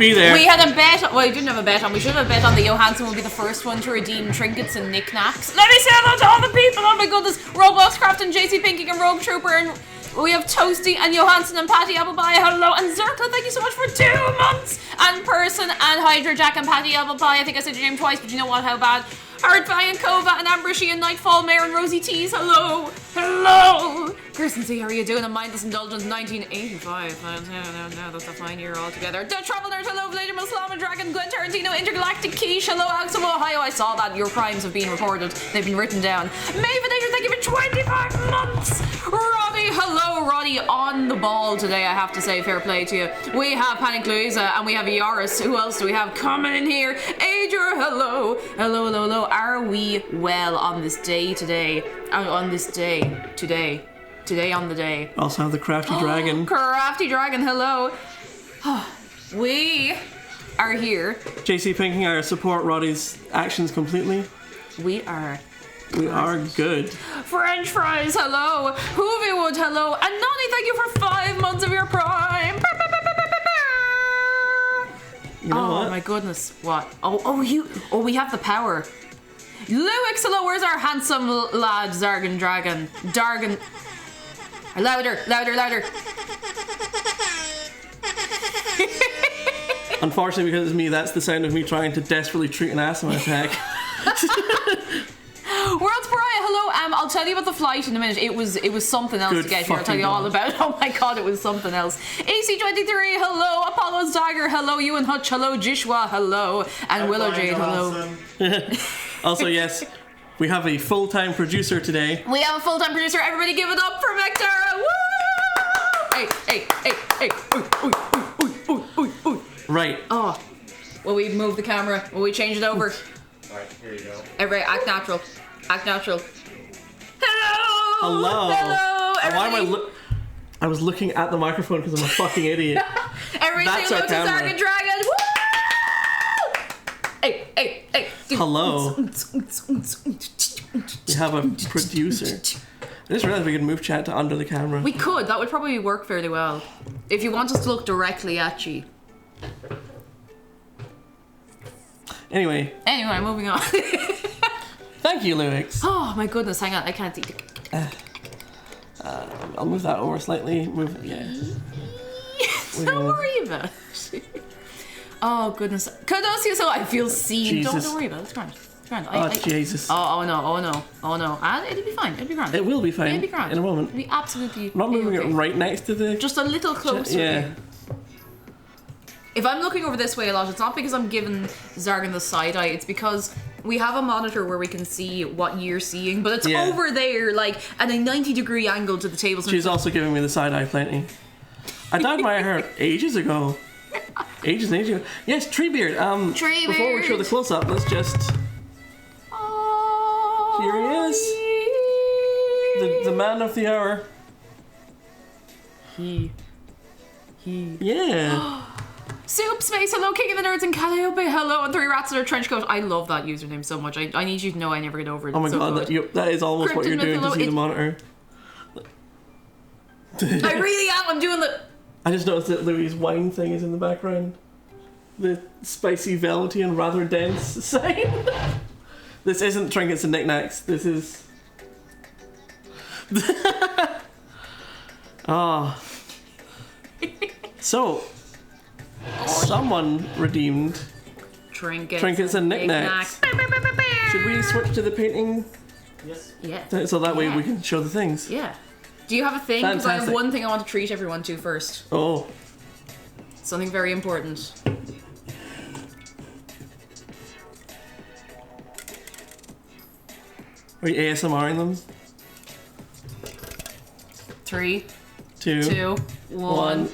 be there. We had a bet. Well, we didn't have a bet on. We should have a bet on that Johansson will be the first one to redeem trinkets and knickknacks. Let me say hello to all the people. Oh my goodness. Roblox Craft and JC Pinking and Rogue Trooper and we have Toasty and Johansson and Patty Applepie. Hello. And Zerkla, thank you so much for 2 months. And Person and Hydra Jack and Patty Applepie. I think I said your name twice, but you know what? How bad? Hardby and Kova and Ambrishy and Nightfall Mare and Rosie Tees. Hello. Hello. Kirsten C, how are you doing? A Mindless Indulgence 1985. No, that's a fine year altogether. Dead Travel Nerd, hello. Vladimir Muslim and Dragon, Gwen Tarantino, Intergalactic Quiche, hello. Alex of Ohio, I saw that. Your crimes have been reported. They've been written down. Mavinator, thank you for 25 months. Roddy, hello. Roddy on the ball today, I have to say. Fair play to you. We have Panic Louisa and we have Yaris. Who else do we have coming in here? Adria, hello. Hello, hello, hello. Are we well on this day today? On this day today. Today on the day. Also have the Crafty Dragon. Crafty Dragon, hello. We are here. JC Pinking, I support Roddy's actions completely. We are good. French Fries, hello. Hoovywood, hello. And Nani, thank you for 5 months of your prime. You know what? My goodness. What? Oh, we have the power. Luix, hello. Where's our handsome lad, XargonDragon? Dargon. Louder. Unfortunately, because it's me, that's the sound of me trying to desperately treat an asthma attack. World's Pariah, hello. I'll tell you about the flight in a minute. It was something else Good to get here. I'll tell you all about it. Oh my god, it was something else. AC23, hello. Apollo's Dagger, hello. Ewan Hutch, hello. Jishwa, hello. And Willow Jade, hello. Also, yes, we have a full-time producer today. We have a full-time producer. Everybody give it up for Vectara. Woo! Hey. Ooh. Right. Oh. Will we move the camera? Will we change it over? Alright, here you go. Everybody, act natural. Hello. Why am I was looking at the microphone because I'm a fucking idiot. Everybody say hello to XargonDragon. Woo! Hey. Hello. We have a producer. I just realized we could move chat to under the camera. We could. That would probably work fairly well. If you want us to look directly at you. Anyway, moving on. thank you, Luix. Oh my goodness, hang on, I can't eat it. I'll move that over slightly. Don't worry about it. Oh goodness. Cadocio, so I feel seen. Jesus. Don't worry about it. It's grand. Jesus. Oh no. And it'll be fine. It'll be grand. It will be fine. It'll be grand. In a moment. It'll be absolutely. I'm not moving it right next to the. Just a little closer. Yeah. If I'm looking over this way a lot, it's not because I'm giving Zargan the side eye. It's because we have a monitor where we can see what you're seeing, but it's over there, like at a 90-degree angle to the table. She's also giving me the side eye plenty. I dyed my hair ages ago. Ages ago. Yes, Treebeard. Treebeard. Before we show the close up, let's just. Here he is. The man of the hour. He. Yeah. Soup Space, hello. King of the Nerds and Calliope, hello. And 3 Rats in a Trench Coat. I love that username so much. I need you to know I never get over it. Oh my it's so god, good. that is almost what you're doing to see the monitor. I really am. I'm doing the. I just noticed that Louis' wine thing is in the background. The spicy, velvety, and rather dense sign. This isn't Trinkets and Knickknacks. This is. Oh. So, someone redeemed Trinkets and Knickknacks. Should we switch to the painting? Yes. Yeah. So that way we can show the things. Yeah. Do you have a thing? Because I have Fantastic. one thing I want to treat everyone to first. Oh. Something very important. Are you ASMRing them? 3, 2, 2, 1.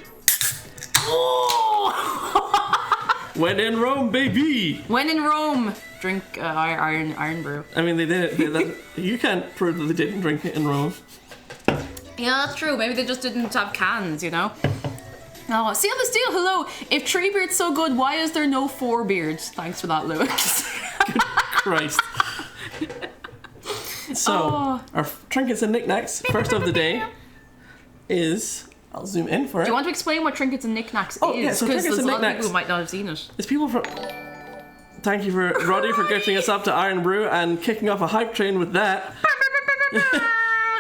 When in Rome, baby! When in Rome, drink iron brew. I mean, they did it. You can't prove that they didn't drink it in Rome. Yeah, that's true. Maybe they just didn't have cans, you know? Oh, Seal the Steel, hello. If Treebeard's so good, why is there no 4 beards? Thanks for that, Lewis. Good Christ. So, our Trinkets and Knickknacks, first of the day, is I'll zoom in for it. Do you want to explain what Trinkets and Knickknacks Oh, is? yeah, so Because Trinkets there's and a lot of Knickknacks. people who might not have seen it. It's people from... Thank you for Roddy for gifting us up to Iron Brew and kicking off a hype train with that.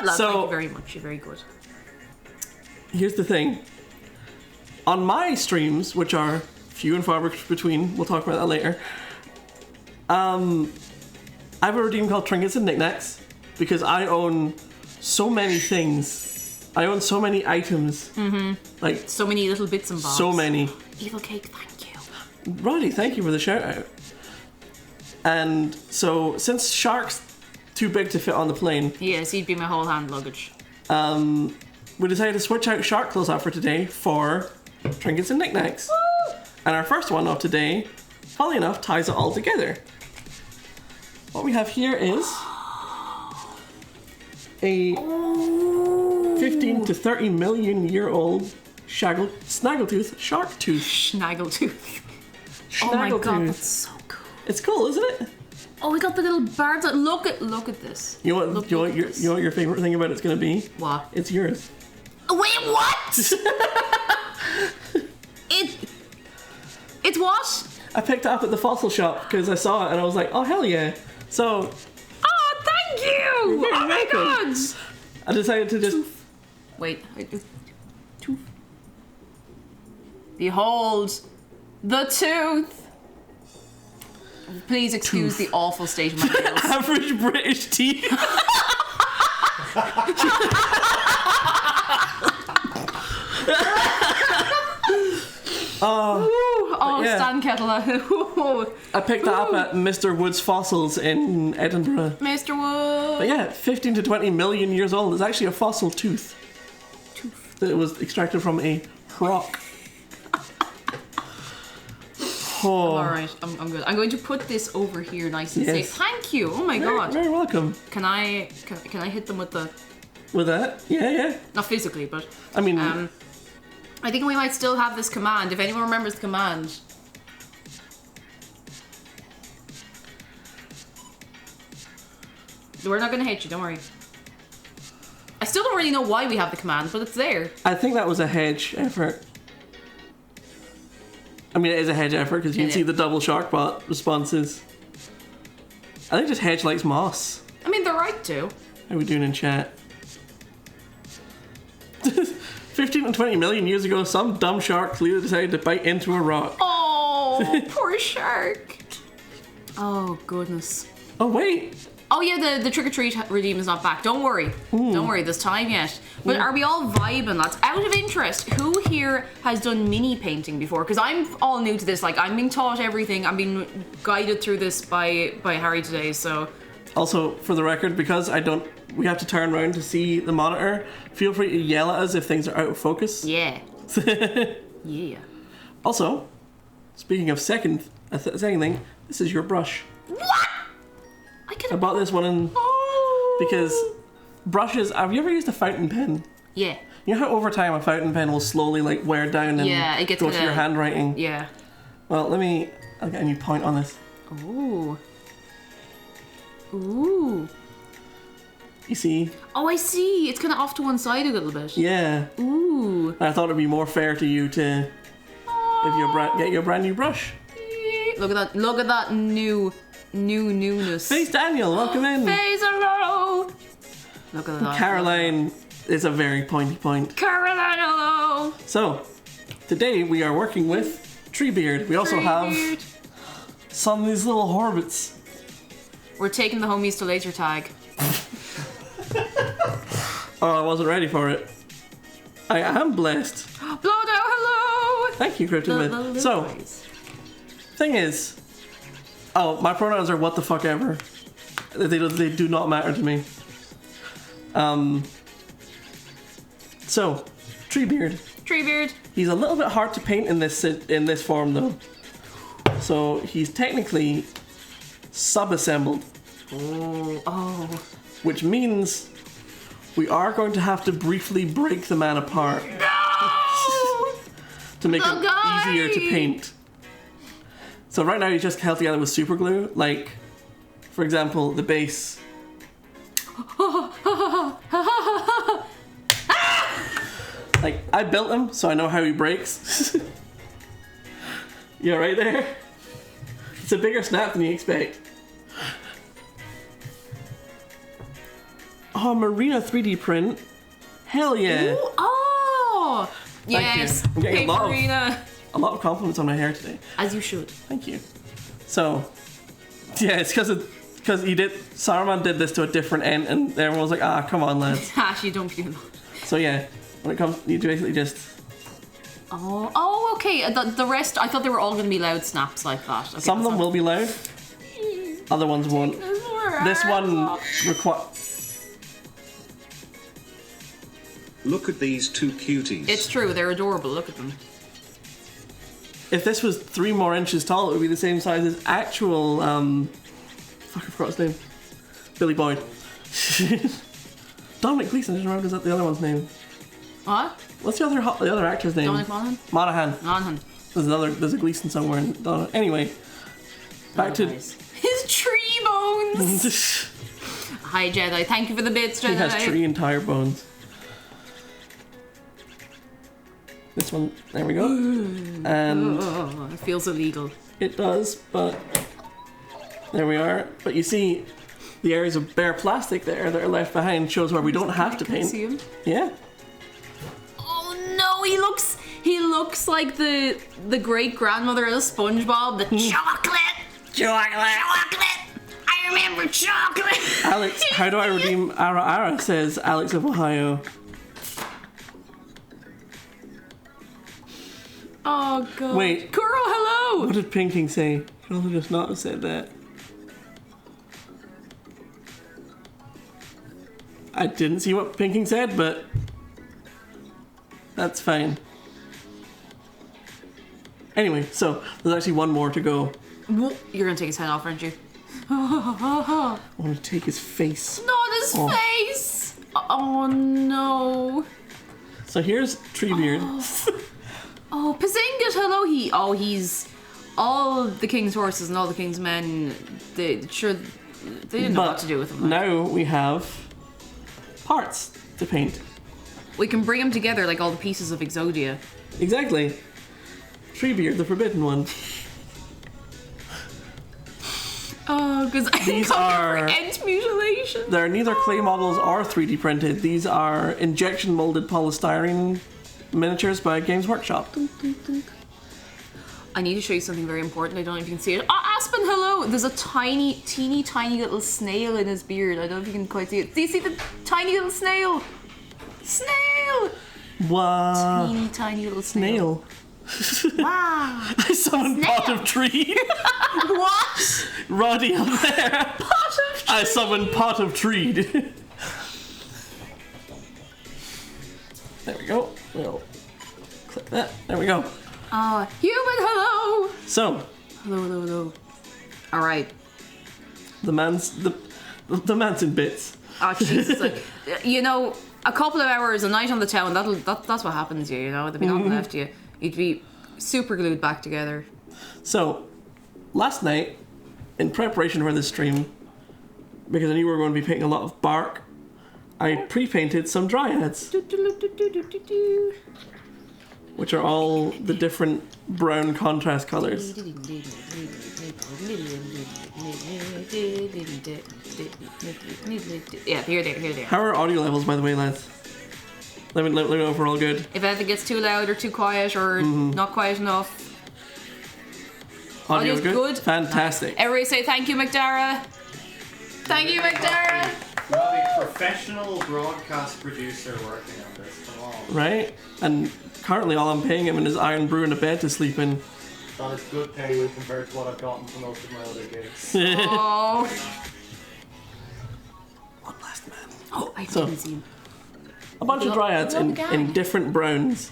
Love, So- thank you very much. You're very good. Here's the thing. On my streams, which are few and far between, we'll talk about that later. I have a redeem called Trinkets and Knickknacks because I own so many things. I own so many items. Mm-hmm. Like So many little bits and bobs. so many. Evil Cake, thank you. Roddy, thank you for the shout out. And so since Shark's too big to fit on the plane, Yes, he'd be my whole hand luggage. we decided to switch out Shark clothes out for today for Trinkets and Knickknacks. Woo! And our first one of today, funnily enough, ties it all together. What we have here is a 15 to 30 million year old snaggletooth shark tooth. Snaggletooth. Oh my god, Snaggletooth. that's so cool. It's cool, isn't it? Oh, we got the little birds. Look at this. You know what? Look You know at what your, this. you know what your favorite thing about it's going to be? What? It's yours. Wait, what? It's what? I picked it up at the fossil shop because I saw it and I was like, oh hell yeah! So Oh, thank you! You're very Oh my welcome. god! I decided to just Wait. Tooth. Behold the tooth. Please excuse Tooth. the awful state of my nails. average British teeth. Oh, yeah. Stan Kettle. I picked that up at Mr. Wood's Fossils in Edinburgh. Mr. Wood. But yeah, 15 to 20 million years old. It's actually a fossil tooth that was extracted from a rock. Oh, Alright, I'm good. I'm going to put this over here nice and Yes. safe. Thank you. Oh my very, god. very welcome. Can I hit them with the... With that, yeah. Not physically, but... I mean, I think we might still have this command. If anyone remembers the command. We're not going to hit you, don't worry. I still don't really know why we have the command, but it's there. I think that was a hedge effort. I mean, it is a hedge effort because you can Yeah. see the double shark bot responses. I think just hedge likes moss. I mean, they're right to. How are we doing in chat? 15 and 20 million years ago, some dumb shark clearly decided to bite into a rock. Oh, poor shark. Oh, goodness. Oh, wait. Oh yeah, the trick or treat redeem is not back. Don't worry. Don't worry, there's time yet. But are we all vibing, lads? Out of interest, who here has done mini painting before? Because I'm all new to this. Like, I'm being taught everything. I'm being guided through this by Harry today. So Also, for the record, because we have to turn around to see the monitor, feel free to yell at us if things are out of focus. yeah, yeah. Also, speaking of second thing, this is your brush. What? I I could. bought this one in Oh. because brushes. Have you ever used a fountain pen? Yeah, You know how over time a fountain pen will slowly like wear down and Yeah, it gets go to kinda- your handwriting? yeah. Well, I'll get a new point on this. Ooh. Ooh. You see? Oh, I see. It's kind of off to one side a little bit. Yeah. Ooh. I thought it'd be more fair to you to get you a brand new brush. Look at that! Look at that newness. Face Daniel, welcome in. Face hello. Look at that. Caroline is a very pointy point. Caroline, hello. So, today we are working with Treebeard. We also have Treebeard. some of these little hobbits. We're taking the homies to laser tag. Oh, I wasn't ready for it. I am blessed. Blow down, hello. Thank you, Cryptomid. So, thing is, my pronouns are what the fuck ever. They do not matter to me. So, Treebeard. Treebeard. He's a little bit hard to paint in this form though. So he's technically sub-assembled, Oh. which means we are going to have to briefly break the man apart No. to make The it guy! easier to paint. So right now he's just held together with super glue, like, for example, the base. Like, I built him, so I know how he breaks. Yeah, right there. It's a bigger snap than you expect. Oh, Marina 3D print. Hell yeah. Ooh, oh! Thank Yes, you. I'm getting Paperina. a lot of compliments on my hair today. As you should. Thank you. So, yeah, it's because Saruman did this to a different end, and everyone was like, ah, come on, lads. Actually, don't do that. So yeah, when it comes, you basically just. Oh, okay. The rest, I thought they were all going to be loud snaps like that. Okay, Some of them will be loud, other ones won't. This one Look at these two cuties. It's true, they're adorable. Look at them. If this was 3 more inches tall, it would be the same size as actual. Fuck, I forgot his name. Billy Boyd. Dominic Gleeson. I just remembered that the other one's name. What? What's the other actor's name? Dominic Monaghan? Monaghan. There's a Gleeson somewhere in Donna. Anyway, back to His tree bones. Hi Jedi, thank you for the bits, Jedi. he has 3 entire bones. This one, there we go. And Oh, it feels illegal. it does, but there we are. But you see, the areas of bare plastic there that are left behind shows where we don't have to Can I paint. see him? Yeah. Oh no, he looks like the great grandmother of SpongeBob. The chocolate. I remember chocolate. Alex, how do I redeem Ara Ara? Says Alex of Ohio. Oh god. Wait. Kuro, hello. What did Pinking say? She also just not have said that. I didn't see what Pinking said, but that's fine. Anyway, so there's actually one more to go. You're gonna take his head off, aren't you? I want to take his face. Not his face. Oh no. So here's Treebeard. Oh, Pazingat, hello. He's all the king's horses and all the king's men. They didn't know what to do with him. Now we have parts to paint. We can bring them together like all the pieces of Exodia. Exactly. Treebeard, the forbidden one. Oh, because These are end mutilation. They're neither clay models or 3D printed. These are injection molded polystyrene miniatures by Games Workshop. I need to show you something very important. I don't know if you can see it. Oh, Aspen, hello! There's a teeny tiny little snail in his beard. I don't know if you can quite see it. Do you see the tiny little snail? Snail! Wow. Tiny little snail. Wow. I summoned Pot of Tree. What? Roddy up there. Pot of I summoned Pot of Tree. There we go. We'll click that. There we go. Human, hello! So, Hello. Alright. the man's in bits. Oh, Jesus. Like, you know, a couple of hours, a night on the town, that's what happens to you, you know? There'd be nothing left to you. You'd be super glued back together. So, last night, in preparation for this stream, because I knew we were going to be painting a lot of bark, I pre-painted some dryads, which are all the different brown contrast colors. Yeah, here they are. How are audio levels, by the way, lads? Let me know if we're all good. If anything gets too loud or too quiet or not quiet enough. Audio's Audio's good? Fantastic. Everybody say thank you, McDara. Thank you, McDara. You have a professional broadcast producer working on this. Come on. Right? And currently all I'm paying him in is Iron Brew and a bed to sleep in. That is good pay when compared to what I've gotten from most of my other gigs. Oh. One last man. Oh, I So- didn't see him. A bunch of dryads love the in guy. different browns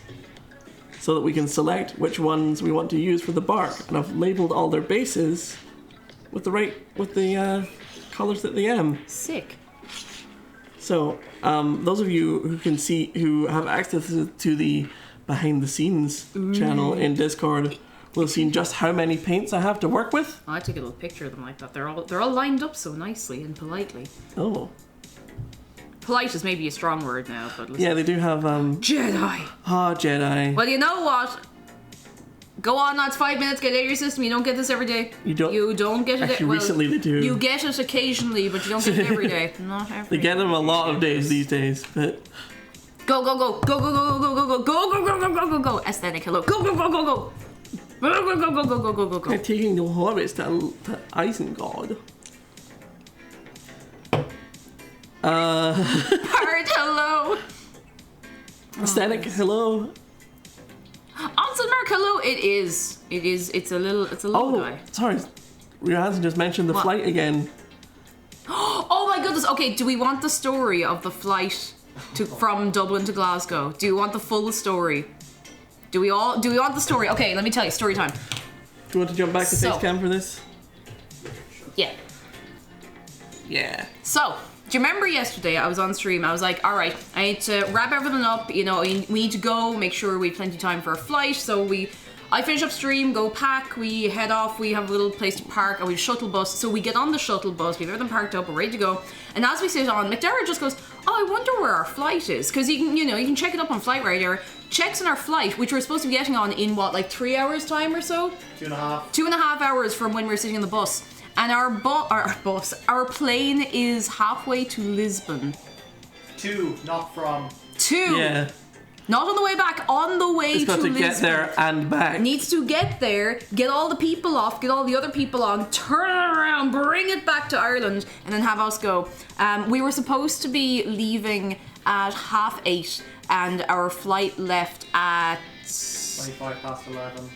so that we can select which ones we want to use for the bark. And I've labeled all their bases with the colors that they am. Sick. So, those of you who have access to the behind the scenes channel in Discord will have seen just how many paints I have to work with. I took a little picture of them like that. They're all lined up so nicely and politely. Oh. polite is maybe a strong word now, but listen. Yeah, they do have Jedi. Ah, Jedi. Well, you know what? Go on, that's 5 minutes, get it out of your system. You don't get this every day. You don't get it. Actually, recently they do. You get it occasionally, but you don't get it every day. Not every day. They get them a lot of days these days, but... Go, go, go, go, go, go, go, go, go, go, go, go, go, go, go, go, aesthetic, hello. Go, go, go, go, go. Go, go, go, go, go, go, go, go, go. They're taking the hobbits to Isengard. Part, hello. Aesthetic, hello. Onsen Mark, hello. It's a little guy. Sorry. Johansson just mentioned the flight again. Oh my goodness. Okay, do we want the story of the flight from Dublin to Glasgow? Do you want the full story? Do we want the story? Okay, let me tell you, story time. Do you want to jump back to Facecam for this? Yeah. Yeah. So, do you remember yesterday I was on stream, I was like, alright, I need to wrap everything up, we need to go, make sure we have plenty of time for a flight, so I finish up stream, go pack, we head off, we have a little place to park, and we have a shuttle bus, so we get on the shuttle bus, we have everything parked up, we're ready to go, and as we sit on, McDara just goes, oh, I wonder where our flight is, because you can check it up on Flight Radar, checks on our flight, which we're supposed to be getting on in what, like 3 hours time or so? 2.5. 2.5 hours from when we're sitting in the bus. And our plane is halfway to Lisbon. 2, not from. 2. Yeah. Not on the way back, on the way It's to got to Lisbon. get there and back. Needs to get there, get all the people off, get all the other people on, turn it around, bring it back to Ireland, and then have us go. We were supposed to be leaving at 8:30, and our flight left at 25 past 11.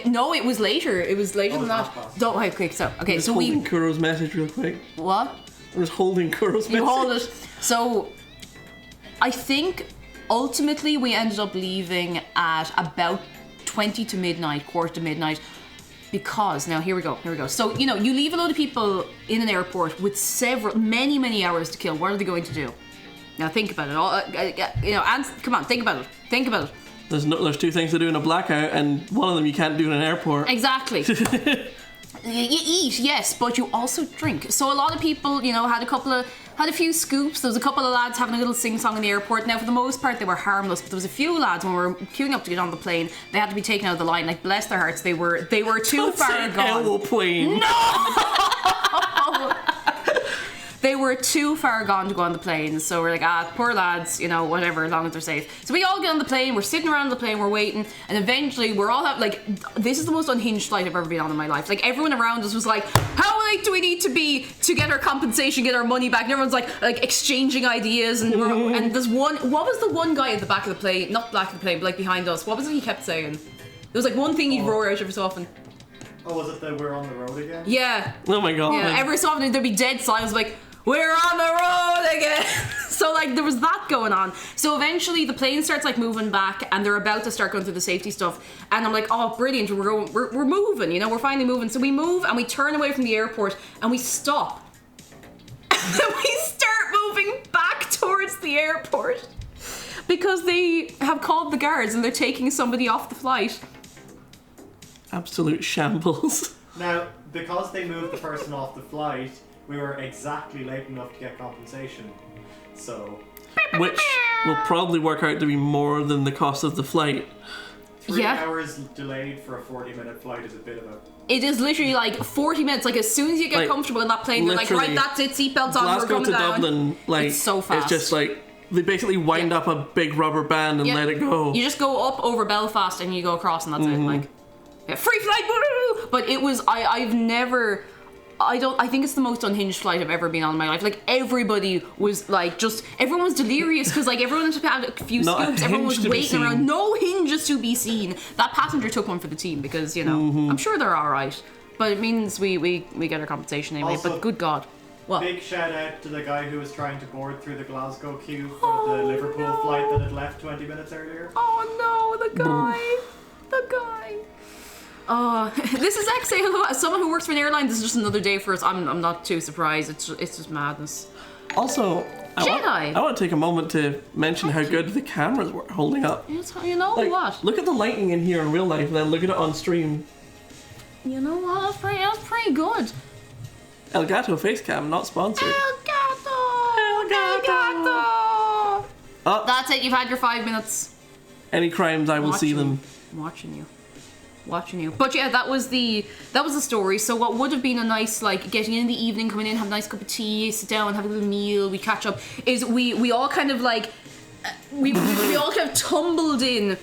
No, it was later. It was later than that. Past. Don't wait, quick. So okay, Just so holding Kuro's message real quick. What? I was holding Kuro's message. You hold it. So, I think ultimately we ended up leaving at about 20 to midnight, quarter to midnight. Because, now here we go. So, you leave a load of people in an airport with many hours to kill. What are they going to do? Now think about it. And come on, think about it. There's 2 things to do in a blackout, and one of them you can't do in an airport. Exactly. You eat, yes, but you also drink. So a lot of people, had a few scoops. There was a couple of lads having a little sing-song in the airport. Now, for the most part, they were harmless, but there was a few lads when we were queuing up to get on the plane, they had to be taken out of the line. Like, bless their hearts, they were too far gone. Aeroplane. No! They were too far gone to go on the plane, so we're like, poor lads, whatever, as long as they're safe. So we all get on the plane, we're sitting around the plane, we're waiting, and eventually we're all this is the most unhinged flight I've ever been on in my life. Like, everyone around us was like, how late do we need to be to get our compensation, get our money back? And everyone's like exchanging ideas, and there's what was the one guy at the back of the plane, not back of the plane, but like behind us, what was it he kept saying? There was like one thing he'd roar out every so often. Oh, was it that we're on the road again? Yeah. Oh my god. Yeah, every so often there'd be dead silence, like, we're on the road again. So there was that going on. So eventually the plane starts moving back, and they're about to start going through the safety stuff. And I'm like, oh, brilliant, we're moving, we're finally moving. So we move and we turn away from the airport and we stop. And we start moving back towards the airport because they have called the guards and they're taking somebody off the flight. Absolute shambles. Now, because they moved the person off the flight, we were exactly late enough to get compensation. So. Which will probably work out to be more than the cost of the flight. 3 hours delayed for a 40-minute flight is a bit of a... It is literally 40 minutes. As soon as you get comfortable in that plane, they're like, right, that's it, seatbelts on, we're coming down. Dublin, it's so fast. It's just they basically wind up a big rubber band and let it go. You just go up over Belfast and you go across, and that's it. Free flight, woo! But it was, I've never... I think it's the most unhinged flight I've ever been on in my life. Everybody was everyone was delirious because everyone had a few scoops, everyone was waiting around, no hinges to be seen. That passenger took one for the team because, I'm sure they're alright. But it means we get our compensation anyway, also, but good God. What? Big shout out to the guy who was trying to board through the Glasgow queue for the Liverpool flight that had left 20 minutes earlier. Oh no, the guy. This is XA. As someone who works for an airline, this is just another day for us. I'm not too surprised. It's just madness. Also, I want to take a moment to mention how good the cameras were holding up. You know what? Look at the lighting in here in real life, and then look at it on stream. You know what? That's pretty good. Elgato Facecam, not sponsored. Elgato. That's it. You've had your 5 minutes. Any crimes, I will see them. Watching you. But yeah, that was the story. So what would have been a nice, like, getting in the evening, coming in, have a nice cup of tea, sit down, have a little meal, we catch up, is we all kind of like we all kind of tumbled in.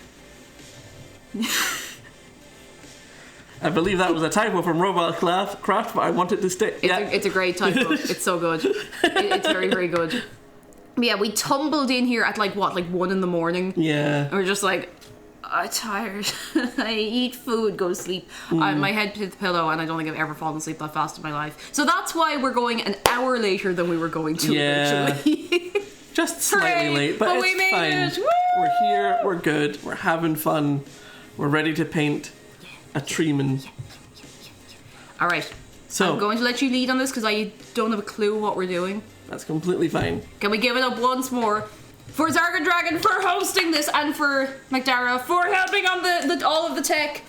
I believe that was a typo from Robot Craft, but I want it to stay. It's a great typo. It's so good. It's very, very good. But yeah, we tumbled in here at like 1 in the morning. Yeah. And we're just like, I'm tired. I eat food, go sleep. My head hit the pillow, and I don't think I've ever fallen asleep that fast in my life. So that's why we're going an hour later than we were going to originally. Just slightly late, but we it's made fine. it. Woo! We're here, we're good, we're having fun, we're ready to paint a treeman. Alright, So I'm going to let you lead on this because I don't have a clue what we're doing. that's completely fine. Can we give it up once more for XargonDragon for hosting this, and for McDara for helping on the all of the tech.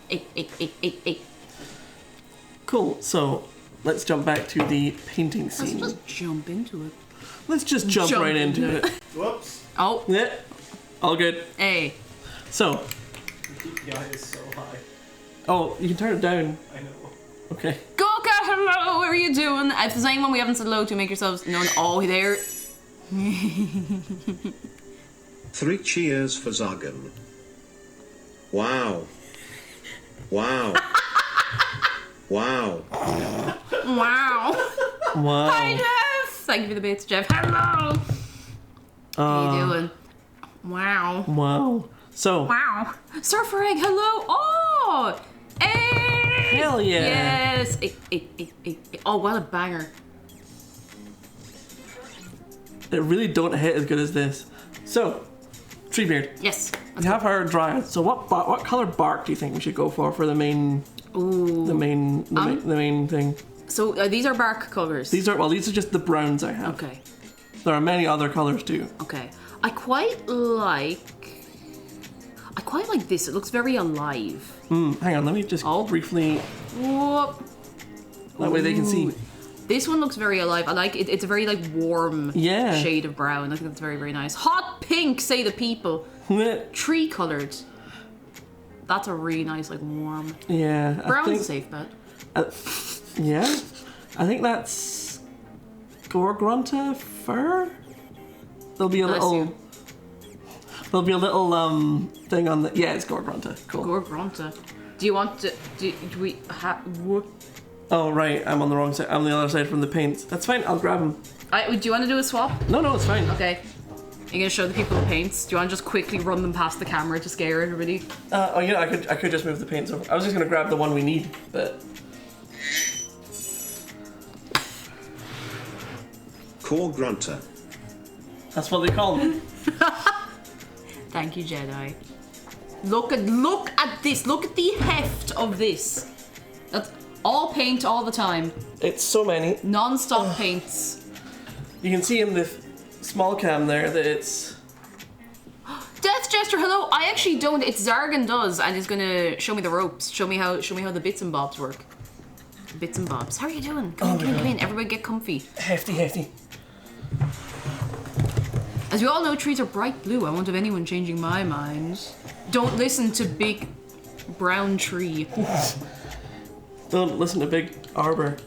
Eight. Cool, so let's jump back to the painting scene. Let's just jump into it. Let's just jump right into it. Whoops. Oh, Yeah, all good. hey. So, DPI is so high. oh, you can turn it down. I know. Okay. Goka, hello, what are you doing? If there's anyone we haven't said hello to, make yourselves known. Oh, there. 3 cheers for Zargon. Wow. Wow. Wow. Wow. Wow. Hi, Jeff. Thank you for the bits, Jeff. Hello. How you doing? Wow. Wow. So, Wow. Surfer Egg, hello. Oh. Hey. hell yeah. Yes. Oh, what a banger. It really don't hit as good as this. So, Treebeard. Yes. We have our dryad. So what color bark do you think we should go for the main the main thing? So these are bark colors. These are just the browns I have. Okay. There are many other colors too. Okay. I quite like this. It looks very alive. Hang on, let me just briefly. Whoop. That way they can see. This one looks very alive. I like it. It's a very like warm shade of brown. I think that's very, very nice. Hot pink, say the people. Tree colored. That's a really nice, like warm. Yeah. Brown's a safe bet. Yeah. I think that's Gorgrunta fur. There'll be a little thing on the. Yeah, it's Gorgrunta. Cool. Gorgrunta. Do you want to? Do we have? Oh right, I'm on the wrong side. I'm the other side from the paints. That's fine. I'll grab them. Do you want to do a swap? No, it's fine. Okay. You're gonna show the people the paints. Do you want to just quickly run them past the camera to scare everybody? I could just move the paints over. I was just gonna grab the one we need, but. Core Grunter. That's what they call me. Thank you, Jedi. Look at this. Look at the heft of this. That's all paint all the time. It's so many. Non-stop paints. You can see in the small cam there that it's. Death Jester, hello. I actually don't. It's Zargon does, and he's gonna show me the ropes. Show me how the bits and bobs work. Bits and bobs. How are you doing? Come in. Everybody get comfy. Hefty. As we all know, trees are bright blue. I won't have anyone changing my mind. Don't listen to Big Brown Tree. Don't listen to Big Arbor.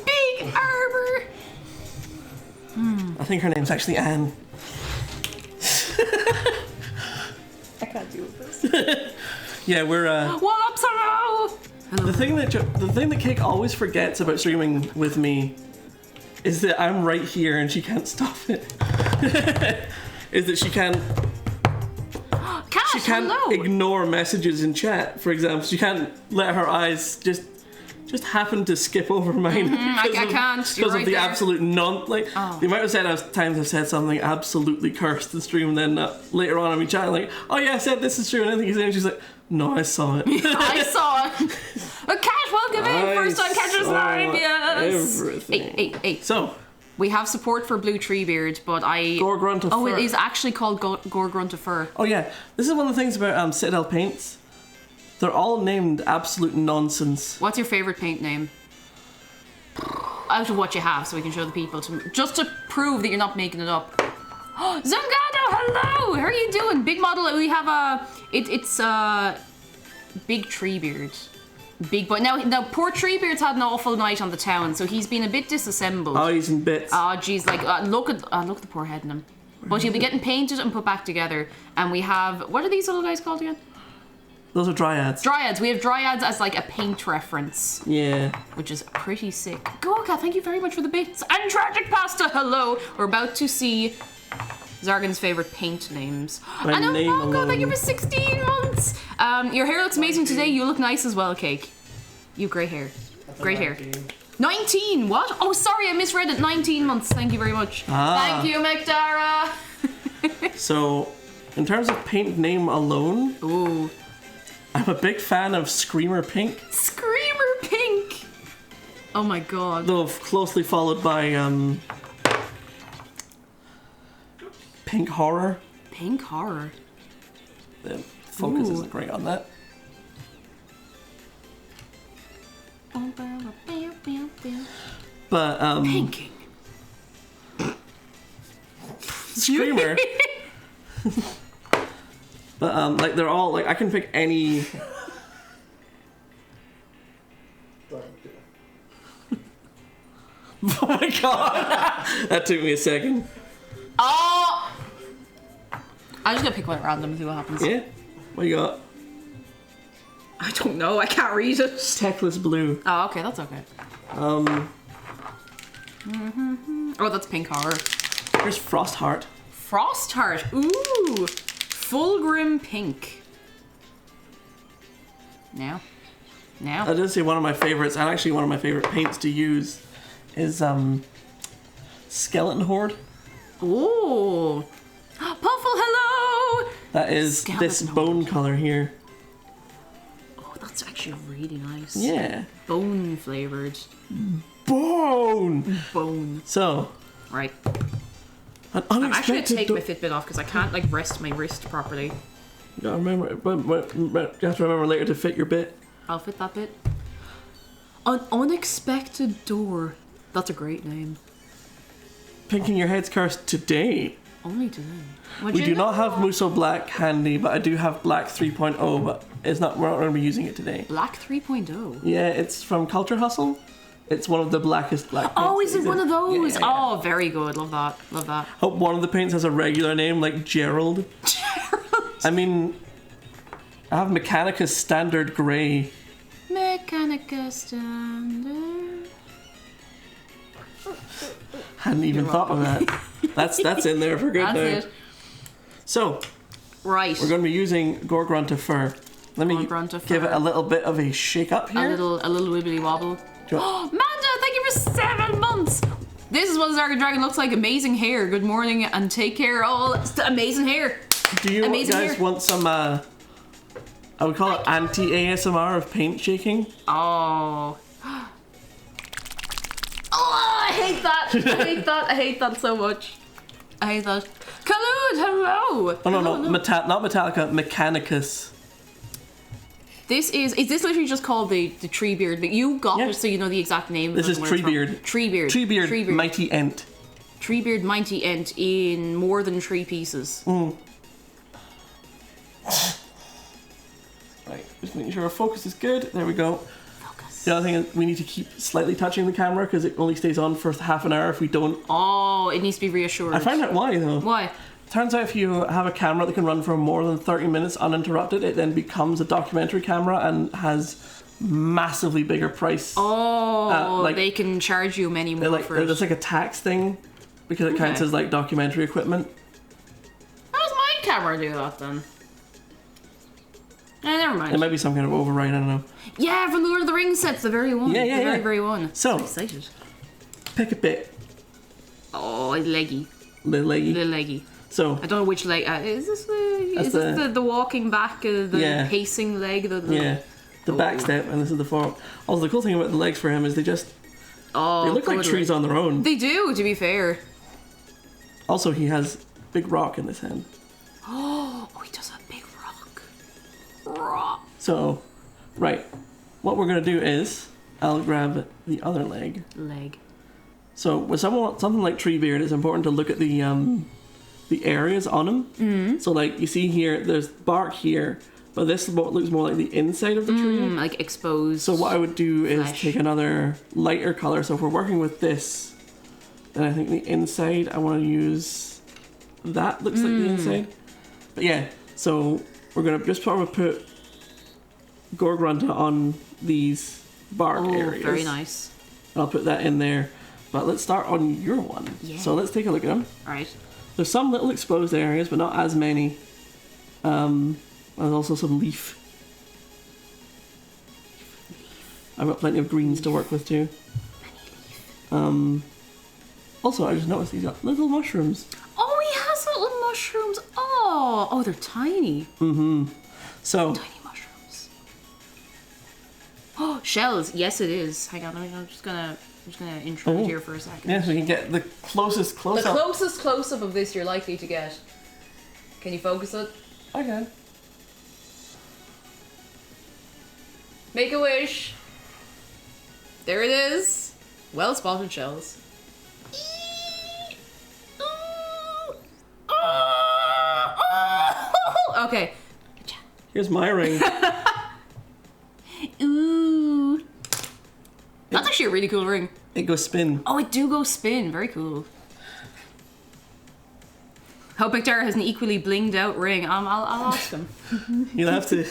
Big Arbor! I think her name's actually Anne. I can't deal with this. Yeah, we're What up, Saro? the thing that Cake always forgets about streaming with me is that I'm right here and she can't stop it. Is that she can't hello. ignore messages in chat, for example. She can't let her eyes just happen to skip over mine. I can't. Because of the absolute the amount of times I've said something absolutely cursed in stream, and then later on I'll be chatting like, oh yeah, I said this is true, and I think he's saying, she's like, no, I saw it. I saw it. Cat, welcome in. First time catchers live, yes. Everything. Hey. So we have support for Blue Treebeard, but Gorgrunta Oh, fur. it is actually called Gorgrunta fur. Oh yeah, this is one of the things about Citadel paints. They're all named absolute nonsense. What's your favorite paint name? Out of what you have, so we can show the people just to prove that you're not making it up. Zungado, hello! How are you doing? Big model. We have it's big Treebeard. Big boy. Now poor Treebeard's had an awful night on the town, so he's been a bit disassembled. Oh, he's in bits. Oh, jeez, like, look at the poor head in him. But he'll be getting painted and put back together. And we have, what are these little guys called again? Those are dryads. Dryads. We have dryads as like a paint reference. Yeah. Which is pretty sick. Gorka, thank you very much for the bits. And Tragic Pasta, hello. We're about to see Xargon's favourite paint names. My And name Mongo, thank you alone. for 16 months. Your hair looks amazing today. You look nice as well, Cake. You have great hair. That's a Great hair. 19. 19, what? Oh, sorry, I misread it. 19 months. Thank you very much. Ah. Thank you, McDara. So, in terms of paint name alone, Ooh. I'm a big fan of Screamer Pink, Screamer Pink. Oh my god. though closely followed by Pink Horror. Pink horror. The focus Ooh. isn't great on that. But Pinking. Screamer. But like they're all like I can pick any. Oh my god! That took me a second. Oh! I'm just gonna pick one at random and see what happens. Yeah. What you got? I don't know, I can't read it. Techless Blue. Oh, okay, that's okay. Oh, that's pink horror. Here's Frostheart. Frostheart. Ooh. Fulgrim pink. Now. I did say one of my favorites, and actually one of my favorite paints to use is Skeleton Horde. Ooh. Puffle, hello! That is this Skeleton bone color here. Oh, that's actually really nice. Yeah. Bone flavored. Bone! Bone. So, Right. an I'm actually unexpected... gonna take my Fitbit off because I can't like rest my wrist properly. You gotta remember, but you have to remember later to fit your bit. I'll fit that bit. An unexpected door. That's a great name. Pinking your head's cursed today. Only today. We do not have Muso Black handy, but I do have Black 3.0, but it's not. We're not going to be using it today. Black 3.0. Yeah, it's from Culture Hustle. It's one of the blackest black paints. Oh, is it one of those? Yeah, yeah. Oh, very good. Love that. Love that. Hope one of the paints has a regular name like Gerald. Gerald. I mean, I have Mechanicus Standard Grey. Mechanica Standard. Hadn't even You're thought of that. That's in there for good now. That's it. So, Right. we're going to be using Gorgrunta fur. Let me Gorgrunta give it fur. a little bit of a shake up here. A little wibbly wobble. Do you Oh, Manda, thank you for 7 months. This is what XargonDragon looks like. Amazing hair. Good morning and take care. All amazing hair. Do you Amazing guys hair. want some, I would call it anti-ASMR of paint shaking? Oh. Oh, I hate that. I hate that. I hate that so much. I hate that. Khalud, hello. Oh, no, Hello, no, hello. not Metallica, Mechanicus. Is this literally just called the Treebeard? But you got Yeah. it, so you know the exact name. This of is where it's from. Treebeard. Treebeard. Mighty Ent. Treebeard Mighty Ent in more than 3 pieces. Right, just making sure our focus is good. There we go. Focus. The other thing is we need to keep slightly touching the camera because it only stays on for half an hour if we don't. Oh, it needs to be reassured. I found out why though. Why? Turns out if you have a camera that can run for more than 30 minutes uninterrupted, it then becomes a documentary camera and has massively bigger price. Oh, like- they can charge you many more Like, for it. there's like a tax thing because it counts Okay. as like documentary equipment. How does my camera do that then? Never mind. It might be some kind of override, I don't know. Yeah, from the Lord of the Rings sets, the very one. Yeah, the very, yeah. very one. So- I'm excited. Pick a bit, Oh, it's leggy. little leggy. Little leggy. So, I don't know which leg. Is this the? That's Is this the- the walking back? The Yeah. pacing leg? The yeah, the back step, and this is the forward. Also, the cool thing about the legs for him is they Oh, look like good trees leg. on their own. They do, to be fair. Also, he has big rock in his hand. Oh, he does a big rock. Rock. So, right, what we're gonna do is I'll grab the other leg. Leg. So with something like Treebeard, it's important to look at the the areas on them. Mm-hmm. So like you see here, there's bark here, but this looks more like the inside of the tree. Like exposed. So what I would do is flesh. take another lighter color. So if we're working with this, then I think the inside, I want to use that looks like the inside. But yeah, so we're going to just probably put Gorgrunta on these bark areas. Very nice. I'll put that in there. But let's start on your one. Yeah. So let's take a look at them. Alright. There's some little exposed areas, but not as many. There's also some leaf. I've got plenty of greens to work with too. Also, I just noticed he's got little mushrooms. Oh, he has little mushrooms. Oh, they're tiny. So, Tiny mushrooms. Oh, shells. Yes, it is. Hang on, I'm just gonna intro it here for a second. yeah, so we can get the closest The close-up. closest close-up of this you're likely to get. Can you focus it? I can. Make a wish. There it is. Well spotted shells. Okay. Here's my ring. Ooh. That's actually a really cool ring. It goes spin. Oh, it do go spin. Very cool. Hope Victor has an equally blinged out ring. I'll ask him. You'll have to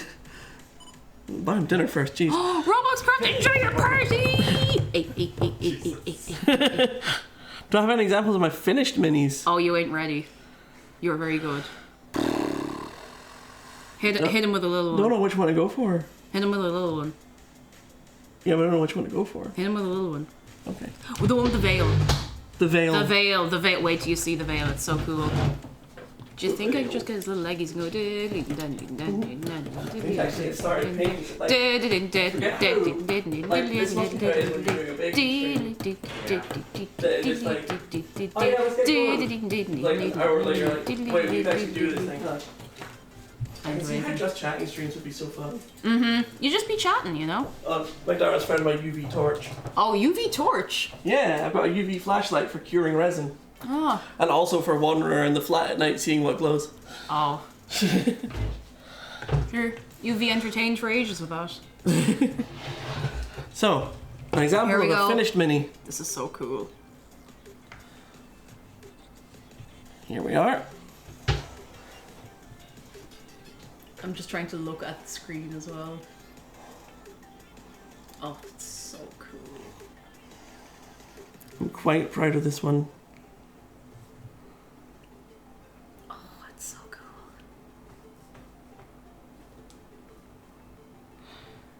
buy him dinner first. Jeez. Roblox Craft, enjoy your party! Do I have any examples of my finished minis? Oh, you ain't ready. You're very good. Hit him with a little one. Don't know which one to go for. Hit him with a little one. Yeah, but I don't know which one to go for. Hit him with a little one. Okay. With the one with the veil. The veil. The veil. The veil. Wait till you see the veil. It's so cool. Do you think I could just get his little leggies and go? Actually, it started pink. Like this must be what it is when you're doing a big thing. That it's like, oh yeah, let's get going. Like an hour later, like, wait, we can actually do this thing, huh? I can see how just chatting streams would be so fun. You just be chatting, you know? My daughter's found my UV torch. Oh, UV torch. Yeah, I've got a UV flashlight for curing resin. Oh. And also for wandering around the flat at night seeing what glows. Oh. You're UV entertained for ages with that. So, an example Here of we a go. finished mini. This is so cool. Here we are. I'm just trying to look at the screen as well. Oh, it's so cool. I'm quite proud of this one. Oh, it's so cool.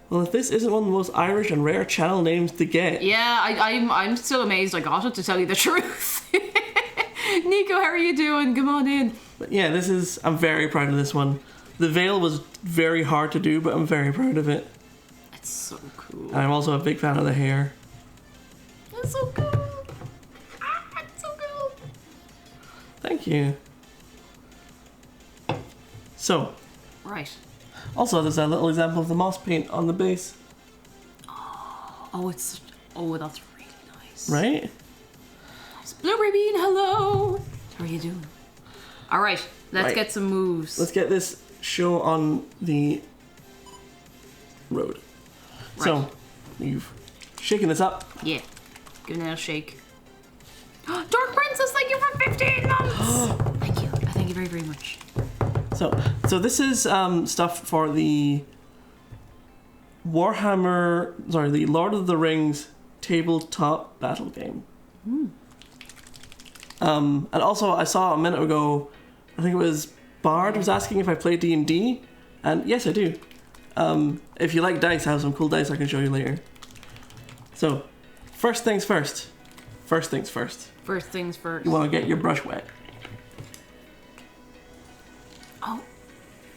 Well, if this isn't one of the most Irish and rare channel names to get. Yeah, I'm still amazed I got it, to tell you the truth. Nico, how are you doing? Come on in. But yeah, I'm very proud of this one. The veil was very hard to do, but I'm very proud of it. It's so cool. And I'm also a big fan of the hair. It's so cool. Ah, it's so cool. Thank you. So, Right. also there's a little example of the moss paint on the base. Oh, that's really nice. Right? It's Blueberry Bean, hello. How are you doing? All right, let's get some moves. Let's get this show on the road. Right. So, you've shaken this up. Yeah. Give it a shake. Dark Princess, thank you for 15 months! Thank you. I thank you very, very much. So this is stuff for the the Lord of the Rings tabletop battle game. And also I saw a minute ago, I think it was Bard was asking if I play D&D, and yes I do. If you like dice, I have some cool dice I can show you later. So, first things first. First things first. First things first. You want to get your brush wet. Oh,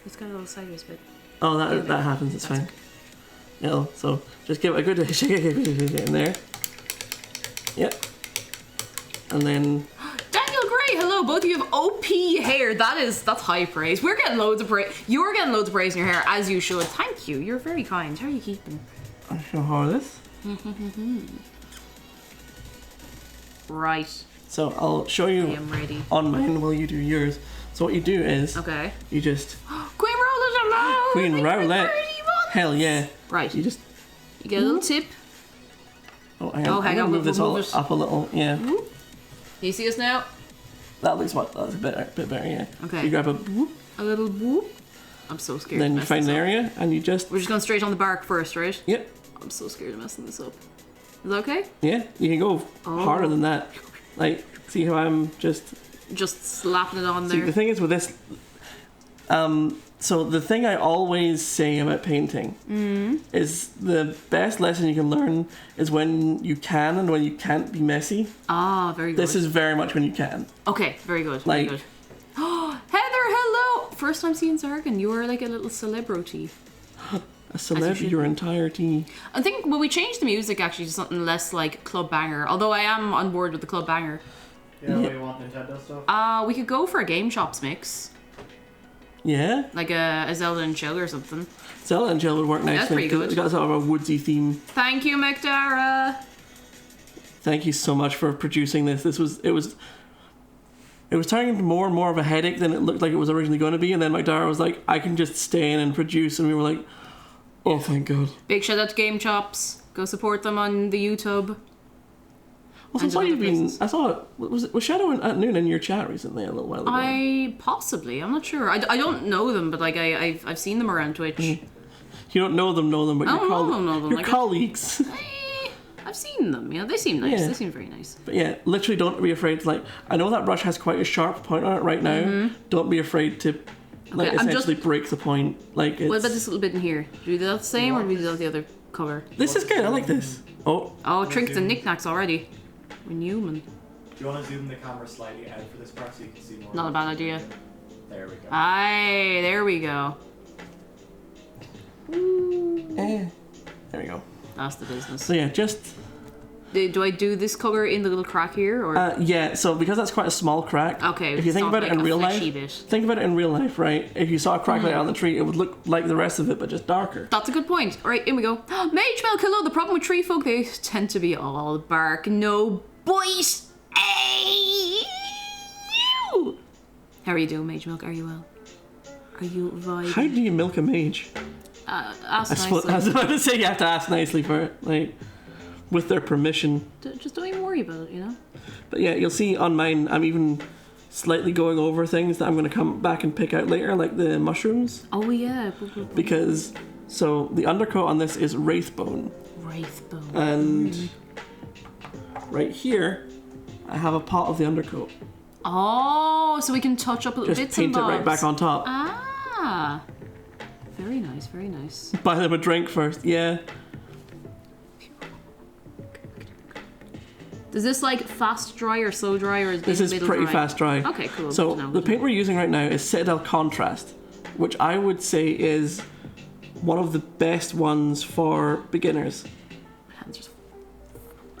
it's got a little sideways bit. Oh, that happens. It's fine. Yeah. So just give it a good shake in there. Yep. And then. Daniel Gray, hello. Both of you have OP hair. That's high praise. We're getting loads of praise. You're getting loads of praise in your hair, as you should. Thank you. You're very kind. How are you keeping? I'll show how this. Right. So I'll show I you am ready. on mine while you do yours. So what you do is Okay. you just Queen Rowlet alone! Queen Make Rowlet. me pretty once. hell yeah. Right. You just You get a little tip. hang Oh, on. hang I'm on, gonna move this we'll all move it. up a little. Yeah. Can you see us now? That looks much. That's a bit better. Yeah. Okay. You grab a whoop, A little whoop. I'm so scared. then to you mess find this an up. area and you just We're just going straight on the bark first, right? yep. I'm so scared of messing this up. Is that okay? Yeah. You can go Oh. harder than that. Like see how I'm just. Just slapping it on See, there. the thing is with this, so the thing I always say about painting is the best lesson you can learn is when you can and when you can't be messy. Ah, very good. This is very much when you can. Okay, very good. Like- Very good. Oh, Heather, hello! First time seeing Zargan. You are like a little celebrity. A celeb should your be. entire tea. I think when we changed the music actually to something less like club banger, although I am on board with the club banger. Yeah, what do you want, Nintendo stuff? We could go for a Game Shops mix. Yeah, Like a Zelda and Chill or something. Zelda and Jill would work nicely. That's pretty 'cause good. It's got sort of a woodsy theme. Thank you, McDara! Thank you so much for producing this. It was turning into more and more of a headache than it looked like it was originally going to be. And then McDara was like, I can just stay in and produce. And we were like, oh, thank God. Big shout out to Game Chops. Go support them on the YouTube. Also, I And saw in you've other been. places. I saw was Shadow at noon in your chat recently a little while ago. I possibly, I'm not sure. I don't know them, but like I've seen them around Twitch. You don't know them, but I your, don't know them, your like- colleagues. I've seen them. Yeah, they seem nice. Yeah. They seem very nice. But yeah, literally don't be afraid to like. I know that brush has quite a sharp point on it right now. Don't be afraid to like Okay, I'm essentially just- break the point. Like it's, What about this little bit in here? Do we do that the same, or do we do that the other cover? This is good. I like this. Oh, Oh, trinkets and knickknacks already. We're Newman. Do you want to zoom the camera slightly out for this part so you can see more? Not a bad idea. There we go. Aye, there we go. there we go. That's the business. So yeah, just Do I do this color in the little crack here, or yeah. So because that's quite a small crack. Okay, If you it's think not about it like in a real life, fleshy bit. think about it in real life, right? If you saw a crack like that on the tree, it would look like the rest of it, but just darker. That's a good point. All right, in we go. Mage milk. Hello. The problem with tree folk, they tend to be all bark, no bite. Hey, you. How are you doing, Mage milk? Are you well? Are you vibing? How do you milk a mage? Ask I suppose I was nicely. about to say you have to ask nicely for it, like with their permission. Just don't even worry about it, you know. But yeah, you'll see on mine, I'm even slightly going over things that I'm going to come back and pick out later, like the mushrooms, Oh yeah. because so the undercoat on this is wraithbone, Wraithbone. and right here I have a pot of the undercoat. Oh, so we can touch up little Just bits and paint it bobs. right back on top. Ah. Very nice. Very nice. Buy them a drink first. Yeah. Does this like fast dry or slow dry, or is This it is middle pretty dry? fast dry. Okay, cool. So Good to know, the good to paint we're using right now is Citadel Contrast, which I would say is one of the best ones for beginners. My hands just.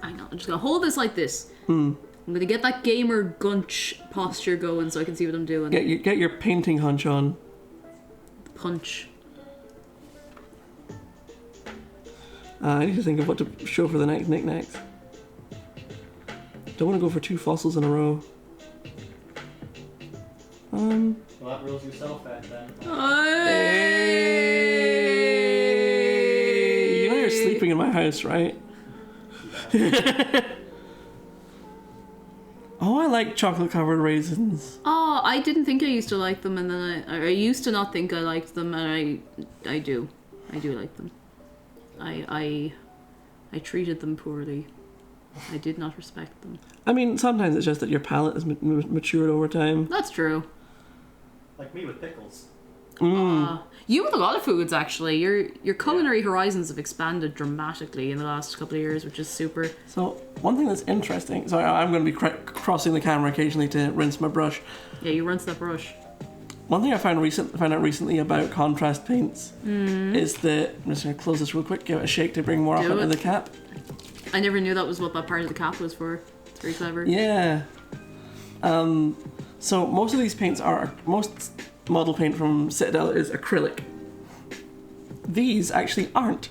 Hang on, I'm just gonna hold this like this. I'm gonna get that gamer gunch posture going so I can see what I'm doing. Get your painting hunch on. Punch. I need to think of what to show for the next knickknacks. Don't want to go for 2 fossils in a row. Well, that rules yourself out then. You know you're sleeping in my house, right? Oh, I like chocolate covered raisins. Oh, I didn't think I used to like them, and then I used to not think I liked them, and I do like them. I treated them poorly. I did not respect them. I mean, sometimes it's just that your palate has matured over time. That's true. Like me with pickles. You with a lot of foods, actually. Your culinary horizons have expanded dramatically in the last couple of years, which is super. So, one thing that's interesting, so I'm going to be crossing the camera occasionally to rinse my brush. Yeah, you rinse that brush. One thing I found out recently about contrast paints is that, I'm just going to close this real quick, give it a shake to bring more up Do into it. the cap. I never knew that was what that part of the cap was for. It's very clever. Yeah. So most of these paints most model paint from Citadel is acrylic. These actually aren't.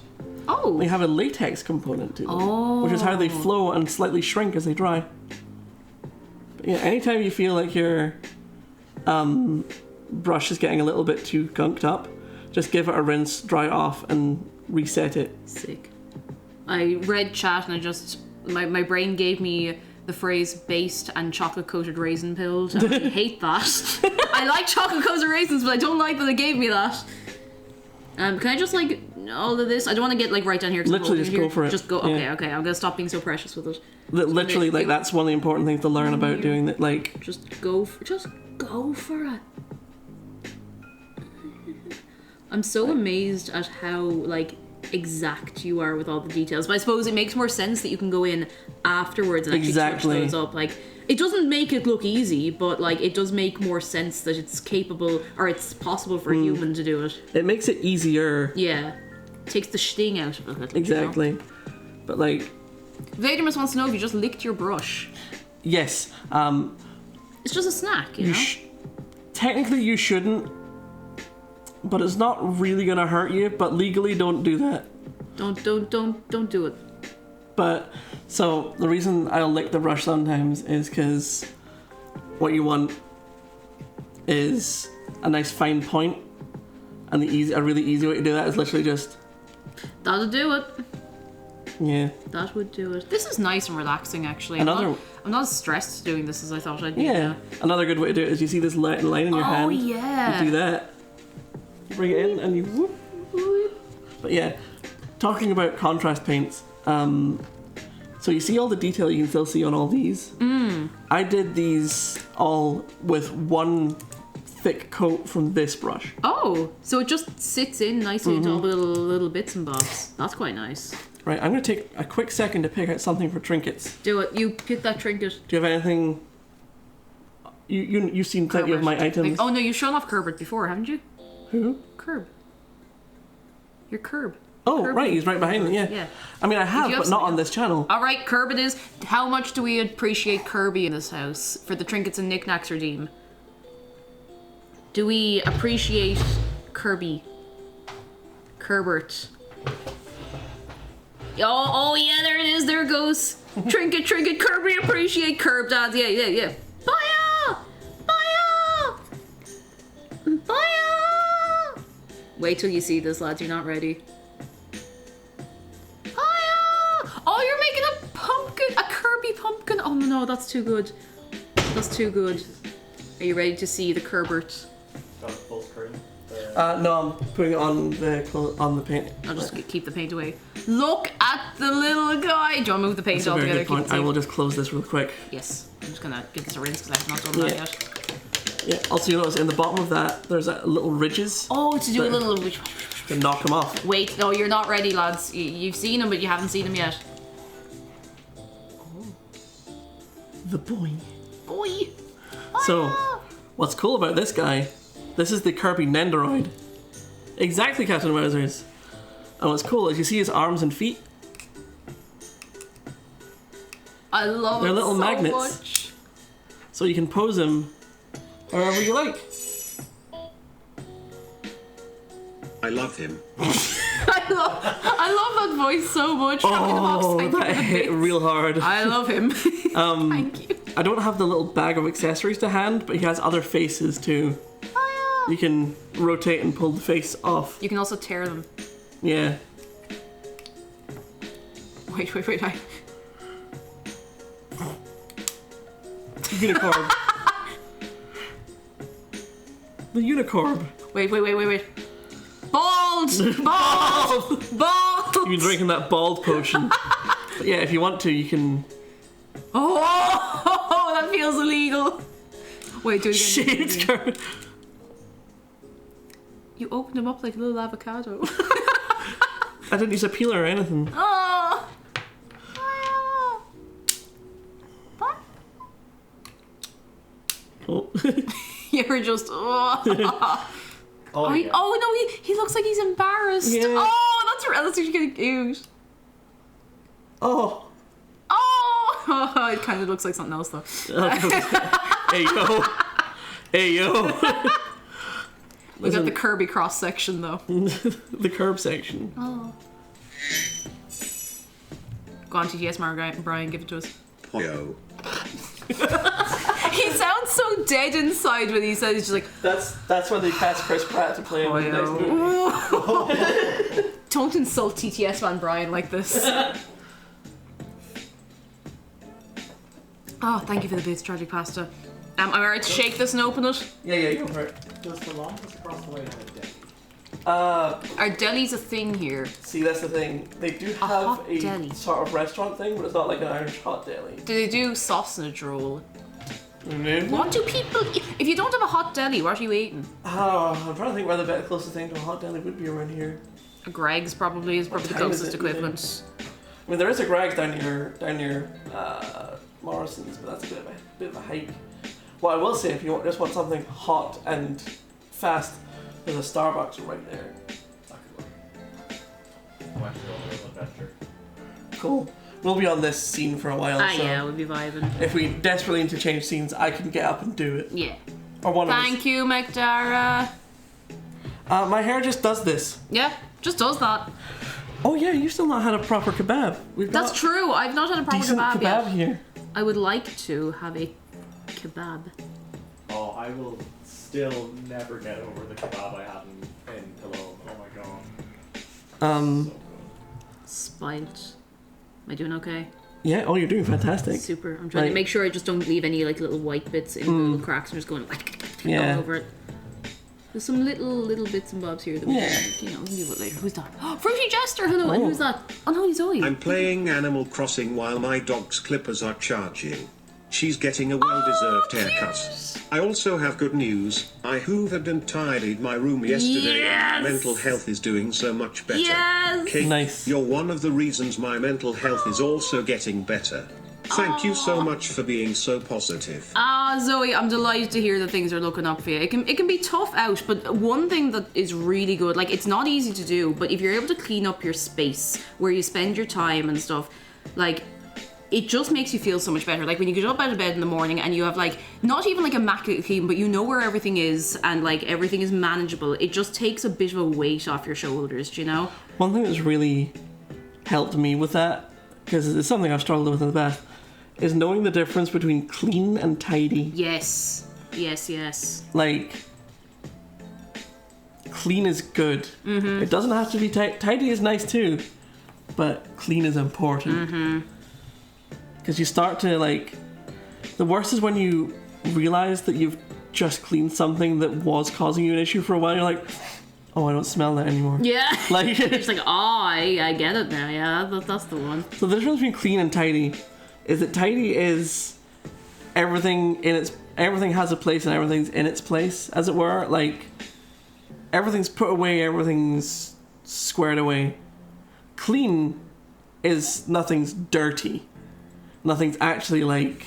Oh. They have a latex component to them, which is how they flow and slightly shrink as they dry. But yeah, anytime you feel like your brush is getting a little bit too gunked up, just give it a rinse, dry it off, and reset it. Sick. I read chat and my brain gave me the phrase based and chocolate coated raisin pilled. And I hate that. I like chocolate coated raisins, but I don't like that they gave me that. Can I just like all of this? I don't want to get like right down here. Literally just go for it. Just go. Okay, Yeah. okay. I'm gonna stop being so precious with it. Literally, like that's one of the important things to learn about doing that. Like, Just go for it. I'm so amazed at how like exact you are with all the details. But I suppose it makes more sense that you can go in afterwards and actually touch those up. Like, it doesn't make it look easy, but like it does make more sense that it's capable or it's possible for a human to do it. it makes it easier. Yeah, takes the sting out of it. Exactly. But like, Vadermus wants to know if you just licked your brush. yes, It's just a snack, you know. technically you shouldn't, but it's not really gonna hurt you. But legally, don't do that. Don't do it. But so the reason I'll lick the brush sometimes is because what you want is a nice fine point, and a really easy way to do that is literally just That'll do it. yeah. That would do it. This is nice and relaxing, actually. Another- I'm not as stressed doing this as I thought I'd be. Yeah. Another good way to do it is you see this line in your hand. Oh yeah. You do that. Bring it in and you whoop. But yeah, talking about contrast paints. So you see all the detail you can still see on all these. I did these all with one thick coat from this brush. Oh, so it just sits in nicely into all the little bits and bobs. That's quite nice. Right, I'm going to take a quick second to pick out something for trinkets. Do it. You pick that trinket. Do you have anything? You've seen plenty of my items. Oh no, you've shown off Kerbert before, haven't you? Who? Kerb. Your Kerb. Oh, Kirby. right, he's right behind me, yeah. Yeah. I mean, I have, you have but not something on this channel. All right, Kerb it is. How much do we appreciate Kirby in this house for the trinkets and knickknacks redeem? Do we appreciate Kirby? Kerbert. Oh yeah, there it is. There it goes. Trinket, Kirby, appreciate Kerb, dads. Yeah. Baya! Wait till you see this, lads. You're not ready. Oh, you're making a pumpkin, a Kirby pumpkin. Oh no, that's too good. That's too good. Are you ready to see the Kerbert? Got full screen. No, I'm putting it on the paint. I'll just keep the paint away. Look at the little guy. Do you want to move the paint That's a very altogether? good point. I will just close this real quick. Yes. I'm just gonna give this a rinse because I have not done that Yeah. yet. Yeah. Also, you notice in the bottom of that, there's little ridges Oh, to do a little. to knock them off. Wait, no, you're not ready, lads. You've seen him, but you haven't seen him yet. The boy. Boy. So, what's cool about this guy? This is the Kirby Nendoroid. Exactly, Captain Wowzers. And what's cool is you see his arms and feet. I love They're it little so magnets. much. So you can pose him however you like. I love him. I love that voice so much. Oh, that hit real hard. I love him. Thank you. I don't have the little bag of accessories to hand, but he has other faces too. Oh, You can rotate and pull the face off. You can also tear them. Yeah. Wait. Unicorn. The unicorn. Wait. Bald! Bald! You're drinking that bald potion. But yeah, if you want to, you can. Oh, that feels illegal. Wait, do it again. Shaved Kirby. You opened him up like a little avocado. I didn't use a peeler or anything. Oh. Oh. You're just. Oh, Oh, yeah. no, he looks like he's embarrassed. Yeah. Oh, that's actually kind of cute. Oh. Oh, it kind of looks like something else though. Hey yo. We got the Kirby cross section though. The curb section. Oh. Go on, TTS Brian, give it to us. Poyo. so dead inside when he said he's just like, That's when they cast Chris Pratt to play him in the next movie. don't insult TTS Van Brian like this. Oh, thank you for the base tragic pasta. Am I right to shake this and open it? Yeah, go for it. Does the longest across the way have a deli? Are delis a thing here? See, that's the thing. They do have hot a deli. sort of restaurant thing, but it's not like an Irish hot deli. Do they do sausage roll? Maybe. What do people eat? If you don't have a hot deli, what are you eating? Oh, I'm trying to think where the closest thing to a hot deli would be around here. A Greg's probably is probably the time is closest it? equivalent. I mean, there is a Greg's down near Morrison's, but that's a bit of a hike. What I will say, if you just want something hot and fast, there's a Starbucks right there. That could work. I went to go on a little adventure. Cool. We'll be on this scene for a while, so Yeah, we'll be vibing. if we desperately need to change scenes, I can get up and do it. Yeah. Or one of us. Thank you, McDara. My hair just does this. Yeah, just does that. Oh yeah, you've still not had a proper kebab. We've That's got true. I've not had a proper decent kebab yet. here. I would like to have a kebab. Oh, I will still never get over the kebab I had in Cologne. Oh my god. So good. Spite. Am I doing okay? Yeah. Oh, you're doing fantastic. Super. I'm trying to Like- make sure I just don't leave any like little white bits in the little cracks. I'm just going Yeah. all over it. There's some little bits and bobs here that we Yeah. can, we can do it later. Who's that? Oh, Fruity Jester. Hello. And Oh. who's that? Oh no, he's Zoe. I'm playing Animal Crossing while my dog's clippers are charging. She's getting a well-deserved haircut. I also have good news. I hoovered and tidied my room yesterday and my mental health is doing so much better. Yes. Kate, Nice. you're one of the reasons my mental health is also getting better. Thank you so much for being so positive. Zoe, I'm delighted to hear that things are looking up for you. It can be tough out, but one thing that is really good, like it's not easy to do, but if you're able to clean up your space where you spend your time and stuff, like it just makes you feel so much better. Like when you get up out of bed in the morning and you have like not even like immaculate clean, but you know where everything is and like everything is manageable. It just takes a bit of a weight off your shoulders, do you know? One thing that's really helped me with that, because it's something I've struggled with in the past, is knowing the difference between clean and tidy. Yes. Yes. Like, clean is good. Mm-hmm. It doesn't have to be tidy is nice too, but clean is important. Because you start to like, the worst is when you realize that you've just cleaned something that was causing you an issue for a while. You're like, oh, I don't smell that anymore. Yeah. Like, It's like, I get it now. Yeah, that's the one. so the difference between clean and tidy is that tidy is everything has a place and everything's in its place, as it were. Like, everything's put away, everything's squared away. Clean is nothing's dirty. Nothing's actually like...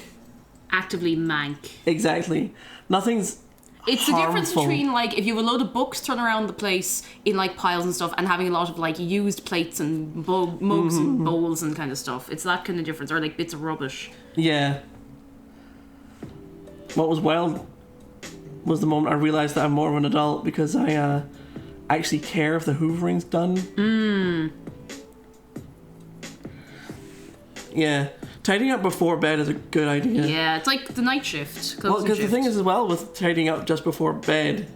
Actively mank. Exactly. Nothing's It's the difference harmful. between like if you have a load of books thrown around the place in like piles and stuff and having a lot of like used plates and mugs and bowls and kind of stuff. It's that kind of difference, or like bits of rubbish. Yeah. What was wild was the moment I realised that I'm more of an adult because I actually care if the hoovering's done. Yeah. Tidying up before bed is a good idea. Yeah, it's like the night shift. Well, closing because the shift. thing is as well with tidying up just before bed,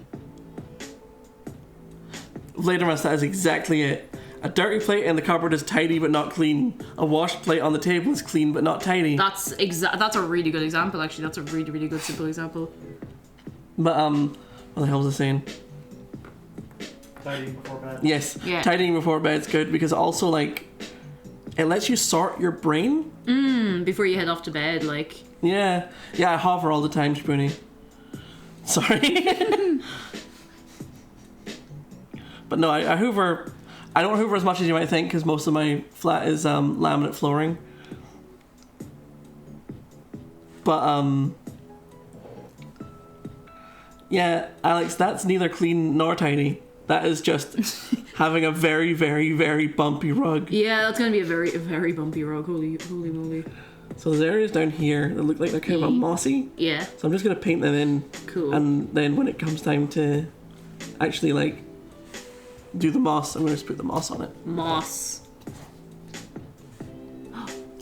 Latermas, that is exactly it. A dirty plate in the cupboard is tidy but not clean. A washed plate on the table is clean but not tidy. That's a really good example. Actually, that's a really really good simple example. But what the hell was I saying? Tidying before bed. Yes, Yeah. tidying before bed is good because also like it lets you sort your brain. Before you head off to bed, like. Yeah, I hover all the time, Spoonie. Sorry. But no, I hoover. I don't hoover as much as you might think because most of my flat is laminate flooring. But yeah, Alex, that's neither clean nor tidy. That is just having a very, very, very bumpy rug. Yeah, that's gonna be a very bumpy rug. Holy moly. So there's areas down here that look like they're kind of a mossy. Yeah. So I'm just gonna paint them in. Cool. And then when it comes time to actually like do the moss, I'm gonna just put the moss on it. Moss.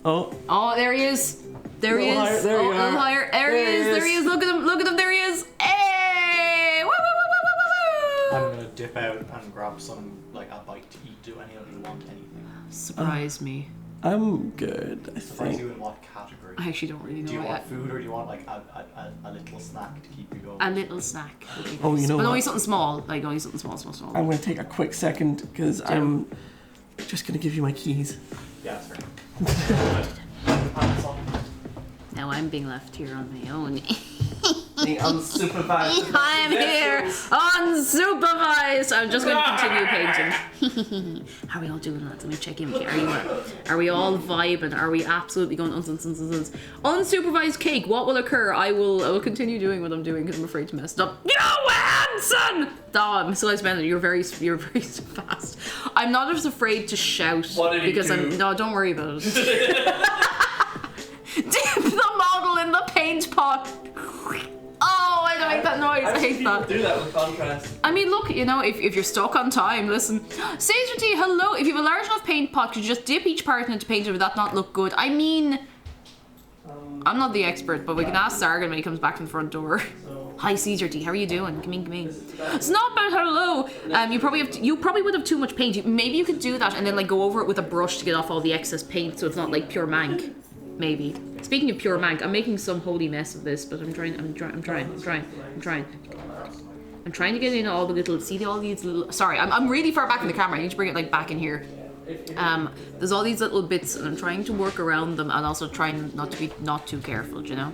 Oh, Oh, there he is. There he is. Higher. There you A little are. higher. There he is. There he is. Look at him. Look at him. There he is. Hey! Woo, woo, woo, woo, woo, woo. I'm gonna dip out and grab some, like, a bite to eat. Do any of you want anything? Surprise me. I'm good, I Surprise think. you in what category? I actually don't really know. Do you want food or do you want, like, a little snack to keep you going? A little snack. Would be Oh, nice. you know But what? only something small. Like, only something small. I'm going to take a quick second because I'm just going to give you my keys. Yeah, that's fair. Now I'm being left here on my own. The unsupervised. I'm here unsupervised. I'm just going to continue painting. How are we all doing, lads? Let me check in with you. Are we all vibing? Are we absolutely going unsupervised cake? What will occur? I will continue doing what I'm doing because I'm afraid to mess it up. Johansson! Oh, I'm so excited. You're very fast. I'm not as afraid to shout What did he because do? no, don't worry about it. Dip the model in the paint pot. Oh, I don't make that noise. I hate that. Do that with contrast. I mean, look, you know, if you're stuck on time, listen. Caesar T, hello. If you have a large enough paint pot, could you just dip each part into paint, or would that not look good? I mean, I'm not the expert, but we can ask Sargon when he comes back from the front door. Hi, Caesar T, how are you doing? Come in. It's not about hello. You probably would have too much paint. Maybe you could do that and then like go over it with a brush to get off all the excess paint, so it's not like pure mank. Maybe. Speaking of pure mank, I'm making some holy mess of this, but I'm trying to get in all the little, see all these little, sorry, I'm really far back in the camera, I need to bring it like back in here. There's all these little bits and I'm trying to work around them and also trying not to be not too careful, do you know?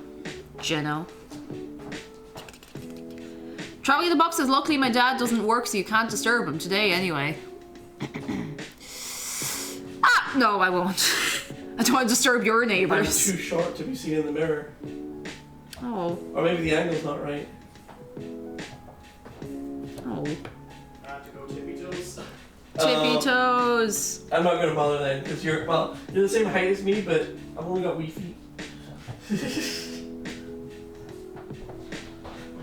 Traveling the box says, luckily my dad doesn't work so you can't disturb him today anyway. No, I won't. I don't want to disturb your I'm neighbours. too short to be seen in the mirror. Oh. Or maybe the angle's not right. Oh. I have to go tippy toes. Tippy toes. I'm not going to bother then, because you're the same height as me, but I've only got wee feet.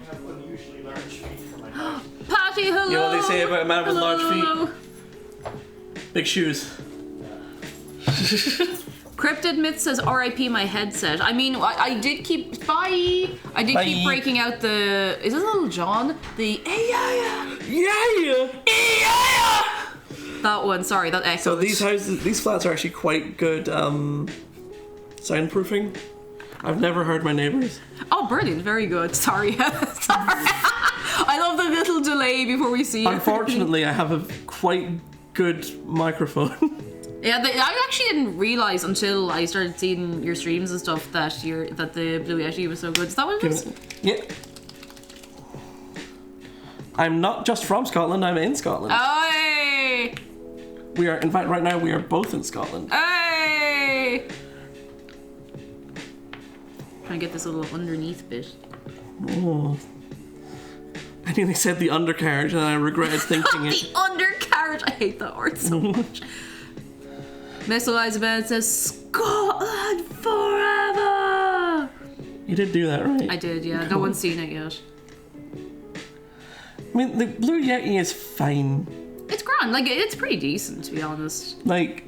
I have unusually large feet for my height. Patty, hello. You know what they say about a man with large feet? feet? Big shoes. Cryptid Myth says RIP my headset. I mean, I did keep keep breaking out the, is this Little John? The Yeah. that one, sorry, that echoed. So these flats are actually quite good soundproofing. I've never heard my neighbours. Oh, brilliant, very good. Sorry. Sorry. I love the little delay before we see it. Unfortunately, I have a quite good microphone. Yeah, I actually didn't realize until I started seeing your streams and stuff that the Blue Yeti was so good. Is that what it is? Yeah. I'm not just from Scotland, I'm in Scotland. Hey! We are, in fact, right now we are both in Scotland. Hey! Trying to get this little underneath bit. Oh. I nearly said the undercarriage and I regretted thinking it. The undercarriage! I hate that word so much. Miss Elizabeth says, Scotland forever! You did do that, right? I did, yeah. Cool. No one's seen it yet. I mean, the Blue Yeti is fine. It's grand. Like, it's pretty decent, to be honest. Like,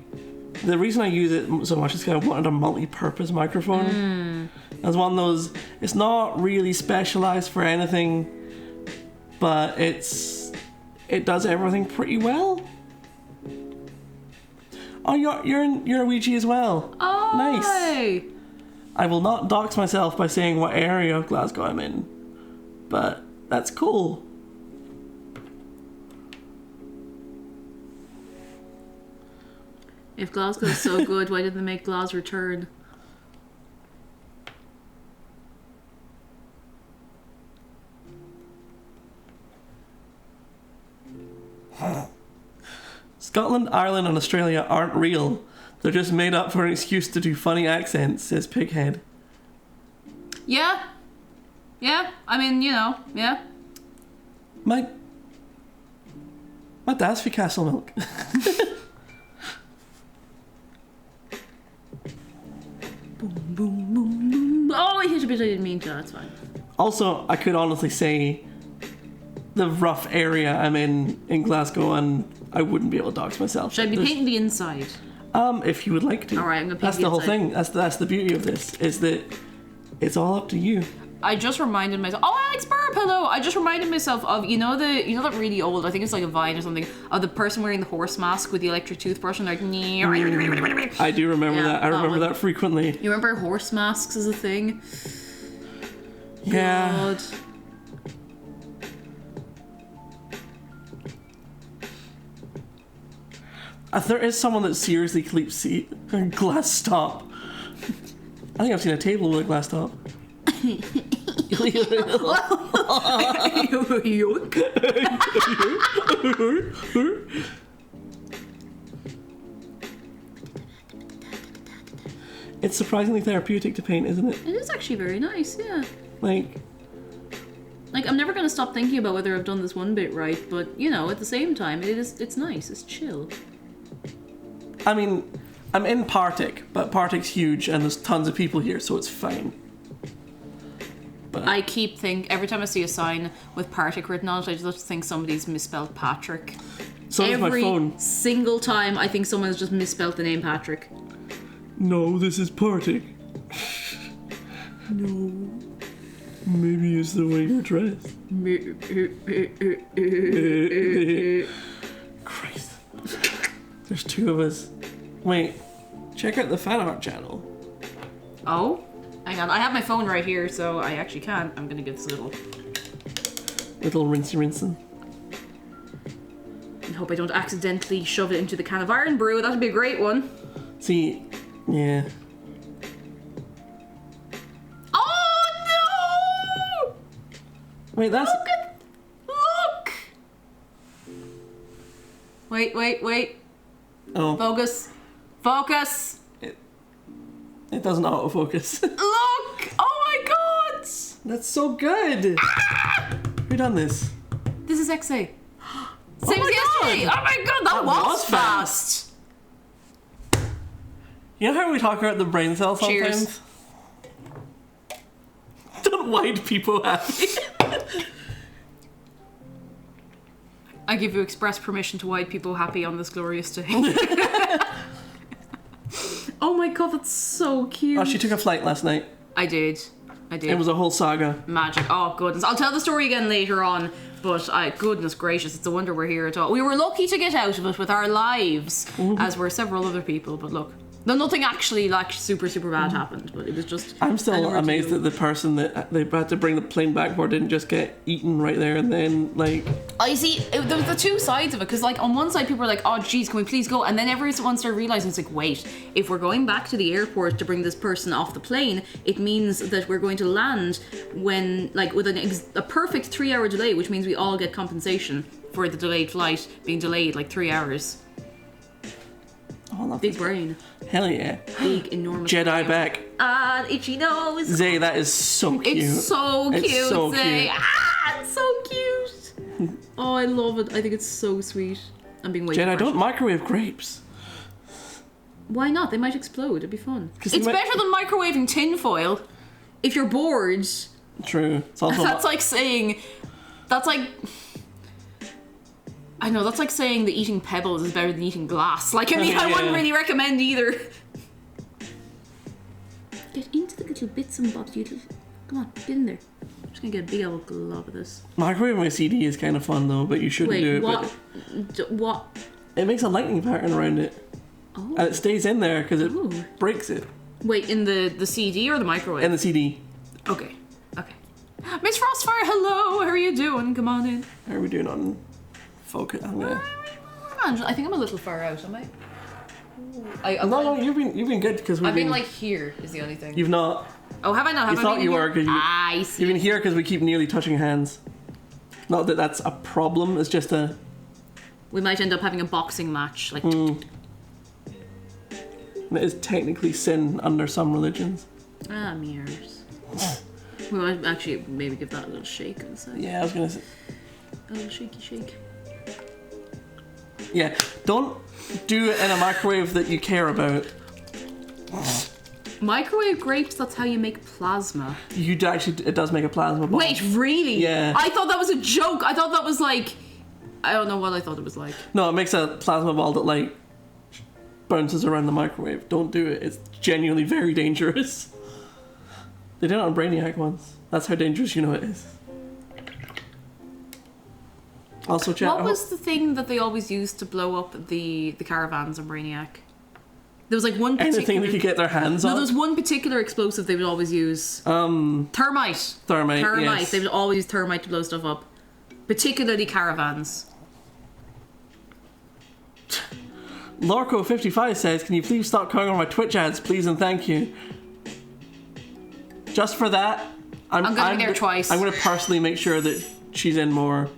the reason I use it so much is because I wanted a multi-purpose microphone. It's one of those, it's not really specialized for anything, but it does everything pretty well. Oh, you're a Ouija as well. Oh, Nice. I will not dox myself by saying what area of Glasgow I'm in, but that's cool. If Glasgow's so good, why didn't they make Glas Return? Scotland, Ireland, and Australia aren't real. They're just made up for an excuse to do funny accents, says Pighead. Yeah. Yeah. I mean, you know, yeah. My dad's for Castle Milk. Boom, boom, boom, boom. Oh, I hit a bit I didn't mean to. That's fine. Also, I could honestly say the rough area I'm in Glasgow, and I wouldn't be able to dox myself. Should I be There's- painting the inside? If you would like to. All right, I'm gonna peek That's the whole inside. thing. That's the beauty of this, is that it's all up to you. I just reminded myself. Oh, Alex Burr pillow. I just reminded myself of you know that really old. I think it's like a Vine or something of the person wearing the horse mask with the electric toothbrush and like. I do remember Yeah, that. I that remember one. that frequently. You remember horse masks as a thing? Yeah. God. There is someone that seriously keeps a glass top. I think I've seen a table with a glass top. It's surprisingly therapeutic to paint, isn't it? It is actually very nice, yeah. Like, I'm never gonna stop thinking about whether I've done this one bit right, but at the same time, it's nice, it's chill. I mean, I'm in Partick, but Partick's huge and there's tons of people here, so it's fine. But I keep every time I see a sign with Partick written on it, I just think somebody's misspelled Patrick. so is my Every phone. single time I think someone's just misspelled the name Patrick. No, this is Partick. No. Maybe it's the way you're dressed. Christ. There's two of us. Wait, check out the fan art channel. Oh? Hang on, I have my phone right here, so I actually can. I'm gonna give this a little... Little rinsing. I hope I don't accidentally shove it into the can of iron brew. That'd be a great one. See, yeah. Oh no! Wait, that's... Look! Wait. Oh, Focus! it doesn't autofocus. Look! Oh my god! That's so good! Who done this? This is XA. Same as my yesterday! God. Oh my god, that was fast! You know how we talk about the brain cell sometimes? Cheers. Don't white people happy. I give you express permission to white people happy on this glorious day. Oh my god, that's so cute. Oh, she took a flight last night. I did. It was a whole saga. Magic. Oh goodness. I'll tell the story again later on, but goodness gracious, it's a wonder we're here at all. We were lucky to get out of it with our lives, as were several other people, but look. No, nothing actually like super bad happened, but it was just... I'm still amazed that the person that they had to bring the plane back for didn't just get eaten right there and then, like... I see, there was the two sides of it, because on one side people were like, oh geez, can we please go? And then everyone started realising, it's like, wait, if we're going back to the airport to bring this person off the plane, it means that we're going to land when, with a perfect 3-hour delay, which means we all get compensation for the delayed flight being delayed 3 hours. Oh, I love Big this. brain. Hell yeah. Big, enormous Jedi brain. back. Ah, itchy nose. Zay, that is so cute. It's so cute, It's so Zay. cute. Ah, it's so cute. Oh, I love it. I think it's so sweet. I'm being way too Jedi, don't precious. microwave grapes. Why not? They might explode. It'd be fun. 'Cause It's they might- better than microwaving tinfoil. If you're bored, True. It's also that's like saying... That's like... I know, that's like saying that eating pebbles is better than eating glass. I wouldn't Yeah. really recommend either. Get into the little bits and bobs, you little... Come on, get in there. I'm just gonna get a big old glob of this. microwaving a CD is kind of fun though, but you shouldn't do Wait, it. what? What? But it makes a lightning pattern around it, Oh. and it stays in there because it Ooh. breaks it Wait, in the CD or the microwave? in the CD. Okay. Miss Frostfire, hello! How are you doing? Come on in. How are we doing on focus? I'm gonna... I think I'm a little far out, am I? No, you've been good because we've I've been here is the only thing. You've not. Oh, have I not? Have You I thought been you here? were because I see. you've been here because we keep nearly touching hands. Not that that's a problem. It's just a... We might end up having a boxing match. It is technically sin under some religions. Mirrors. We might actually maybe give that a little shake in a second. Yeah, I was gonna say. A little shaky shake. Yeah, don't do it in a microwave that you care about. Microwave grapes, that's how you make plasma. You do actually, it does make a plasma bomb. Wait, really? Yeah. I thought that was a joke. I thought that was I don't know what I thought it was like. No, it makes a plasma ball that bounces around the microwave. Don't do it. It's genuinely very dangerous. They did it on Brainiac once. That's how dangerous you know it is. Also, chat. What was the thing that they always used to blow up the caravans on Brainiac? There was like one particular... Anything they could get their hands on? No, there was one particular explosive they would always use. Thermite. Thermite, yes. They would always use thermite to blow stuff up. Particularly caravans. Lorco55 says, can you please stop calling on my Twitch ads, please and thank you. Just for that, I'm going to be there twice. I'm going to personally make sure that she's in more.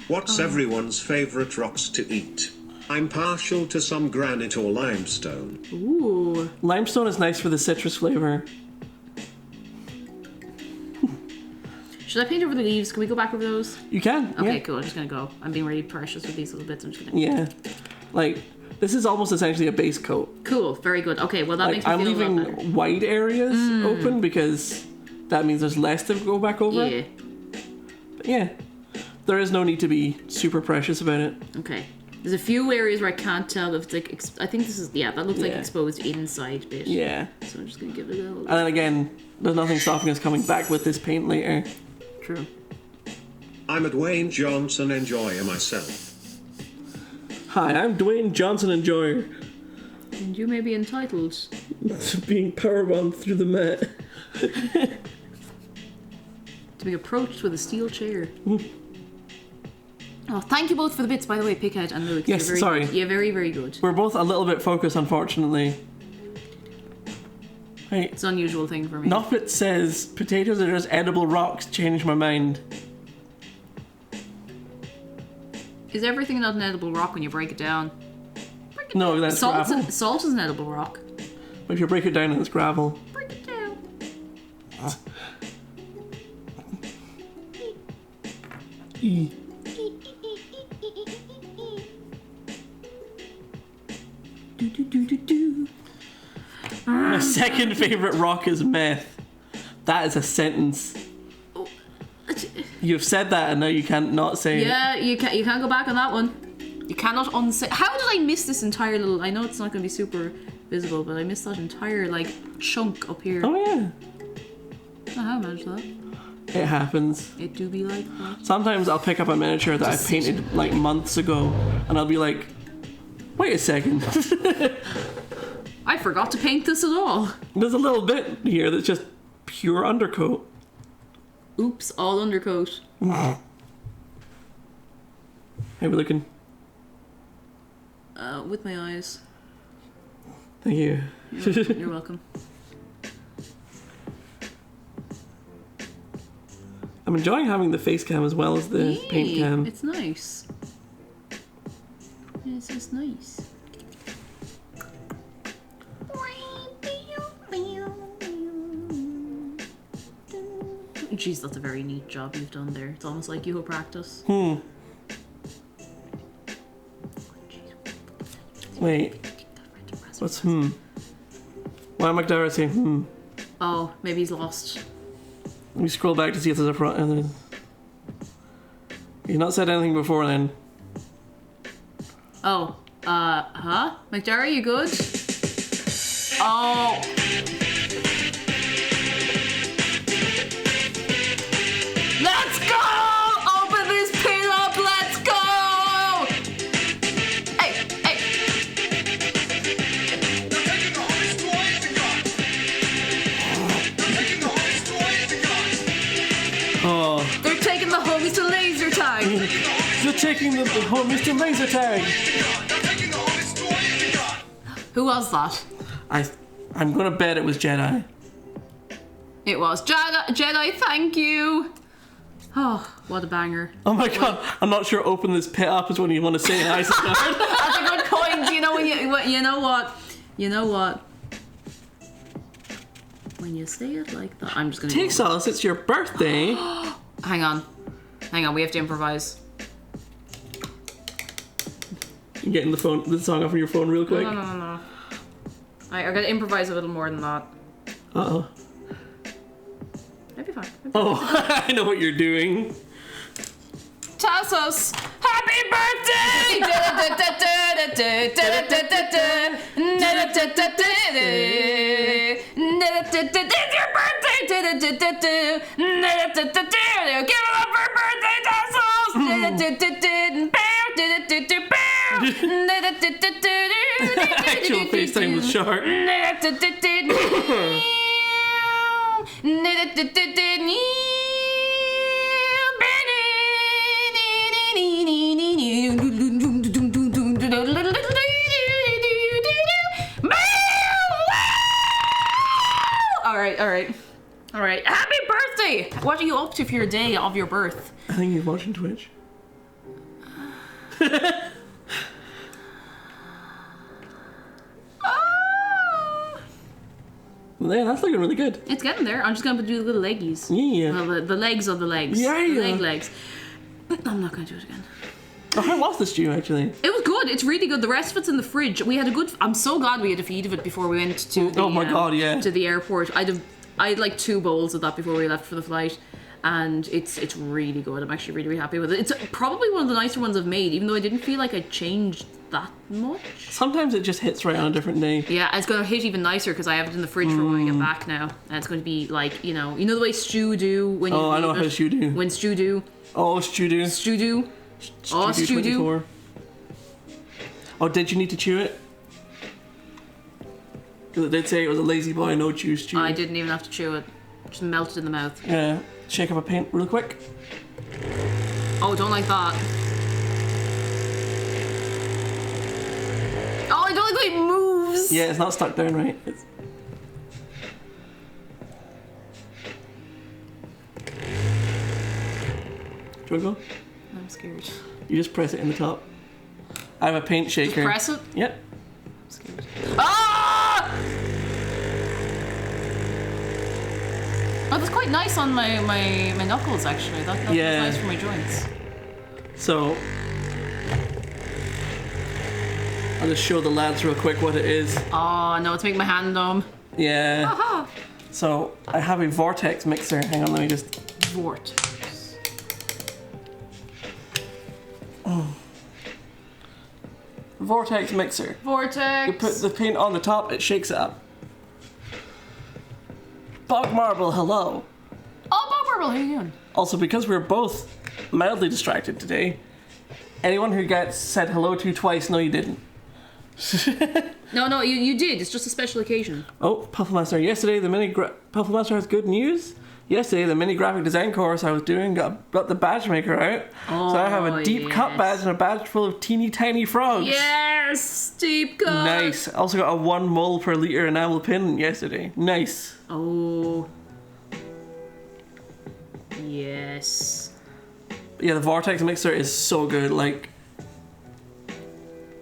What's everyone's favourite rocks to eat? I'm partial to some granite or limestone. Ooh. Limestone is nice for the citrus flavour. Should I paint over the leaves? Can we go back over those? You can. Okay, yeah. cool. I'm just going to go. I'm being really precious with these little bits. I'm just going to... Yeah. Like, this is almost essentially a base coat. Cool. Very good. Okay, well, that Like, makes me I'm feel a lot better. leaving wide areas open because that means there's less to go back over. Yeah. But yeah. There is no need to be super precious about it. Okay. There's a few areas where I can't tell if it's like... I think this is... Yeah, that looks like Yeah. exposed inside bit. Yeah. So I'm just going to give it a little... And then again, there's nothing stopping us coming back with this paint later. True. I'm a Dwayne Johnson enjoyer myself. Hi, I'm Dwayne Johnson Enjoyer. And you may be entitled... To being powerbombed through the mat. to be approached with a steel chair. Oh, thank you both for the bits, by the way, Pickhead and Luke. Yes, You're very sorry. Good. Yeah, very, very good. We're both a little bit focused, unfortunately. Right. It's an unusual thing for me. Noffit says, potatoes are just edible rocks, changed my mind. Is everything not an edible rock when you break it down? No, that's gravel. Salt is an edible rock. But if you break it down, it's gravel. Break it down. E. My second favourite rock is meth. That is a sentence. You've said that and now you can't not say it. Yeah, you can't go back on that one. You cannot unsay. How did I miss this entire little... I know it's not going to be super visible, but I missed that entire, like, chunk up here. Oh yeah. I don't know how I managed that. It happens. It do be like that. Sometimes I'll pick up a miniature that I painted like months ago and I'll be like, wait a second. I forgot to paint this at all. There's a little bit here that's just pure undercoat. Oops, all undercoat. How we looking? With my eyes. Thank you. You're welcome. I'm enjoying having the face cam as well as the paint Yay, cam. It's nice. It's just nice. Jeez, that's a very neat job you've done there. It's almost like you have practice. Wait. What's Why am I Dara saying Oh, maybe he's lost. Let me scroll back to see if there's a front and then. You've not said anything before then. Oh, huh? McDara, you good? Oh. Let's go! Open this pin up, let's go! Hey, hey. They're taking the homies toys and guns. They're taking the homies toys and guns. Oh. They're taking the homies to laser tag. You're taking the homies to laser tag. They're taking the homies toys and guns. Who was that? I'm gonna bet it was Jedi. It was Jedi, thank you. Oh, what a banger. Oh my god, I'm not sure open this pit up is when you want to say it nice and hard. That's a good point. You know when you know what? You know what? When you say it like that, I'm just gonna Take solace, it's your birthday. Hang on, we have to improvise. You're getting the song off of your phone real quick. No. I gotta improvise a little more than that. Uh-oh. That'd be fine. Oh, I know what you're doing. Tassos! Happy Happy birthday! It's your birthday! Give it up for birthday tassels! Actual FaceTime with Shark. All right. Happy birthday! What are you up to for your day of your birth? I think he's watching Twitch. Yeah, that's looking really good. It's getting there. I'm just gonna do the leggies. Yeah. Well, the legs of the legs. Yeah. The legs. I'm not gonna do it again. Oh, how was the stew, actually? It was good. It's really good. The rest of it's in the fridge. We had a good. I'm so glad we had a feed of it before we went to. The, oh my god, yeah. To the airport. I had like 2 bowls of that before we left for the flight, and it's really good. I'm actually really, really happy with it. It's probably one of the nicer ones I've made, even though I didn't feel like I changed that much. Sometimes it just hits right on a different day. Yeah, and it's gonna hit even nicer because I have it in the fridge for when we get back now, and it's going to be like you know the way stew do when you. Oh, I know how stew do. When stew do. Oh, stew do. Stew do. Oh, stew do. 24. Oh, did you need to chew it? Because it did say it was a lazy boy, no chew stew. I didn't even have to chew it. Just melted in the mouth. Yeah. Shake up a paint real quick. Oh, don't like that. Oh, I don't like the way it moves. Yeah, it's not stuck down right. It's... Do you want to go? I'm scared. You just press it in the top. I have a paint shaker. Just press it? Yep. I'm scared. Ah! Oh, that's quite nice on my knuckles, actually. That's Yeah. nice for my joints. So, I'll just show the lads real quick what it is. Oh, no, it's making my hand numb. Yeah. Aha! So, I have a vortex mixer. Hang on, let me just... Vortex. Vortex mixer. Vortex. You put the paint on the top, it shakes it up. Bog Marble, hello. Oh, Bob Marble, how you doing? Also, because we're both mildly distracted today, anyone who gets said hello to twice, no you didn't. No, you did. It's just a special occasion. Oh, Pufflemaster. Yesterday, Pufflemaster has good news. Yesterday, the mini graphic design course I was doing got the badge maker out. Oh, so I have a deep cut badge and a badge full of teeny tiny frogs. Yes! Deep cut! Nice. Also got a 1 mole per litre enamel pin yesterday. Nice. Oh. Yes. Yeah, the Vortex mixer is so good. Like,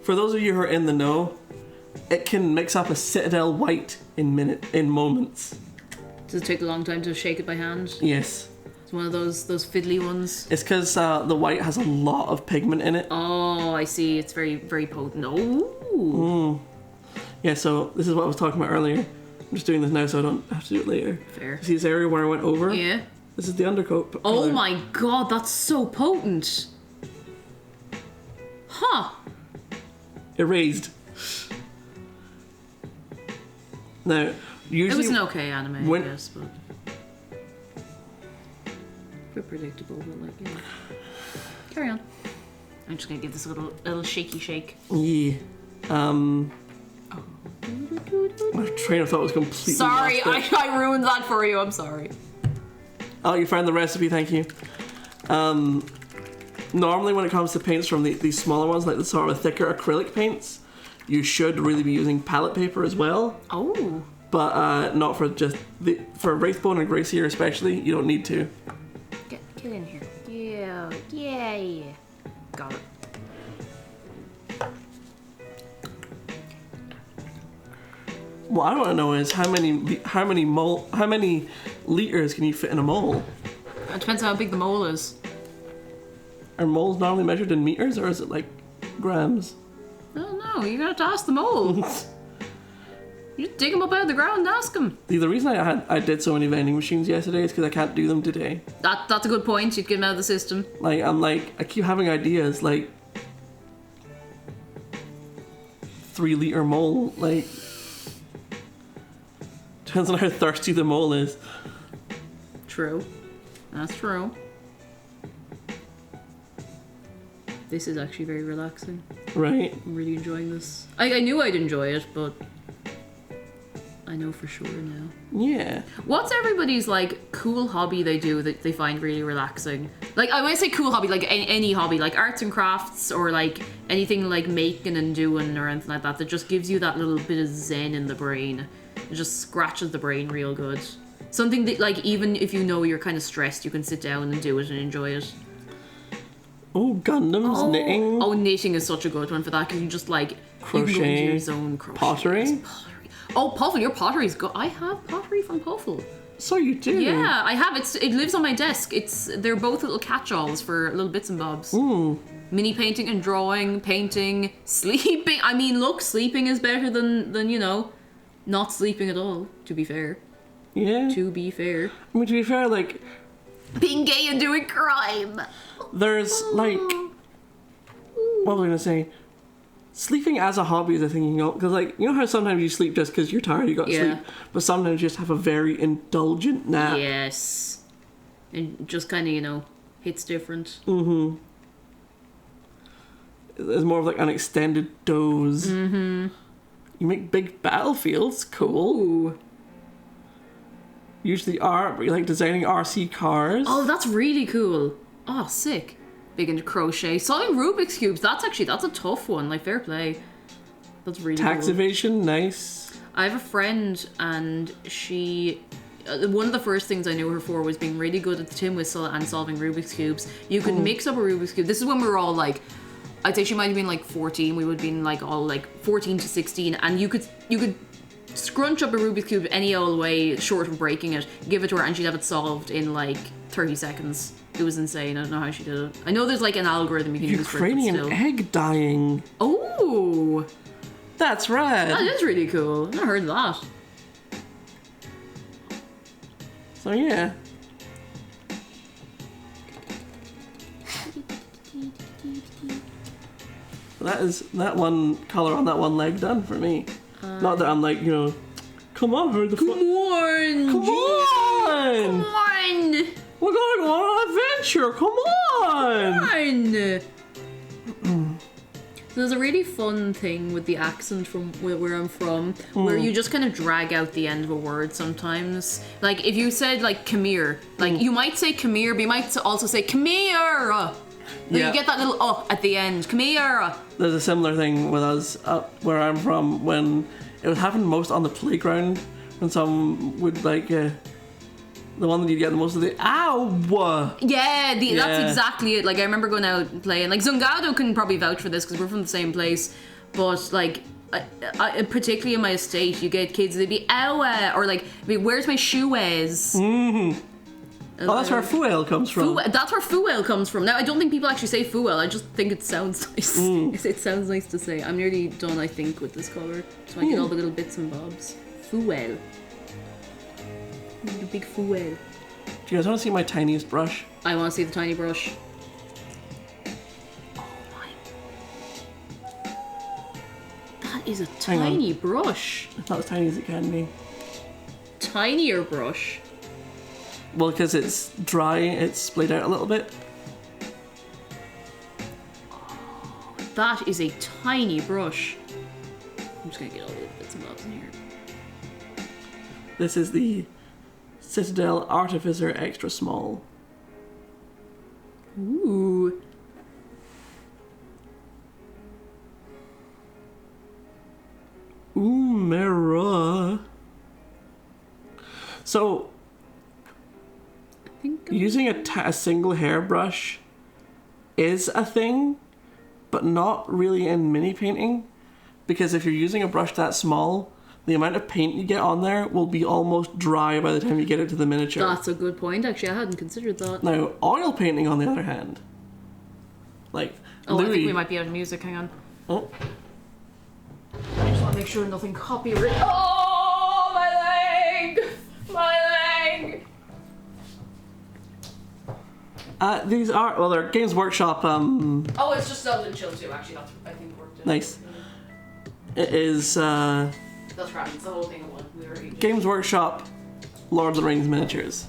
for those of you who are in the know, it can mix up a Citadel white in moments. Does it take a long time to shake it by hand? Yes. It's one of those fiddly ones. It's because the white has a lot of pigment in it. Oh, I see. It's very, very potent. Oh. Yeah, so this is what I was talking about earlier. I'm just doing this now so I don't have to do it later. Fair. See this area where I went over? Yeah. This is the undercoat. Oh colour. my god, that's so potent. Huh. Erased. Now, usually... It was an okay anime, when- I guess, but... Bit predictable, but like, yeah. Carry on. I'm just gonna give this a little shaky shake. Yeah. My train of thought was completely Sorry, lost. I ruined that for you, I'm sorry. Oh, you found the recipe, thank you. Normally when it comes to paints from these smaller ones, like the sort of thicker acrylic paints, you should really be using palette paper as well. Oh. But not for just... for Wraithbone and Gracier especially, you don't need to. Get in here. Yeah. Got it. What I want to know is how many liters can you fit in a mole? It depends on how big the mole is. Are moles normally measured in meters or is it like grams? I don't know, you're gonna have to ask the mole. You dig them up out of the ground and ask them. The reason I did so many vending machines yesterday is because I can't do them today. That's a good point. You'd get them out of the system. Like, I keep having ideas, like 3-liter mole, like, depends on how thirsty the mole is. True. That's true. This is actually very relaxing. Right. I'm really enjoying this. I knew I'd enjoy it, but I know for sure now. Yeah. What's everybody's, like, cool hobby they do that they find really relaxing? Like, I want to say cool hobby, like any hobby, like arts and crafts, or like anything like making and doing or anything like that just gives you that little bit of zen in the brain. It just scratches the brain real good. Something that, like, even if you know you're kind of stressed, you can sit down and do it and enjoy it. Oh, Gundams, knitting. Oh, knitting is such a good one for that, because you just, like, Crochet. you can go into your zone. Crochet. Pottery. Oh, Puffle, your pottery's good. I have pottery from Puffle. So you do? Yeah, I have. It lives on my desk. They're both little catch-alls for little bits and bobs. Mini painting and drawing, painting, sleeping. I mean, look, sleeping is better than you know, not sleeping at all, to be fair. Yeah. To be fair. I mean, to be fair, like, Being gay and doing crime. there's, like, what was I gonna say? Sleeping as a hobby is a thing, you know, because, like, you know how sometimes you sleep just because you're tired, you got to Yeah. sleep, but sometimes you just have a very indulgent nap. Yes. And just kind of, you know, hits different. There's more of, like, an extended doze. You make big battlefields, cool. Ooh. Usually art, but you like designing RC cars. Oh, that's really cool. Oh, sick. Big into crochet. Solving Rubik's Cubes, that's a tough one. Like, fair play. That's really Tax cool. evasion, nice. I have a friend, and she... one of the first things I knew her for was being really good at the tin whistle and solving Rubik's Cubes. You could mix up a Rubik's Cube. This is when we were all, like... I'd say she might have been, like, 14. We would have been, like, all, like, 14 to 16. And you could scrunch up a Rubik's Cube any old way short of breaking it, give it to her, and she'd have it solved in, like, 30 seconds. It was insane. I don't know how she did it. I know there's, like, an algorithm you can use for it, but Ukrainian still. egg dyeing. Oh! That's rad. That is really cool. I've never heard of that. So yeah. That is that one colour on that one leg done for me. Not that I'm like, you know, come on, hurry the fuck. Come on! Come on! Come on! We're going on an adventure, come on! Fine. There's a really fun thing with the accent from where I'm from, where you just kind of drag out the end of a word sometimes. Like, if you said, like, come here, like, you might say come here, but you might also say come here. Then Yeah. you get that little at the end. Come here. There's a similar thing with us up where I'm from when it would happen most on the playground when someone would like the one that you get the most of the ow. Yeah, that's Yeah. exactly it. Like, I remember going out and playing. Like, Zungado can probably vouch for this because we're from the same place. But, like, I, particularly in my estate, you get kids, they'd be ow, or like, where's my shoes? Oh, that's where fuel comes from. That's where fuel comes from. Now, I don't think people actually say fuel. I just think it sounds nice. It sounds nice to say. I'm nearly done, I think, with this colour. So I get all the little bits and bobs. Fuel. The big fuel. Do you guys want to see my tiniest brush? I want to see the tiny brush. Oh my. That is a Hang on. tiny brush. It's not as tiny as it can be. Tinier brush. Well, because it's dry, it's splayed out a little bit. That is a tiny brush. I'm just going to get all the bits and bobs in here. This is the Citadel Artificer Extra Small. Ooh. Ooh, Mera. So, I think using a single hairbrush is a thing, but not really in mini painting, because if you're using a brush that small, the amount of paint you get on there will be almost dry by the time you get it to the miniature. that's a good point. Actually, I hadn't considered that. Now, oil painting, on the other hand, like Oh, I Louis. think we might be out of music. Hang on. Oh, I just want to make sure nothing copyright. Oh! These are, well, they're Games Workshop, Oh, it's just Zelda and Chill too, actually. That's, I think, worked in. nice. It is, That's right, it's the whole thing in one. We already... Games Workshop, Lord of the Rings miniatures.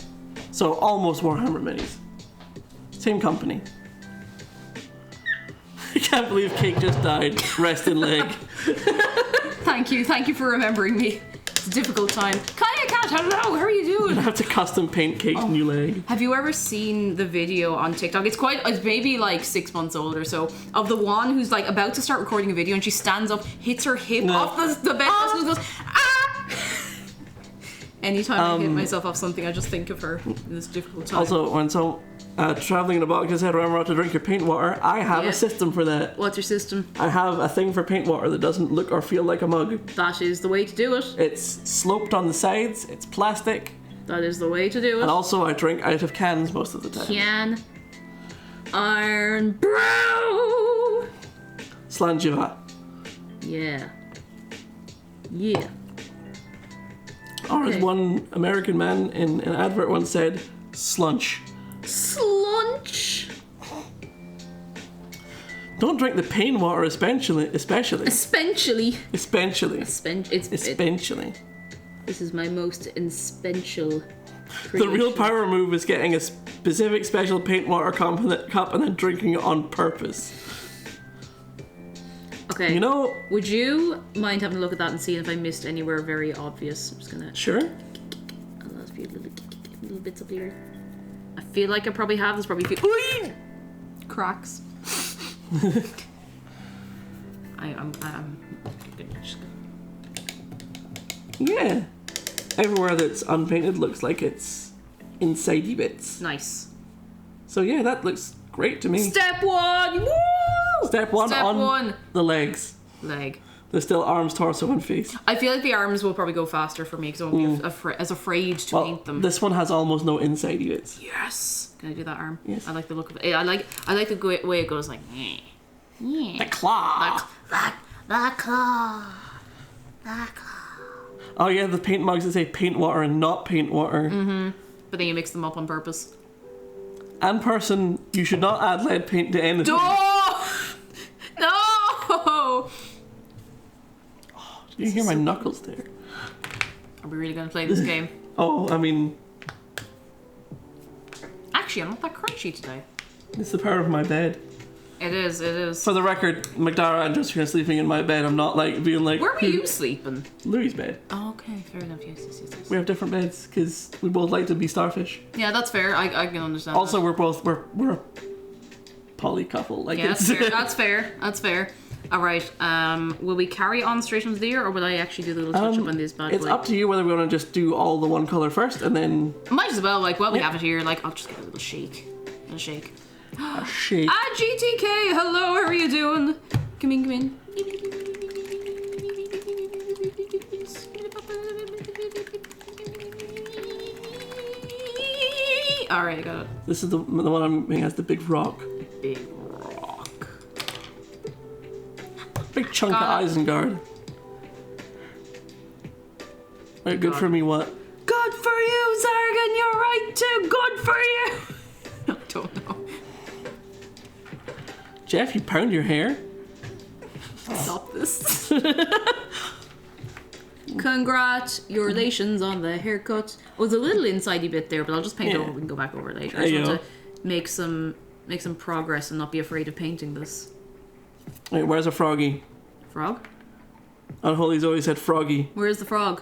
So almost Warhammer minis. Same company. I can't believe Cake just died. Rest in leg. Thank you for remembering me. It's a difficult time. Kaya Cat, hello, how are you doing? I have to custom paint Cake's new leg. Have you ever seen the video on TikTok? It's maybe like 6 months old or so, of the one who's like about to start recording a video and she stands up, hits her hip off the bed and goes, ah! Anytime I hit myself off something, I just think of her in this difficult time. Also, when traveling in a box, I said, remember to drink your paint water. I have Yeah. a system for that. What's your system? I have a thing for paint water that doesn't look or feel like a mug. That is the way to do it. It's sloped on the sides, it's plastic, That is the way to do it. and also I drink out of cans most of the time. Can. Iron Bro! Slangiva. Yeah. Yeah. Or as Okay. one American man in an advert once said, slunch. Slunch. Don't drink the paint water especially. Especially. Especially. This is my most essential. The real power move is getting a specific special paint water cup and then drinking it on purpose. Okay. You know... Would you mind having a look at that and seeing if I missed anywhere very obvious? I'm just gonna. Sure. I'll add a few little bits up here. I feel like I probably have. There's probably a few cracks. I'm just Yeah. Everywhere that's unpainted looks like it's insidey bits. nice. So yeah, that looks great to me. Step one. Woo! Step one Step on one. the legs. Leg. There's still arms, torso, and face. I feel like the arms will probably go faster for me because I won't be as afraid to Well, paint them. this one has almost no insidey bits. Yes. Can I do that arm? Yes. I like the look of it. I like the way it goes like. The claw. The claw. Oh yeah, the paint mugs that say paint water and not paint water. But then you mix them up on purpose. And person, you should not add lead paint to anything. No! You hear my knuckles there? Are we really going to play this game? Oh, I mean, Actually, I'm not that crunchy today. it's the power of my bed. It is. For the record, McDara and Josephine are sleeping in my bed. I'm not like being like Where were you sleeping? Louis' bed. Oh, okay, fair enough. Yes. We have different beds because we both like to be starfish. Yeah, that's fair. I can understand. Also, we're a poly couple. Like yeah, it's that's fair. That's fair. All right. Will we carry on straight into the year, or will I actually do the little touch up on this bad It's boy? up to you whether we want to just do all the one color first and then Might as well. Like, while we Yeah. have it here, like, I'll just give it a little shake. A shake. a shake. GTK, hello, how are you doing? Come in. Alright, I got it. This is the one I'm making has the big rock. Big rock. Big chunk Got of it. Isengard. Right, good God. for me what? Good for you, Zargan, you're right too. Good for you. I don't know. Jeff, you pound your hair? Stop this. Congratulations on the haircut. Oh, there's a little insidey bit there, but I'll just paint Yeah. over. We can go back over it later. There I you just want go. to make some progress and not be afraid of painting this. Wait, where's a froggy? Frog? Unholy's always said froggy. Where's the frog?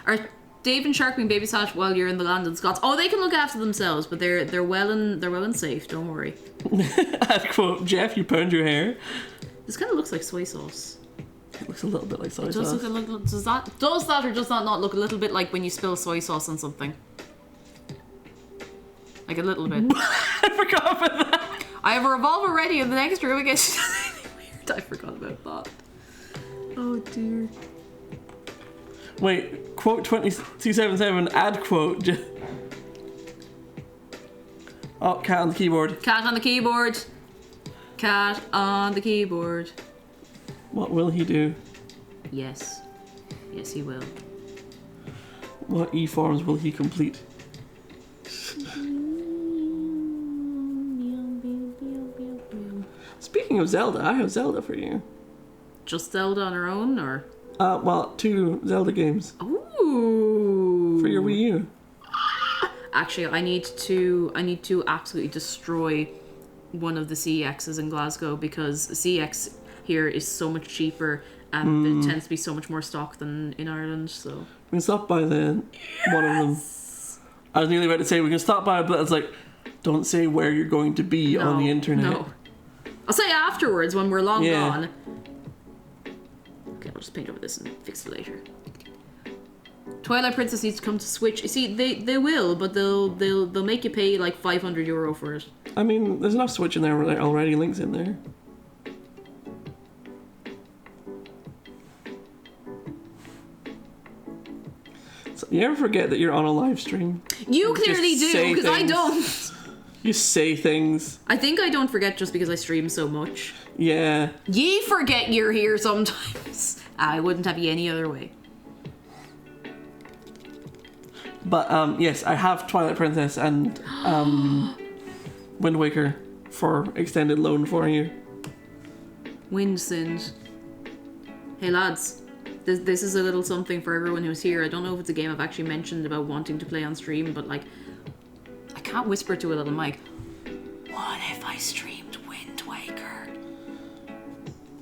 Are Dave and Shark being babysat while you're in the land of the Scots? Oh, they can look after themselves, but they're well and safe. Don't worry. I'd quote, Jeff, you pound your hair. This kind of looks like soy sauce. It looks a little bit like soy It does sauce. look a little. Does that or does that not look a little bit like when you spill soy sauce on something? Like a little bit. I forgot about that. I have a revolver ready in the next room in case weird. I forgot about that. Oh dear. Wait, quote 2277, add quote. Oh, cat on the keyboard. Cat on the keyboard. Cat on the keyboard. What will he do? Yes. Yes, he will. What E-forms will he complete? Speaking of Zelda, I have Zelda for you. Just Zelda on her own, or? Well, 2 Zelda games Ooh. for your Wii U. Actually, I need to absolutely destroy one of the CEXs in Glasgow, because CEX here is so much cheaper and there tends to be so much more stock than in Ireland, so... We can stop by one of them. I was nearly about to say we can stop by, but it's like, don't say where you're going to be on the internet. No. I'll say afterwards when we're long Yeah. gone. Okay, I'll just paint over this and fix it later. Twilight Princess needs to come to Switch. You see, they will, but they'll make you pay like €500 for it. I mean, there's enough Switch in there already, links in there. So, you ever forget that you're on a live stream? You clearly Just do, say because I things. don't. You say things. I think I don't forget just because I stream so much. Yeah. Ye forget you're here sometimes. I wouldn't have you any other way. But yes, I have Twilight Princess and Wind Waker for extended loan for you. Windsind. Hey lads, this is a little something for everyone who's here. I don't know if it's a game I've actually mentioned about wanting to play on stream, but like, I can't whisper to a little mic. What if I streamed Wind Waker?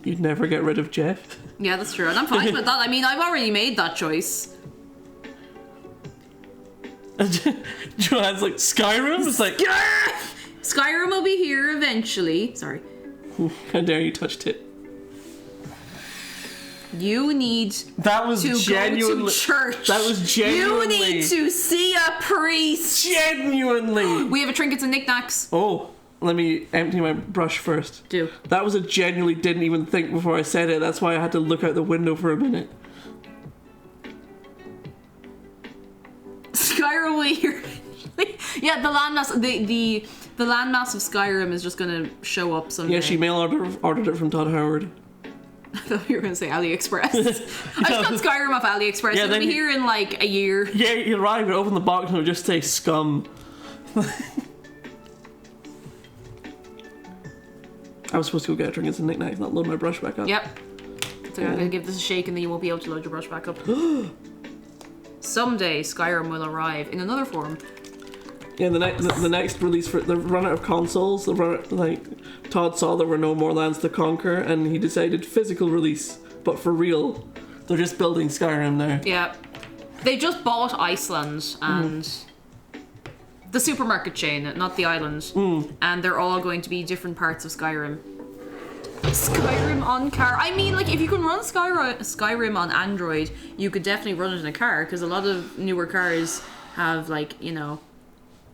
You'd never get rid of Jeff. Yeah, that's true, and I'm fine with that. I mean, I've already made that choice. Joanne's like, Skyrim? It's like, Skyrim will be here eventually. Sorry. how dare you touched it. You need That was to genuinely. go to church. That was genuinely. You need to see a priest. Genuinely. We have a trinkets and knickknacks. Oh, let me empty my brush first. Do. That was a genuinely didn't even think before I said it. That's why I had to look out the window for a minute. Skyrim will here. Yeah, the landmass, the landmass of Skyrim is just gonna show up someday. Yeah, she mail ordered it from Todd Howard. I thought you were gonna say AliExpress. I just got Skyrim off AliExpress. Yeah, It'll then be here in like a year. Yeah, you arrive and open the box and it'll just say scum. I was supposed to go get a drink and knickknacks, not load my brush back up. Yep. So I'm gonna give this a shake and then you won't be able to load your brush back up. Someday Skyrim will arrive in another form. Yeah, the next release for the run out of consoles. Todd saw there were no more lands to conquer, and he decided physical release, but for real. They're just building Skyrim now. Yeah. They just bought Iceland and the supermarket chain, not the island. And they're all going to be different parts of Skyrim. Skyrim on car. I mean, like, if you can run Skyrim on Android, you could definitely run it in a car, because a lot of newer cars have, like, you know,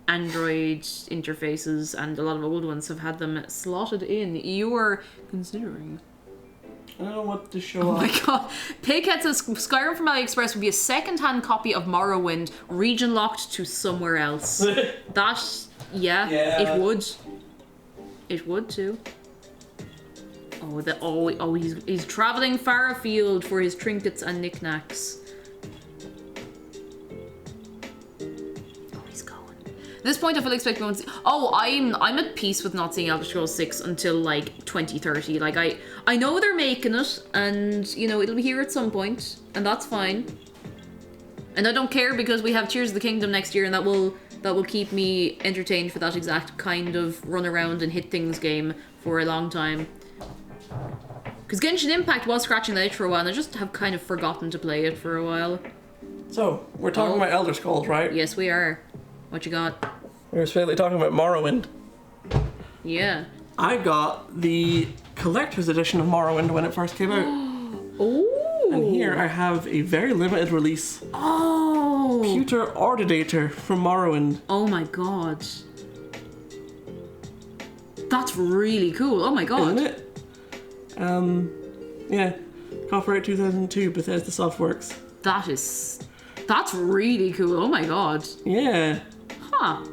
Android interfaces, and a lot of old ones have had them slotted in. You are considering. I don't know what to show Oh off. my god. Pighead says Skyrim from AliExpress would be a second-hand copy of Morrowind, region locked to somewhere else. Yeah, Yeah. it would. It would too. Oh, he's traveling far afield for his trinkets and knickknacks. Oh, he's going. At this point, I fully expect me to see. Oh, I'm at peace with not seeing Elder Scrolls 6 until like 2030. Like I know they're making it, and you know it'll be here at some point, and that's fine. And I don't care because we have Tears of the Kingdom next year, and that will keep me entertained for that exact kind of run around and hit things game for a long time. Because Genshin Impact was scratching the itch for a while, and I just have kind of forgotten to play it for a while. So, we're talking about Elder Scrolls, right? Yes, we are. What you got? We're specifically talking about Morrowind. Yeah. I got the collector's edition of Morrowind when it first came out. Oh. And here I have a very limited release Oh. computer ordinator from Morrowind. Oh my god. That's really cool. Oh my god. Isn't it? Yeah. Copyright 2002, Bethesda Softworks. That's really cool. Oh my god. Yeah. Huh.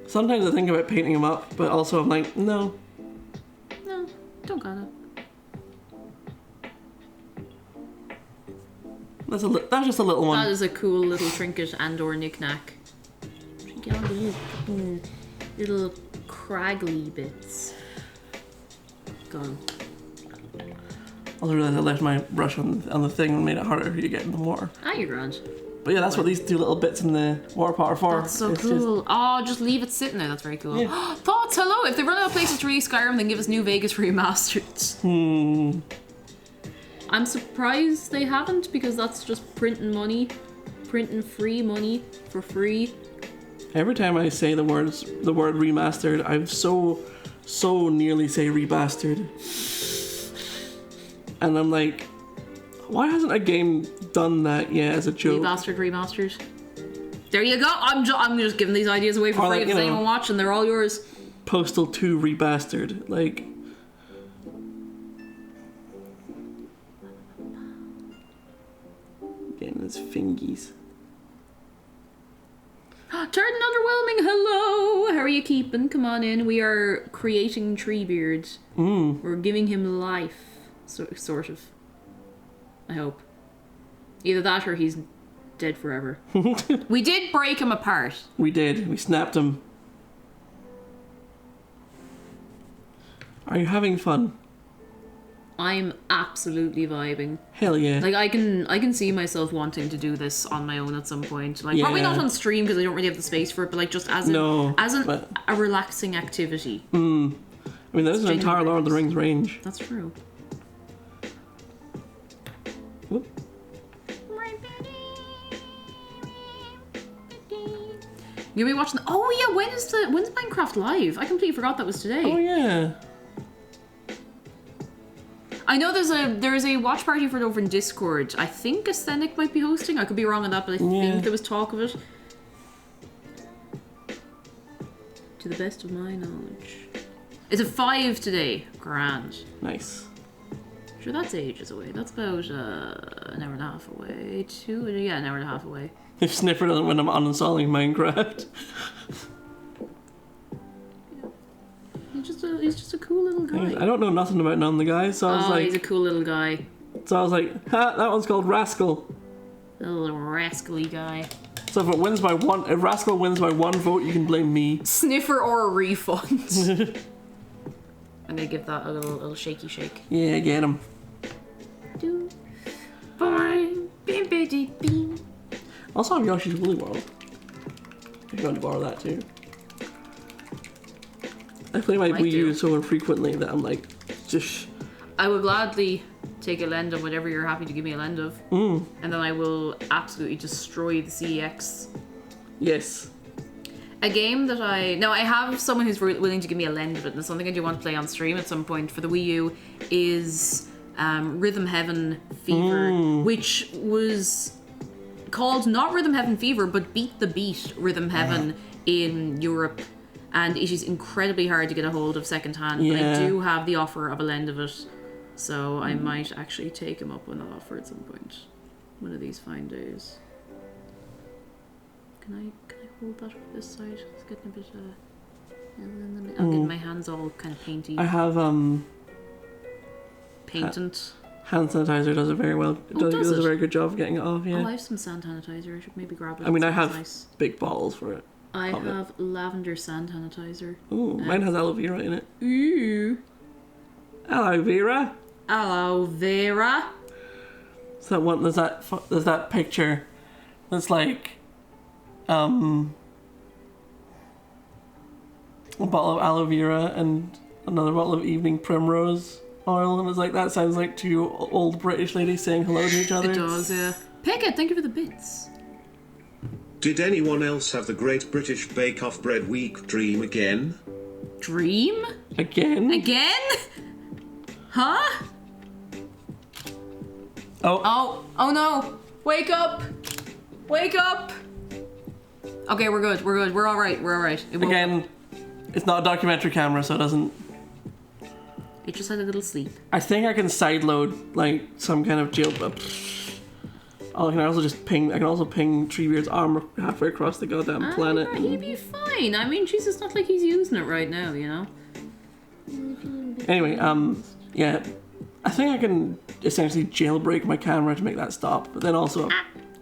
Sometimes I think about painting them up, but also I'm like, no. No, don't gotta. That's just a little That one. is a cool little trinket and or knick-knack. Little craggly bits. Gone. I realized I left my brush on the thing and made it harder for you to get in the water. Ah, you're grand. But yeah, that's what these two little bits in the water pot are for. That's so It's cool. Oh, just leave it sitting there. That's very cool. Yeah. Thoughts, hello. If they run out of places to release Skyrim, then give us New Vegas remastered. I'm surprised they haven't, because that's just printing money. Printing free money for free. Every time I say the word remastered, I so nearly say rebastard. And I'm like, why hasn't a game done that yet as a joke? Remastered. There you go. I'm just giving these ideas away for Or free. like, If there's anyone watching, they're all yours. Postal 2 remastered. Like, getting his fingies. Turton Underwhelming, hello! How are you keeping? Come on in. We are creating Treebeard. We're giving him life. Sort of. I hope. Either that or he's dead forever. We did break him apart. We did. We snapped him. Are you having fun? I'm absolutely vibing. Hell yeah. Like I can see myself wanting to do this on my own at some point. Like probably Yeah. not on stream because I don't really have the space for it, but like just as a relaxing activity. I mean, there's an entire Lord of the Rings range. That's true. Whoop. You'll be watching. Oh yeah, when's Minecraft Live? I completely forgot that was today. Oh yeah. I know there is a watch party for it over in Discord. I think Aesthetic might be hosting. I could be wrong on that, but I think there was talk of it. To the best of my knowledge. It's at 5 today. Grand. Nice. Sure, that's ages away. That's about an hour and a half away. An hour and a half away. If Sniffer doesn't win, I'm uninstalling Minecraft. He's just a cool little guy. I don't know nothing about none of the guys, so I was like... he's a cool little guy. So I was like, ha, that one's called Rascal. Little rascally guy. So if Rascal wins by 1 vote, you can blame me. Sniffer or a refund. I'm gonna give that a little shaky shake. Yeah, get him. Also have Yoshi's Woolly World. If you want to borrow that too. I play my Wii U so infrequently that I'm like, just... I would gladly take a lend of whatever you're happy to give me a lend of. And then I will absolutely destroy the CEX. Yes. A game that I have someone who's willing to give me a lend of it, and it's something I do want to play on stream at some point for the Wii U, is Rhythm Heaven Fever, which was called not Rhythm Heaven Fever, but Beat the Beat Rhythm Heaven in Europe. And it is incredibly hard to get a hold of secondhand, but I do have the offer of a lend of it, so I might actually take him up on that offer at some point, one of these fine days. Can I hold that for this side? It's getting a bit I'm getting my hands all kind of painty. I have Paintant. hand sanitizer does it very well. It does a very good job of getting it off. Yeah. Oh, I have some sand sanitizer. I should maybe grab it. I mean, I have nice. big bottles for it. I have lavender sand sanitizer. Ooh, mine has aloe vera in it. Ooh. Aloe vera. Aloe vera. So that one, there's that picture that's like, a bottle of aloe vera and another bottle of evening primrose oil, and it's like, that sounds like two old British ladies saying hello to each other. It does, yeah. Pickett, thank you for the bits. Did anyone else have the Great British Bake Off Bread Week dream again? Dream? Again? Again? Huh? Oh. Oh no. Wake up. Wake up. Okay, we're good. We're alright. Again, it's not a documentary camera, so it doesn't... It just had a little sleep. I think I can sideload, like, some kind of jail... I can also ping Treebeard's arm halfway across the goddamn planet. Yeah, he'd be fine. I mean, Jesus, it's not like he's using it right now, you know? Anyway, yeah. I think I can essentially jailbreak my camera to make that stop, but then also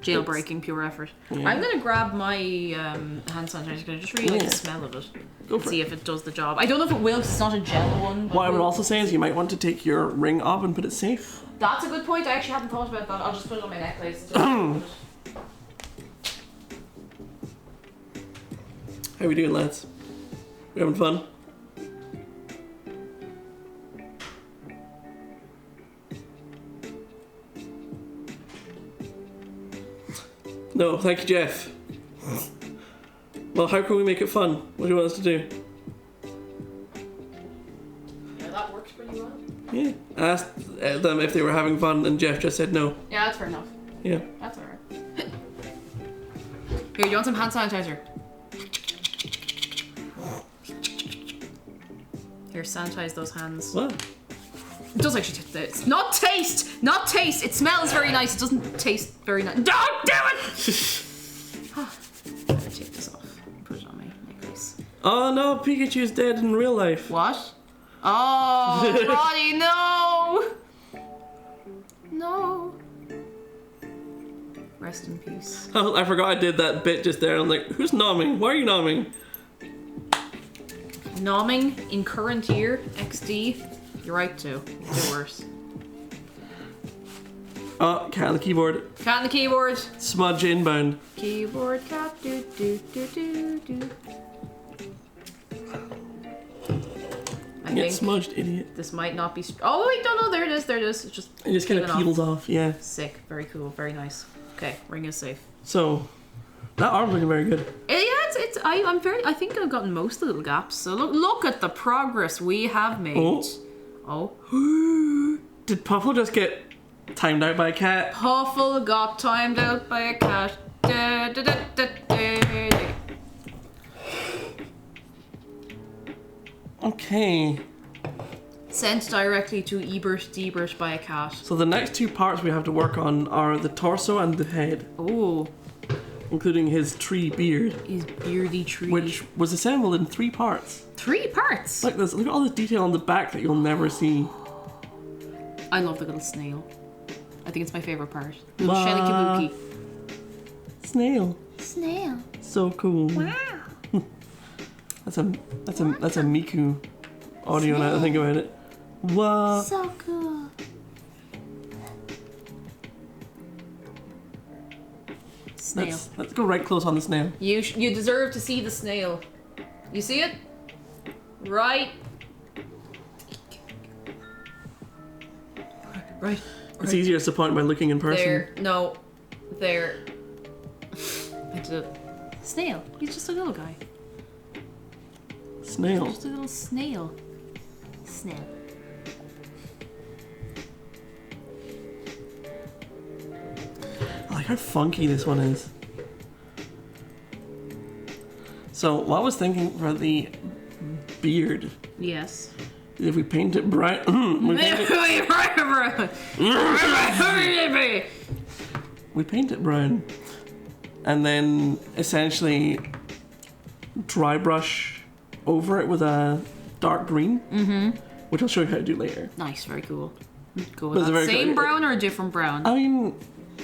Jailbreaking, pure effort. Yeah. I'm gonna grab my hand sanitizer because I just really like the smell of it. Go for See it. if it does the job. I don't know if it will because it's not a gel one. But What I would also say is you might want to take your ring off and put it safe. That's a good point. I actually hadn't thought about that. I'll just put it on my necklace. How we doing, lads? We having fun? No, thank you, Jeff. Well, how can we make it fun? What do you want us to do? Yeah, that works pretty well. Yeah. I asked them if they were having fun, and Jeff just said no. Yeah, that's fair enough. Yeah. That's alright. Here, you want some hand sanitizer? Here, sanitize those hands. What? It does actually taste this. Not taste! Not taste! It smells very nice. It doesn't taste very nice. Don't do it! I'm gonna take this off and put it on my necklace. Oh no, Pikachu's dead in real life. What? Oh, Roddy, no! No. Rest in peace. Oh, I forgot I did that bit just there. I'm like, who's nomming? Why are you nomming? Nomming in current year, XD. You're right to. Do worse. Oh, cat on the keyboard. Cat on the keyboard. Smudge inbound. Keyboard cat. Do do do do do. I Get think smudged, idiot. this might not be. Oh wait, no, there it is. There it is. It's just. It just kind of peeling off. peels off, yeah. Sick. Very cool. Very nice. Okay, ring is safe. So, that arm's looking very good. Yeah, I'm very. I think I've gotten most of the little gaps. So look at the progress we have made. Oh. Oh. Did Puffle just get timed out by a cat? Puffle got timed out by a cat. Da, da, da, da, da, da. Okay. Sent directly to Ebert Debert by a cat. So the next two parts we have to work on are the torso and the head, Oh, including his tree beard, his beardy tree. which was assembled in 3 parts. 3 parts. Look at all this detail on the back that you'll never see. I love the little snail. I think it's my favorite part. Little Wow. Shelly Kabuki. Snail. Snail. So cool. Wow. That's a Miku audio now that I think about it. Wow. So cool. Snail. Let's go right close on the snail. You deserve to see the snail. You see it? Right. Right. It's easier to point by looking in person. There. No. There. I did it. Snail. He's just a little guy. Snail. Just a little snail. Snail. I like how funky this one is. So what I was thinking for the beard, Yes. if we paint it bright, we paint it brown, and then essentially dry brush over it with a dark green, which I'll show you how to do later. Nice, very cool. Go That's with a that. very Same good- brown or a different brown? I mean,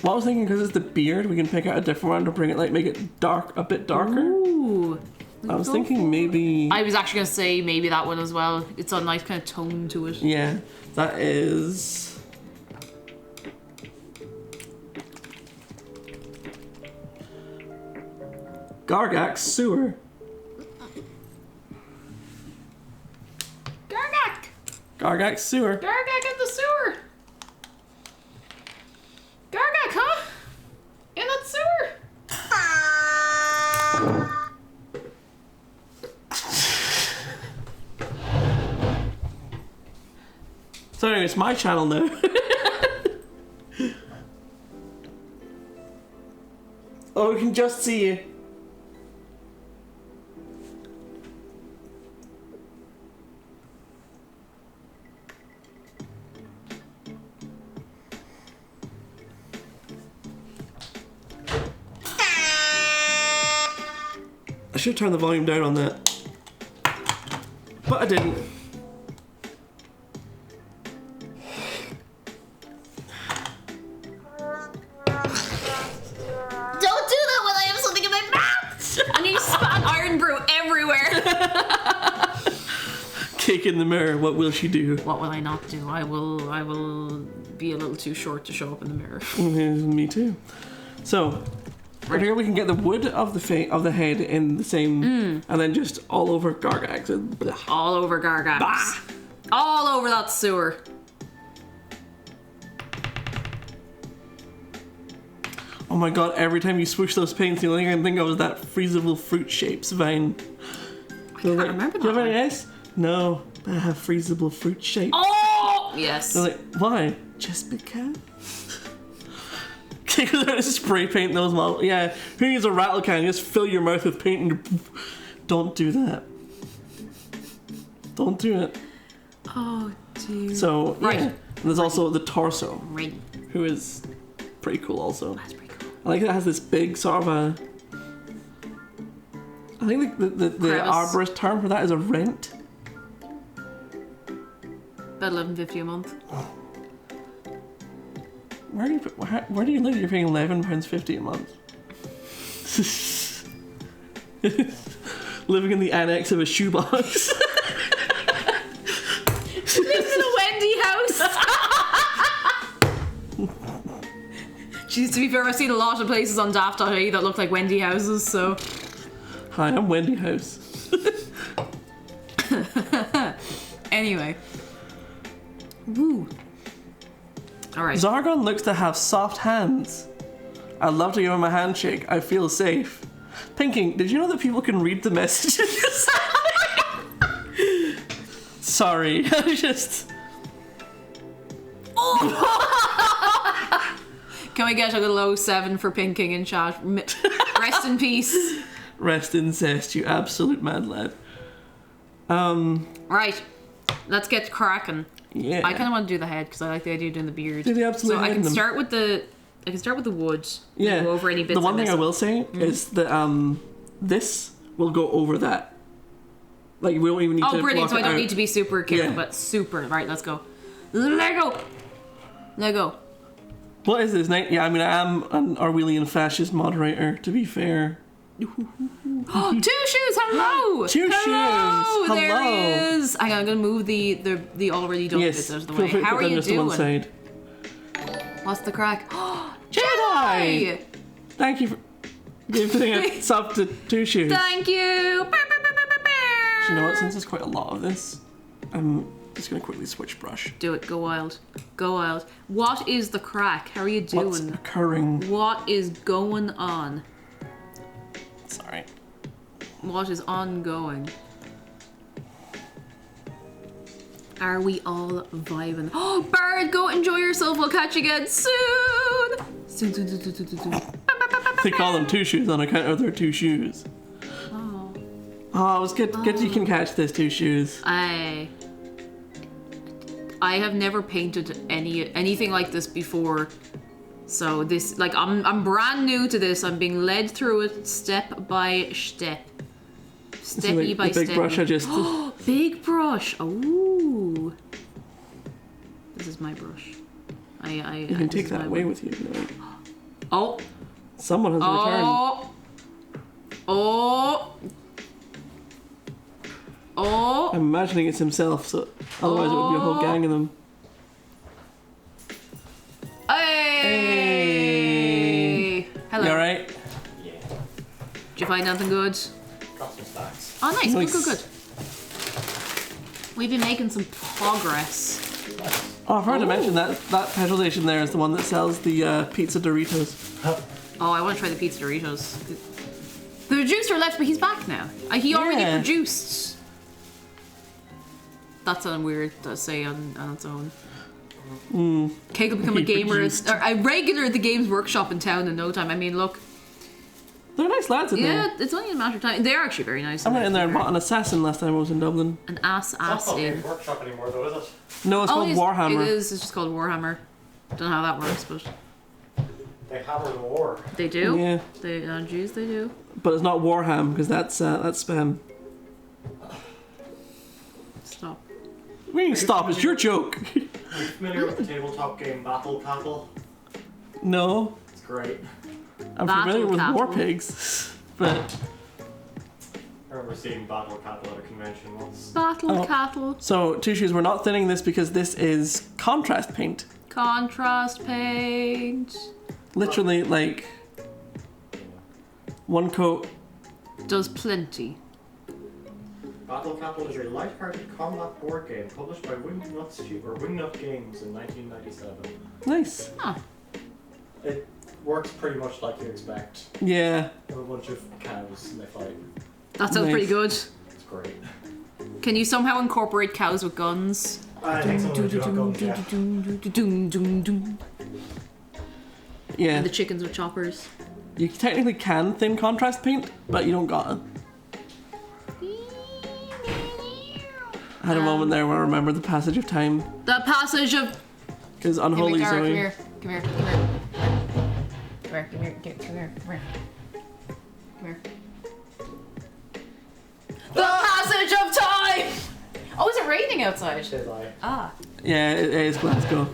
what I was thinking, because it's the beard, we can pick out a different one to bring it, like, make it dark, a bit darker. Ooh. I was thinking maybe, I was actually gonna say maybe that one as well. It's a nice kind of tone to it. yeah, that is Gargak's sewer. Gargak! Gargak's sewer. Gargak in the sewer! Gargak, huh? In that sewer! So anyway, it's my channel now. Oh, we can just see you. I should turn the volume down on that, but I didn't. Cake in the mirror. What will she do? What will I not do? I will be a little too short to show up in the mirror. Me too. So, right here we can get the wood of the head in the same, and then just all over Gargax. All over Gargax. Bah! All over that sewer. Oh my god! Every time you swoosh those paints, the only thing I can think of is that freezable fruit shapes vine. I can't remember Do you that have any one. ice? No, I have freezable fruit shapes. Oh! Yes. They're like, why? Just because? They're just spray paint those models. Yeah, who needs a rattle can? Just fill your mouth with paint and don't do that. Don't do it. Oh, dear. So, Right. yeah. And there's also the torso, Right. who is pretty cool also. That's pretty cool. I like that it has this big sort of a... I think the Crevice. arborist term for that is a rent. About $11.50 a month. Where do you live? You're paying £11.50 a month. Living in the annex of a shoebox. Lives in a Wendy house. Jeez, to be fair, I've seen a lot of places on daft.ie that look like Wendy houses, so... Hi, I'm Wendy House. Anyway. Woo. Alright. Xargon looks to have soft hands. I'd love to give him a handshake. I feel safe. Pinking, did you know that people can read the messages? Sorry, I just... Can we get a little 07 for pinking in chat? Rest in peace. Rest in zest, you absolute mad lad. Right. Let's get cracking. Yeah. I kind of want to do the head because I like the idea of doing the beard. Do the absolute So I head can in them. start with the wood. Yeah. And go over any bits. The one thing I missing. will say is that this will go over that. Like we don't even need to. Oh, brilliant! So block I it don't out. need to be super careful, Yeah. but super. Right, let's go. Lego. What is this night? Yeah, I mean I am an Orwellian fascist moderator. To be fair. Two shoes. Hello. Two Hello. shoes. There he Hello. is. Hang on, I'm gonna move the already done Yes. bits out of the Feel way. free to How put are them you just to one doing? side. What's the crack? Jedi! Thank you for giving it up to two shoes. Thank you. Do you know what? Since there's quite a lot of this, I'm just gonna quickly switch brush. Do it. Go wild. Go wild. What is the crack? How are you doing? What's occurring? What is going on? Sorry. What is ongoing? Are we all vibing? Oh, Bard, go enjoy yourself. We'll catch you again soon. Soon. They call them two shoes on account of their two shoes. Oh. Oh, it was good. Good you can catch this two shoes. I have never painted anything like this before. So this, like, I'm brand new to this. I'm being led through it step by step. Steppy by the big steppy. brush I just. Big brush. Ooh. This is my brush. You can take that away with you. You know. Oh. Someone has returned. Oh. I'm imagining it's himself, so otherwise it would be a whole gang of them. Hey. Hello. You alright? Yeah. Did you find anything good? Got some stacks. Oh, nice. Nice. Good. We've been making some progress. Oh, I forgot to mention that petrol station there is the one that sells the pizza Doritos. Oh, I want to try the pizza Doritos. The producer left, but he's back now. He already Yeah. produced. That sounded weird to say on its own. Cake will become a He gamer, produced. or a regular at the Games Workshop in town in no time. I mean, look, They're nice lads in there. yeah, it's only a matter of time. They're actually very nice. I went in there and bought an assassin last time I was in Dublin. An ass That's not in. Games Workshop anymore, though, is it? No, it's called yes, Warhammer. It is. It's just called Warhammer. Don't know how that works, but They hammer the war. they do. Yeah, They, Jews, they do. but it's not Warham because that's spam. Stop. We need to stop. It's your joke. Are you familiar with the tabletop game Battle Cattle? No, It's great. I'm Battle familiar with Cattle. War Pigs, but I remember seeing Battle Cattle at a convention once. Battle Oh. cattle. So, Two Shoes, we're not thinning this because this is contrast paint. Contrast paint. Literally, like, one coat. Does plenty. Battle Cattle is a light-hearted combat board game published by Wingnut Games in 1997. Nice. Huh. It works pretty much like you expect. Yeah. You have a bunch of cows and they fight. That sounds Nice. pretty good. It's great. Can you somehow incorporate cows with guns? I think some of them do have guns, yeah. Yeah. And the chickens with choppers. You technically can thin contrast paint, but you don't gotta. I had a moment there where I remembered the passage of time. The passage of. Because Come Unholy here, Zoe. come here, come here, come here. Come here, come here, come here, come here. Come here. The passage of time! Oh, is it raining outside? Did I? Ah. Yeah, it is Glasgow.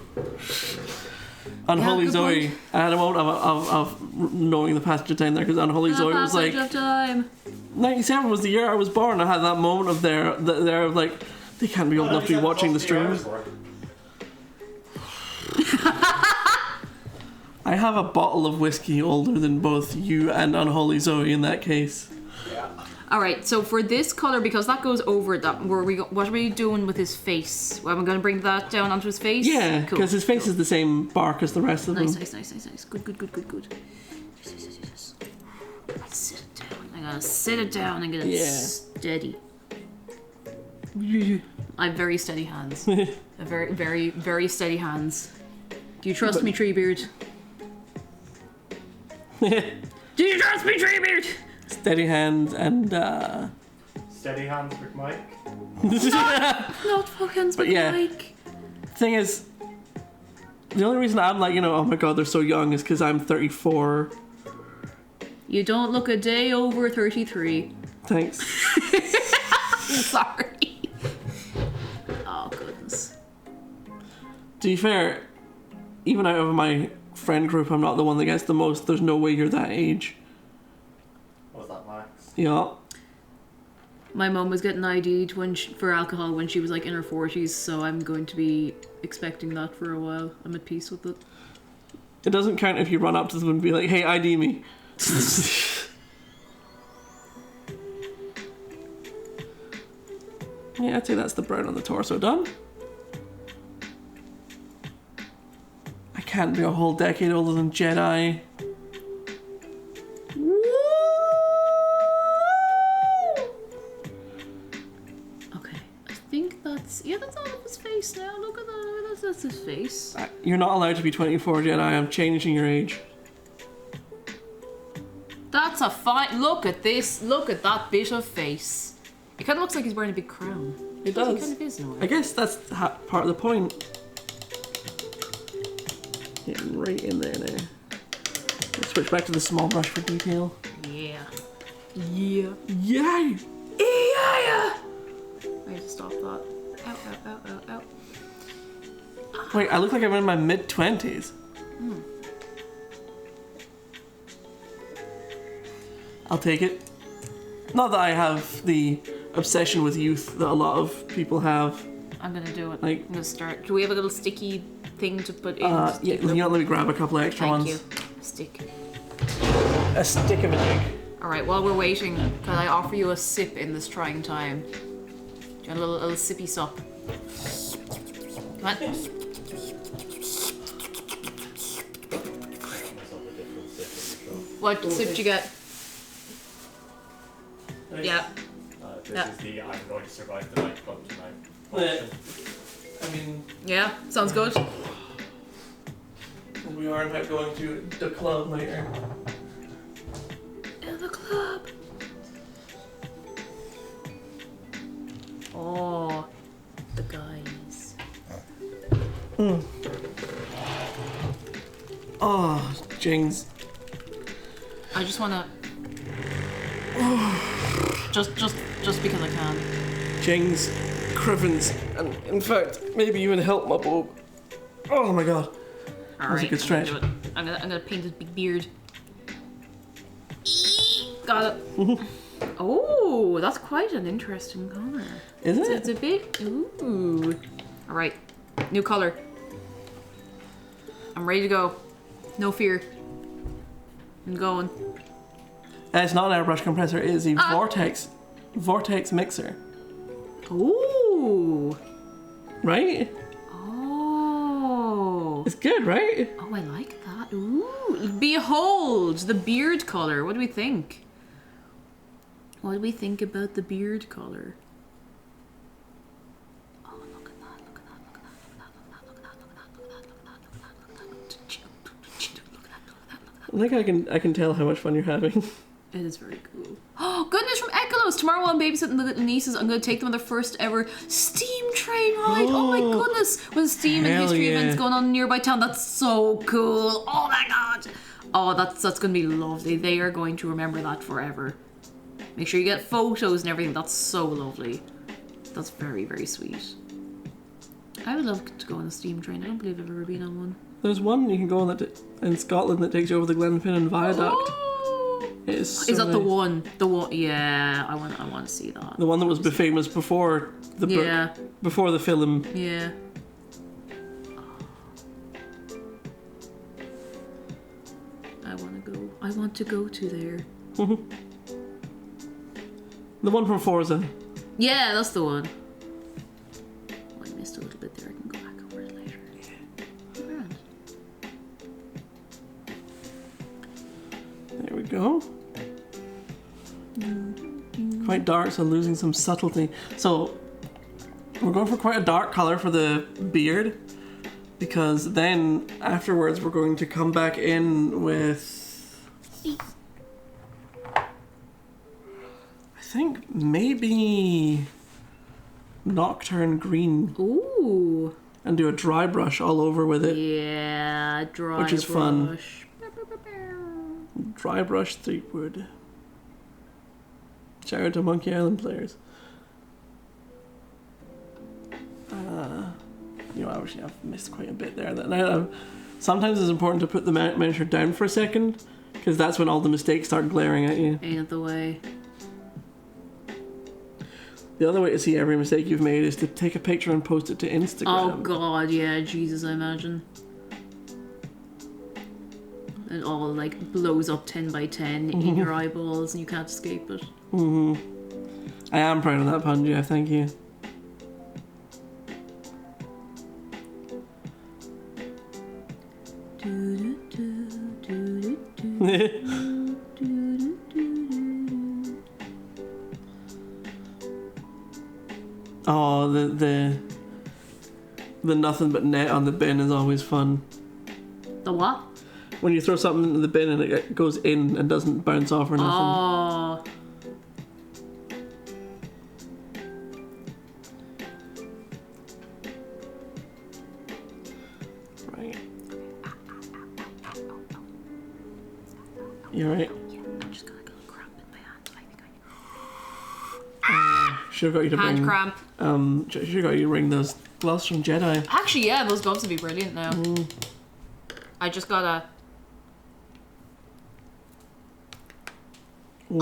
Unholy good Zoe. point. I had a moment of knowing the passage of time there because Unholy Zoe was like. Passage of time. 97 was the year I was born. I had that moment of there of like, they can't be old enough to be watching the streams. I have a bottle of whiskey older than both you and Unholy Zoe in that case. Yeah. Alright, so for this colour, because that goes over that, what are we doing with his face? Well, I'm going to bring that down onto his face? Yeah, Cool. because his face is the same bark as the rest of Nice, them. nice, nice, nice, nice. Good, good, good, good, good. Yes. Sit it down. I'm gonna sit it down and get it Yeah. steady. I have very steady hands. A very, very, very steady hands. Do you trust me, Treebeard? Do you trust me, Treebeard? Steady hand and Steady hands with Mike. Not fucking But yeah. Mike. thing is, the only reason I'm like, oh my god, they're so young is because I'm 34. You don't look a day over 33. Thanks. Sorry. Oh, goodness. To be fair, even out of my friend group, I'm not the one that gets the most. There's no way you're that age. What was that, Max? Yeah. My mum was getting ID'd for alcohol when she was like in her 40s, so I'm going to be expecting that for a while. I'm at peace with it. It doesn't count if you run up to them and be like, hey, ID me. Yeah, I'd say that's the brown on the torso done. I can't be a whole decade older than Jedi. Okay, I think that's all of his face now. Look at that. That's his face. You're not allowed to be 24, Jedi. I'm changing your age. That's a fine. Look at this. Look at that bit of face. It kind of looks like he's wearing a big crown. It It does. kind of is in a way. I guess that's part of the point. Getting right in there now. Let's switch back to the small brush for detail. Yeah. Yeah. Yay! Yeah. I have to stop that. Ow, ow, ow, ow, ow. Wait, I look like I'm in my mid-20s. I'll take it. Not that I have the obsession with youth that a lot of people have. I'm gonna do it. Like- I'm gonna start. Do we have a little sticky thing to put in? Yeah, let me grab a couple of extra Thank ones. you. A stick. A stick of a dick. Alright, while we're waiting, can I offer you a sip in this trying time? Do you want a little sippy sup? Come on. Myself a different sip in What sip did you get? the show. Yeah. This Yeah. is the I'm going to survive the nightclub tonight. Yeah. I mean, Yeah? Sounds good? we are in fact going to the club later. In the club. Oh, the guys. Oh, Jings. I just wanna. just because I can. Jings, Crivens, and in fact, maybe even help my boob. Oh my god. Alright, a good stretch. I'm gonna paint his big beard. Got it. Oh, Oh, that's quite an interesting colour. Isn't it? It's a bit. Ooh. All right, new colour. I'm ready to go. No fear. I'm going. It's not an airbrush compressor. It is a vortex mixer. Ooh. Right? Oh. It's good, right? Oh, I like that. Ooh. Behold, the beard colour. What do we think? What do we think about the beard colour? Oh, look at that, look at that, look at that, look at that, look at that, look at that, look at that, look at that, look at that, look at that, look at that, look at that. I think I can tell how much fun you're having. It is very cool. Oh, goodness from Echolos. Tomorrow while I'm babysitting the little nieces, I'm going to take them on their first ever Steam train ride. Oh my goodness. With Steam and Hell history yeah. events going on in nearby town. That's so cool. Oh my god. Oh, that's going to be lovely. They are going to remember that forever. Make sure you get photos and everything. That's so lovely. That's very, very sweet. I would love to go on a Steam train. I don't believe I've ever been on one. There's one you can go on in Scotland that takes you over the Glenfinnan Viaduct. Oh. It is so Is that the nice. one? The one? Yeah, I want to see that. The one that was famous before the book, Yeah. before the film. Yeah. I want to go to there. The one from Forza. Yeah, that's the one. Oh, I missed a little bit there. I can go back over it later. Grand. There we go. Quite dark, so losing some subtlety. So we're going for quite a dark colour for the beard, because then afterwards we're going to come back in with, I think maybe Nocturne Green, Ooh. and do a dry brush all over with it. Yeah, dry Which is fun. brush. Dry brush Treebeard. Shout out to Monkey Island players. Obviously I've missed quite a bit there. Sometimes it's important to put the miniature down for a second, because that's when all the mistakes start glaring at you. Ain't it the way? The other way to see every mistake you've made is to take a picture and post it to Instagram. Oh god, yeah, Jesus, I imagine. It all like blows up 10 by 10 in your eyeballs and you can't escape it. I am proud of that pun, Jeff, thank you. Oh, the nothing but net on the bin is always fun. The what? When you throw something into the bin and it goes in and doesn't bounce off or nothing. Oh. Right. You alright? Yeah, I'm just gonna go cramp in my hand. I think I Should have got you to hand bring. cramp. Should have got you to bring those gloves from Jedi. Actually, yeah, those gloves would be brilliant now. I just gotta. Ooh.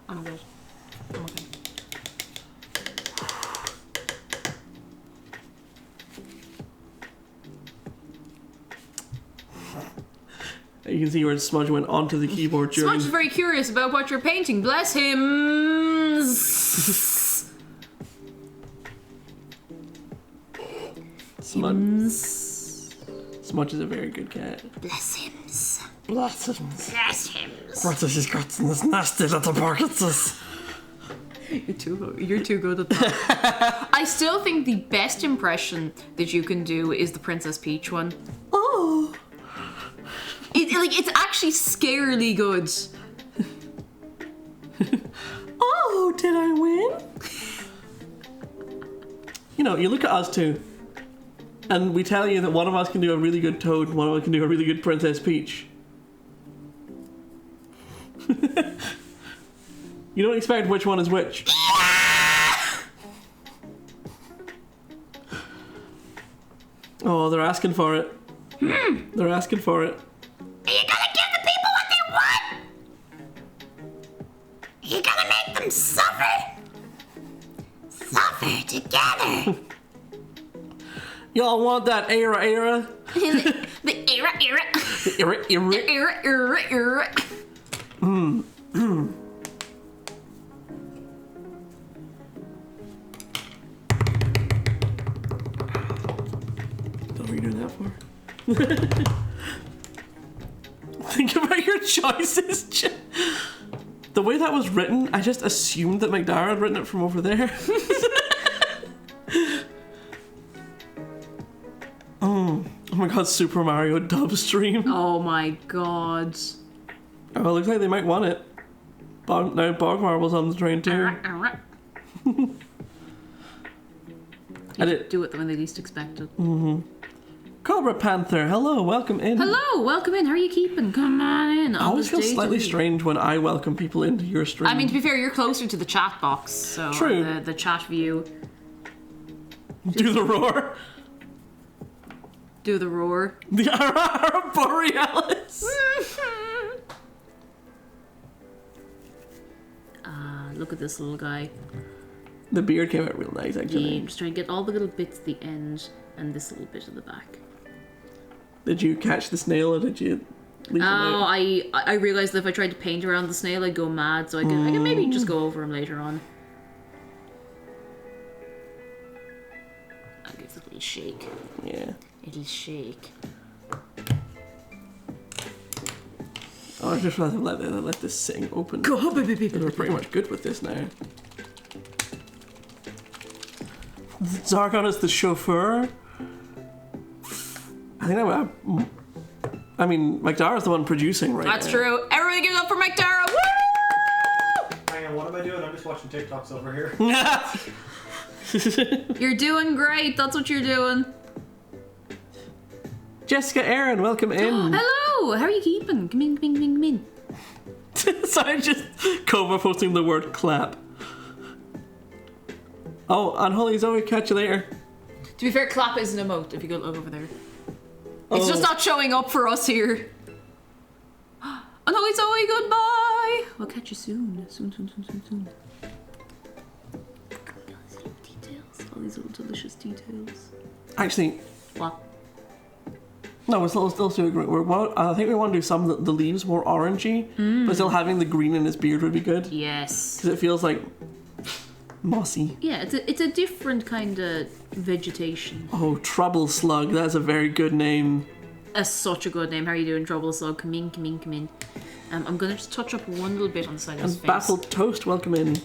I'm good. I'm okay. You can see where Smudge went onto the keyboard during. Smudge is very curious about what you're painting. Bless him. Smudge is a very good cat. Bless him. Blossoms. Bless him. What has he got in this nasty little pockets? You're too good at that. I still think the best impression that you can do is the Princess Peach one. Oh. It's actually scarily good. Oh, did I win? You look at us two, and we tell you that one of us can do a really good Toad and one of us can do a really good Princess Peach. You don't expect which one is which. Oh, they're asking for it. They're asking for it. Here you Together. Y'all want that era? The era. Era. What are you doing that for? Think about your choices. The way that was written, I just assumed that McDara had written it from over there. Oh my god, Super Mario dub stream. Oh my god. Oh, it looks like they might want it. Now Bog Marble's on the train too. I did. Do it when they least expect it. Cobra Panther, hello, welcome in. Hello, welcome in. How are you keeping? Come on in. I always feel slightly strange when I welcome people into your stream. I mean, to be fair, you're closer to the chat box, so True. The chat view. Do the roar. Do the roar. The Aurora Borealis. Look at this little guy. The beard came out real nice, actually. Yeah, I'm just trying to get all the little bits at the end and this little bit at the back. Did you catch the snail or did you leave him out? I realised that if I tried to paint around the snail, I'd go mad, so I can maybe just go over him later on. I'll give it a little shake. Yeah. It'll shake. Oh, I just rather let this thing open. Go, baby. We're pretty much good with this now. Zargon is the chauffeur. I think I mean, McDara's the one producing right That's now. true. Everybody give it up for McDara. Woo! Hang on, what am I doing? I'm just watching TikToks over here. You're doing great. That's what you're doing. Jessica Aaron, welcome in. Hello. How are you keeping? Come in, come in, come in, come in. Sorry, just Cobra posting the word clap. Oh, Unholy Zoe, catch you later. To be fair, clap is an emote if you go look over there. It's Oh. just not showing up for us here. Unholy Zoe, goodbye. We'll catch you soon. Soon. All these little delicious details. Actually, What? no, we're still doing great. I think we want to do some of the leaves more orangey, but still having the green in his beard would be good. Yes. Because it feels like mossy. Yeah, it's a different kind of vegetation. Oh, Trouble Slug, that's a very good name. That's such a good name. How are you doing, Trouble Slug? Come in. I'm gonna just touch up one little bit on the side of his And face. Baffled Toast, welcome in.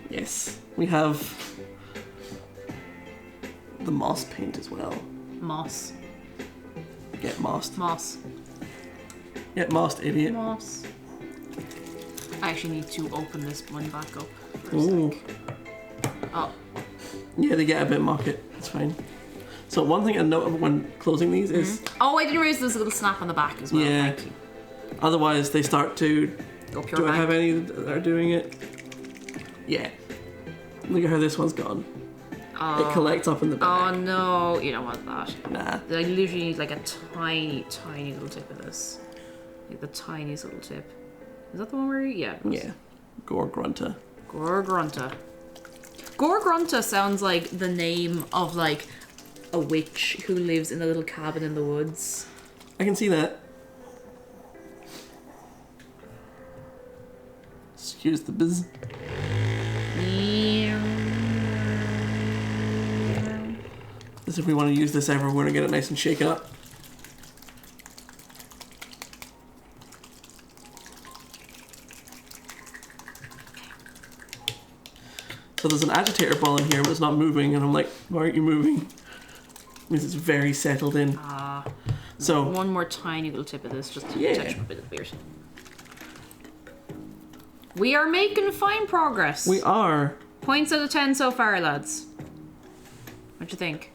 Yes, we have the moss paint as well. Moss. Get mossed. Moss. Get mossed, idiot. Moss. I actually need to open this one back up for a Ooh. sec. Oh. Yeah, they get a bit mocket. It's fine. So one thing I note when closing these is Oh, I didn't realize there's a little snap on the back as well. Yeah. Thank you. otherwise they start to. Go pure Do I back. have any that are doing it? Yeah. Look at how this one's gone. It collects up in the Oh back. no, you don't want that. Nah. I literally need like a tiny, tiny little tip of this. Like the tiniest little tip. Is that the one where yeah. it was. Yeah. Gore Grunta. Gorgrunta. Gorgrunta sounds like the name of like a witch who lives in a little cabin in the woods. I can see that. Excuse the biz. As if we want to use this ever, we're gonna get it nice and shaken up. So there's an agitator ball in here, but it's not moving, and I'm like, why aren't you moving? It means it's very settled in. So One more tiny little tip of this just to Yeah. touch a bit of the beard. We are making fine progress. we are. Points out of 10 so far, lads. What you think?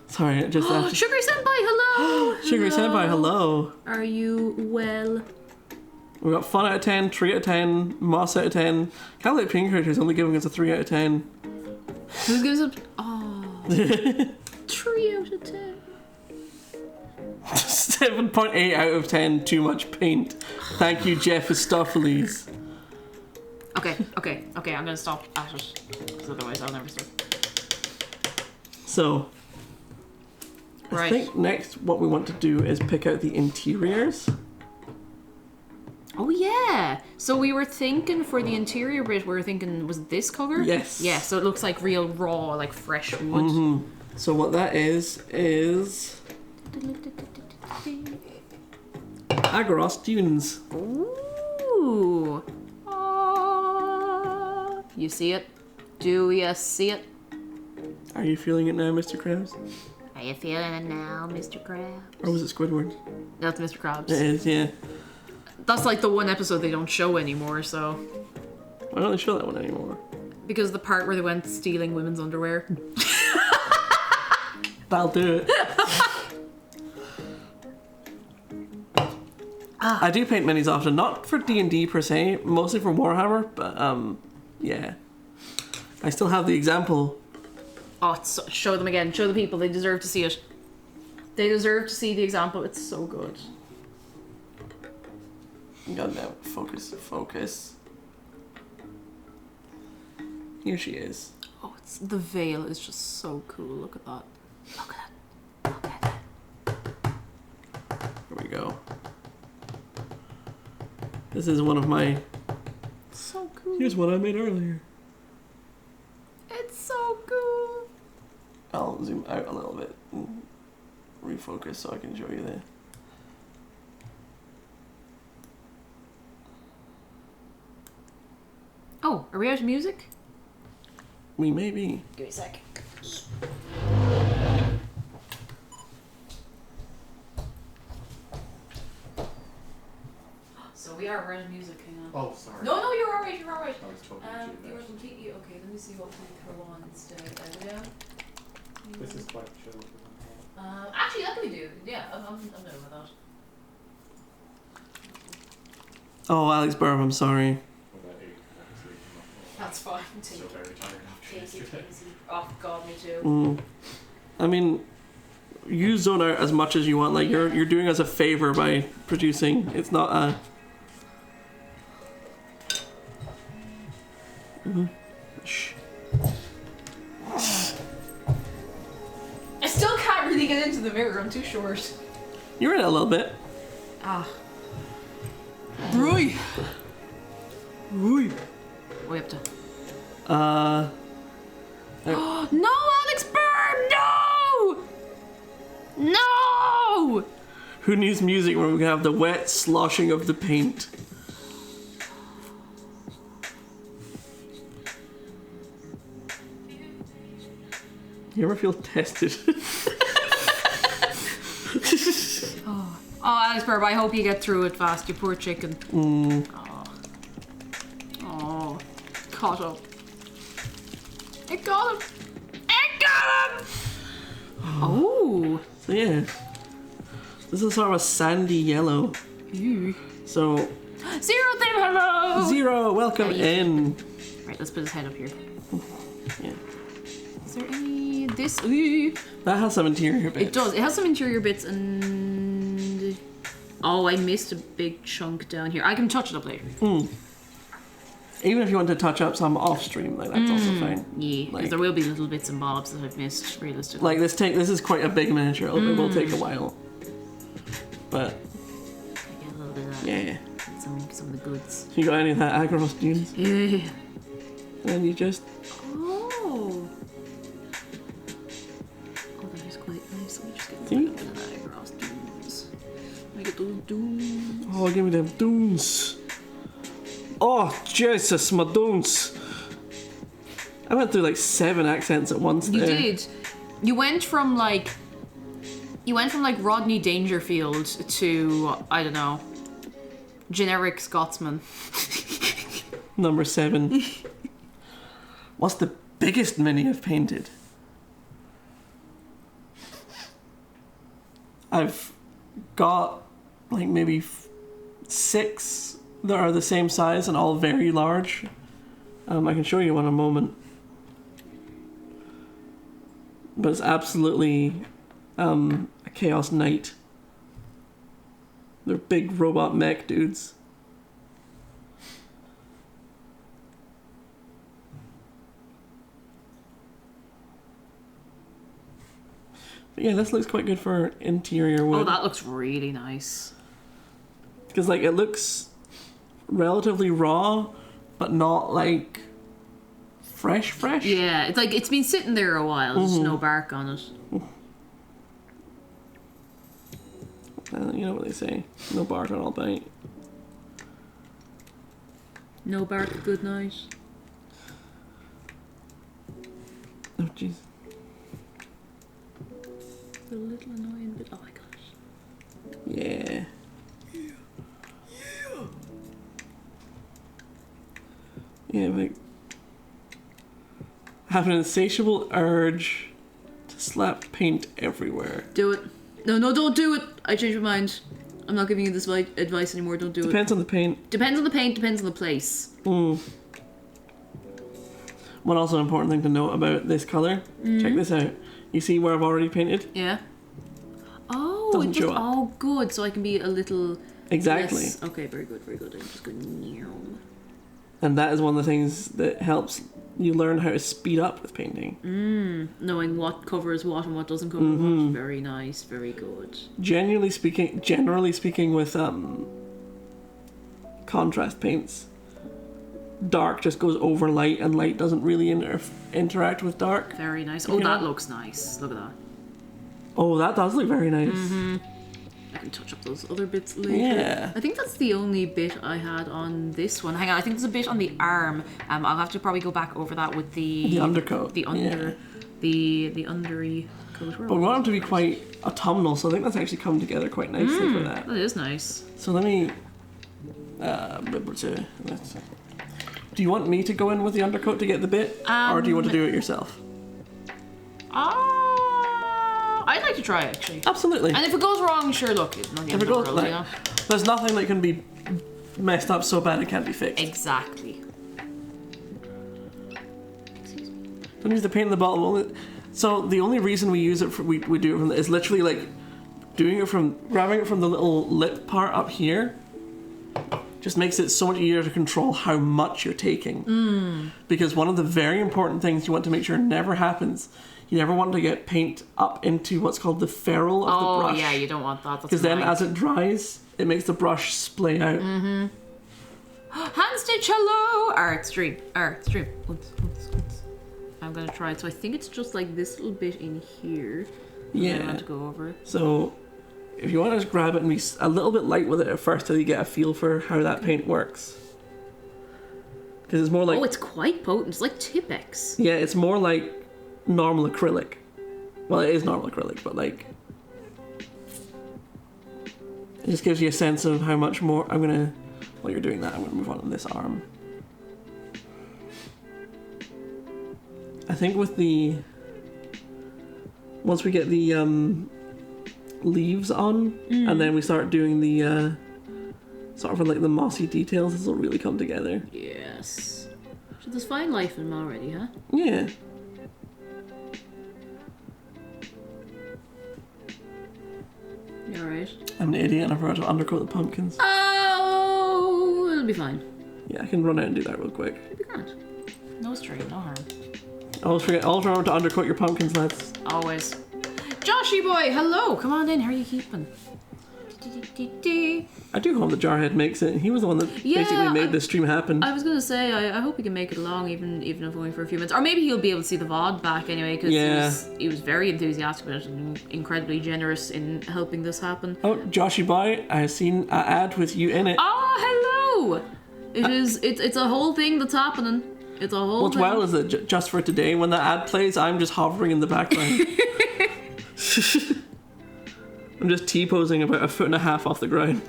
Sorry, it just Sugar Senpai, hello! Sugar Senpai, hello. Are you well? We got fun out of 10, tree out of 10, moss out of 10. Can't believe Pink Creator is only giving us a 3 out of 10. Who gives up? Oh. 3 out of 10. 7.8 out of 10. Too much paint. Thank you, Jephistopheles. Okay. I'm gonna stop at it because otherwise I'll never stop. So, Right. I think next what we want to do is pick out the interiors. Oh yeah. So we were thinking for the interior bit, we were thinking was this colour? Yes. Yeah. So it looks like real raw, like fresh wood. So what that is Agros Dunes. Ooh. You see it? Do you see it? Are you feeling it now, Mr. Krabs? Are you feeling it now, Mr. Krabs? Or was it Squidward? That's Mr. Krabs. It is, yeah. That's like the one episode they don't show anymore, so. Why don't they show that one anymore? Because the part where they went stealing women's underwear. That'll do it. I do paint minis often, not for D&D per se, mostly for Warhammer, but yeah. I still have the example. Oh, show them again. Show the people. They deserve to see it. They deserve to see the example. It's so good. God damn, focus. Here she is. Oh, the veil is just so cool. Look at that. Look at that. Look at that. Here we go. This is one of my... So cool. Here's one I made earlier. It's so cool. I'll zoom out a little bit and refocus so I can show you there. Oh, are we out of music? We may be. Give me a sec. So we are out of music. Hang on. Oh, sorry. No, you're alright. You're alright. I was talking to You you were there. completely okay. Let me see what we throw on instead. There we go. This is quite chill. Actually, that can we do. Yeah, I'm done with that. Oh, Alex Burb, I'm sorry. About 8, obviously. That's fine. Still very tired after Take it yesterday. easy. Oh God, me too. I mean, you zone out as much as you want. Like you're doing us a favor by producing. It's not a. Shh. I still can't really get into the mirror. I'm too short. You're in it a little bit. Ah. Roy. Way up to. No, Alex Burn! No! No! Who needs music when we can have the wet sloshing of the paint? You ever feel tested? Oh, Alex Burb, I hope you get through it fast, you poor chicken. Oh, caught up. It got him. It got him. Oh. So yeah, this is sort of a sandy yellow. Ew. So Zero, then hello. Zero, welcome Yeah, you- in. Right, let's put his head up here. Yeah, Is there any this? Ooh. that has some interior bits. It does. It has some interior bits and. Oh, I missed a big chunk down here. I can touch it up later. Even if you want to touch up some off stream, like that's also fine. Yeah, because Like- there will be little bits and bobs that I've missed realistically. Like this is quite a big miniature. It will take a while, but I get a little bit of that. yeah. Some of the goods. You got any of that Agros Dunes? Yeah. And you just Oh. Oh, that is quite nice. Let me just get a See? little bit of that across dunes. Let me get those dunes. oh, give me them dunes. Oh Jesus, my dunes. I went through like 7 accents at once. You there. did. You went from like Rodney Dangerfield to I don't know, generic Scotsman. Number 7. What's the biggest mini I've painted? I've got like maybe 6 that are the same size and all very large. I can show you one in a moment. But it's absolutely a Chaos Knight. They're big robot mech dudes. But yeah, this looks quite good for interior wood. Oh, that looks really nice. Because like it looks relatively raw, but not like fresh. Yeah, it's like it's been sitting there a while. There's no bark on it. You know what they say, no bark on all bite. No bark, good night. Oh jeez. It's a little annoying, but oh my gosh. Yeah. Yeah, like have an insatiable urge to slap paint everywhere. Do it. No, don't do it. I changed my mind. I'm not giving you this advice anymore. Don't do it. Depends on the paint. Depends on the paint, depends on the place. One also important thing to note about this colour. Check this out. You see where I've already painted? Yeah. Oh, Doesn't it just, show up. oh, good. So I can be a little Exactly. less. Okay, very good, very good. I'm just going to. And that is one of the things that helps you learn how to speed up with painting. Knowing what covers what and what doesn't cover what. Very nice, very good. Generally speaking with contrast paints, dark just goes over light and light doesn't really interact with dark. Very nice. Oh, that looks nice. Look at that. Oh, that does look very nice. I can touch up those other bits later. Yeah. I think that's the only bit I had on this one. Hang on, I think there's a bit on the arm. I'll have to probably go back over that with the undercoat. the under, the undery coat. But we want them to be quite autumnal, so I think that's actually come together quite nicely for that. That is nice. So let me. Do you want me to go in with the undercoat to get the bit, or do you want to do it yourself? I'd like to try it, actually. Absolutely. And if it goes wrong, sure, look, it's not the end If it of the goes, world, like, you know? there's nothing that can be messed up so bad it can't be fixed. Exactly. Don't use the paint in the bottle. So the only reason we use it for we do it from is literally like grabbing it from the little lip part up here. Just makes it so much easier to control how much you're taking. Because one of the very important things you want to make sure never happens, you never want to get paint up into what's called the ferrule of the brush. Oh, yeah, you don't want that. Because then as it dries, it makes the brush splay out. Hand stitch, hello! Art stream. Once. I'm gonna try it. So I think it's just like this little bit in here. Yeah. I want to go over. So if you want to just grab it and be a little bit light with it at first till you get a feel for how that paint works. Because it's more like... Oh, it's quite potent. It's like Tipex. Yeah, it's more like normal acrylic. Well, it is normal acrylic, but like... It just gives you a sense of how much more... While you're doing that, I'm going to move on to this arm. I think with the... Once we get the leaves on, and then we start doing the sort of like the mossy details, this will really come together. Yes. So there's fine life in them already, huh? Yeah. You alright? I'm an idiot and I forgot to undercoat the pumpkins. Oh, it'll be fine. Yeah, I can run out and do that real quick. It'll be grand. No strain, no harm. Always remember to undercoat your pumpkins, lads. Always. Joshy boy, hello. Come on in. How are you keeping? I do hope that Jarhead makes it. He was the one that basically made this stream happen. I was gonna say, I hope he can make it along, even if only for a few minutes, or maybe he'll be able to see the VOD back anyway, because he was very enthusiastic about it and incredibly generous in helping this happen. Oh, Joshy boy, I've seen an ad with you in it. Oh, hello! It's a whole thing that's happening. It's a whole What's thing. wild is that just for today, when that ad plays, I'm just hovering in the background. I'm just T-posing about 1.5 feet off the ground.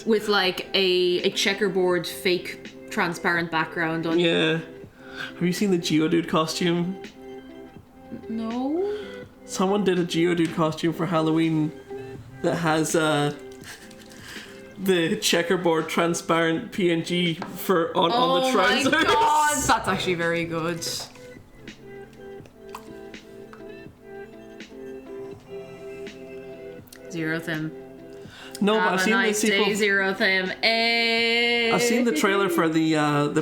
With like a checkerboard fake transparent background on. Yeah. Have you seen the Geodude costume? No. Someone did a Geodude costume for Halloween that has the checkerboard transparent PNG on the trousers. Oh my god, that's actually very good. Zero them. No, but Have I've a seen nice the sequel. day, Zero Thim. I've seen the trailer for the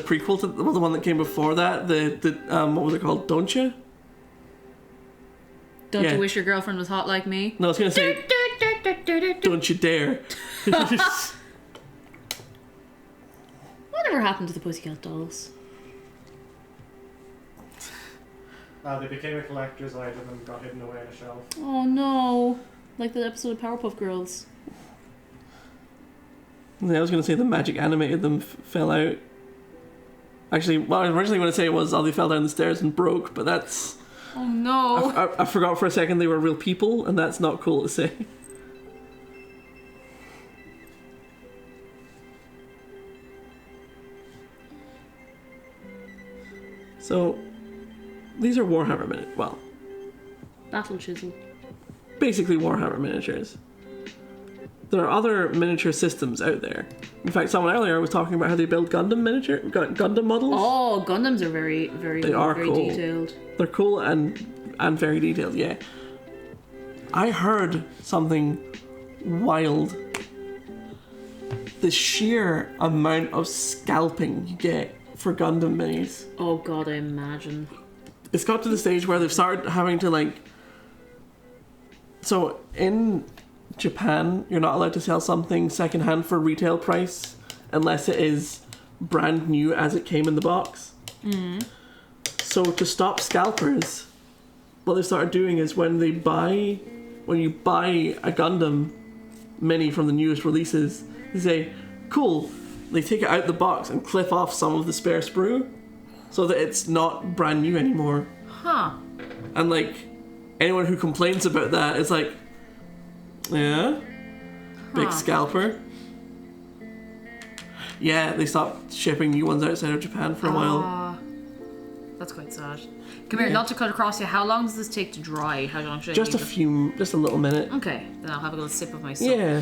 prequel to well, the one that came before that. The what was it called? Don't you? Don't Yeah. you wish your girlfriend was hot like me? No, I was gonna say, don't you dare. Whatever happened to the Pussycat Dolls? They became a collector's item and got hidden away on a shelf. Oh no. Like the episode of Powerpuff Girls. Yeah, I was gonna say the magic animated them fell out. Actually, what I originally want to say was, they fell down the stairs and broke, but that's... Oh no. I forgot for a second they were real people, and that's not cool to say. So, these are Warhammer miniatures. Well, Battle Chisel. basically Warhammer miniatures. There are other miniature systems out there. In fact, someone earlier was talking about how they build Gundam Gundam models. Oh, Gundams are very, very, They are very cool. detailed. They're cool and very detailed, yeah. I heard something wild. The sheer amount of scalping you get for Gundam minis. Oh god, I imagine. It's got to the stage where they've started having to, like... So, in Japan, you're not allowed to sell something secondhand for retail price unless it is brand new as it came in the box. So to stop scalpers, what they started doing is when you buy a Gundam mini from the newest releases, they say, cool, they take it out the box and clip off some of the spare sprue so that it's not brand new anymore. Huh. And like, anyone who complains about that is like, yeah, big scalper. Yeah, they stopped shipping new ones outside of Japan for a while. That's quite sad. Come here, not to cut across you. How long does this take to dry? How long should I Just leave it? just a little minute. Okay, then I'll have a little sip of my soup. Yeah.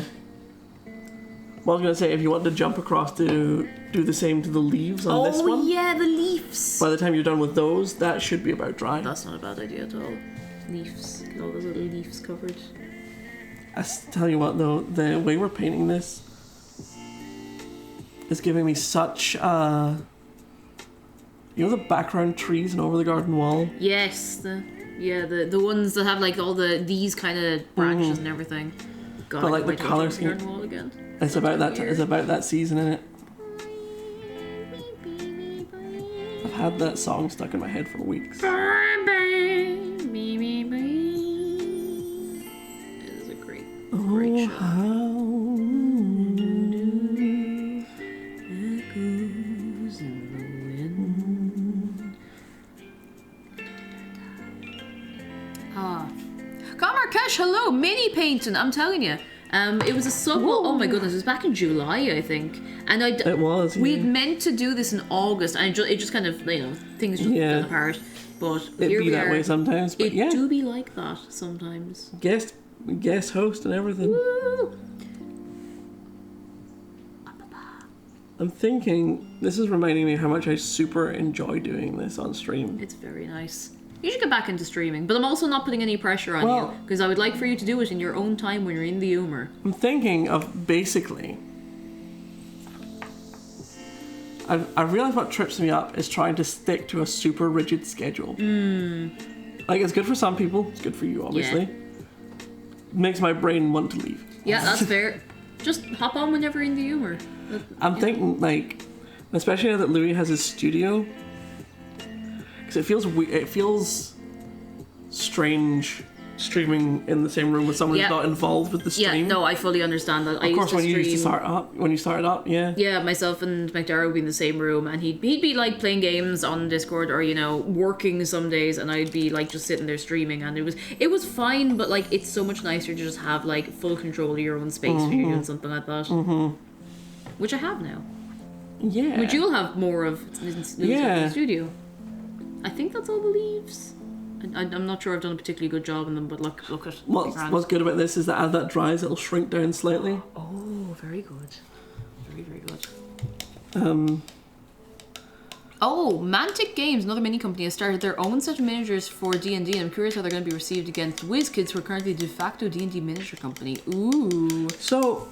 Well, I was gonna say, if you want to jump across to do the same to the leaves on this one, yeah, the leaves. by the time you're done with those, that should be about dry. That's not a bad idea at all. Leaves. Get all those little leaves covered. Tell you what though, the way we're painting this is giving me such the background trees and over the garden wall? Yes, the ones that have like all these kind of branches and everything. God, But, I like, can't the wait to colour open the garden scheme- wall again. It's about that season, innit? I've had that song stuck in my head for weeks. It is a great show. Echoes in the wind. Marrakesh, hello, mini painting. I'm telling you, it was a sub. Oh my goodness, it was back in July, I think, and It was. We'd yeah. meant to do this in August, and it just kind of things just Yeah. fell apart. But It'd here be we that are. way sometimes, but It yeah, do be like that sometimes. guest host and everything. Woo! I'm thinking this is reminding me how much I super enjoy doing this on stream. It's very nice. You should get back into streaming, but I'm also not putting any pressure on Well- you because I would like for you to do it in your own time when you're in the humour. I'm thinking of basically. I realize what trips me up is trying to stick to a super rigid schedule. Like, it's good for some people, it's good for you, obviously. Makes my brain want to leave. Yeah, that's fair. Just hop on whenever you're in the humour. I'm thinking, like, especially now that Louis has his studio, because it feels strange streaming in the same room with someone Yeah. who's not involved with the Yeah, stream. no, I fully understand that. Of course, when you started up, yeah. Yeah, myself and McDarrow would be in the same room, and he'd be like playing games on Discord or working some days, and I'd be like just sitting there streaming, and it was fine, but like it's so much nicer to just have like full control of your own space when you're doing something like that, which I have now. Yeah. Which you'll have more of in the studio. I think that's all the leaves. I'm not sure I've done a particularly good job in them, but look at What's good about this is that as that dries, it'll shrink down slightly. Oh, very good. Very, very good. Oh, Mantic Games, another mini company, has started their own set of miniatures for D&D. I'm curious how they're going to be received against WizKids, who are currently de facto D&D miniature company. Ooh. So,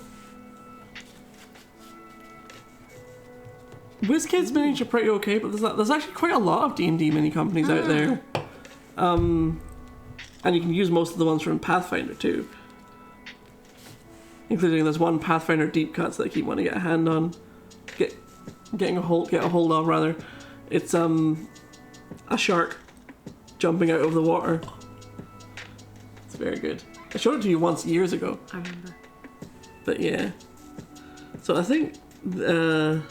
WizKids minis are pretty okay, but there's actually quite a lot of D&D mini companies out there. And you can use most of the ones from Pathfinder too. Including there's one Pathfinder deep cuts that I keep wanting to get a hand on. Get a hold of rather. It's a shark jumping out of the water. It's very good. I showed it to you once years ago. I remember. But yeah. So I think now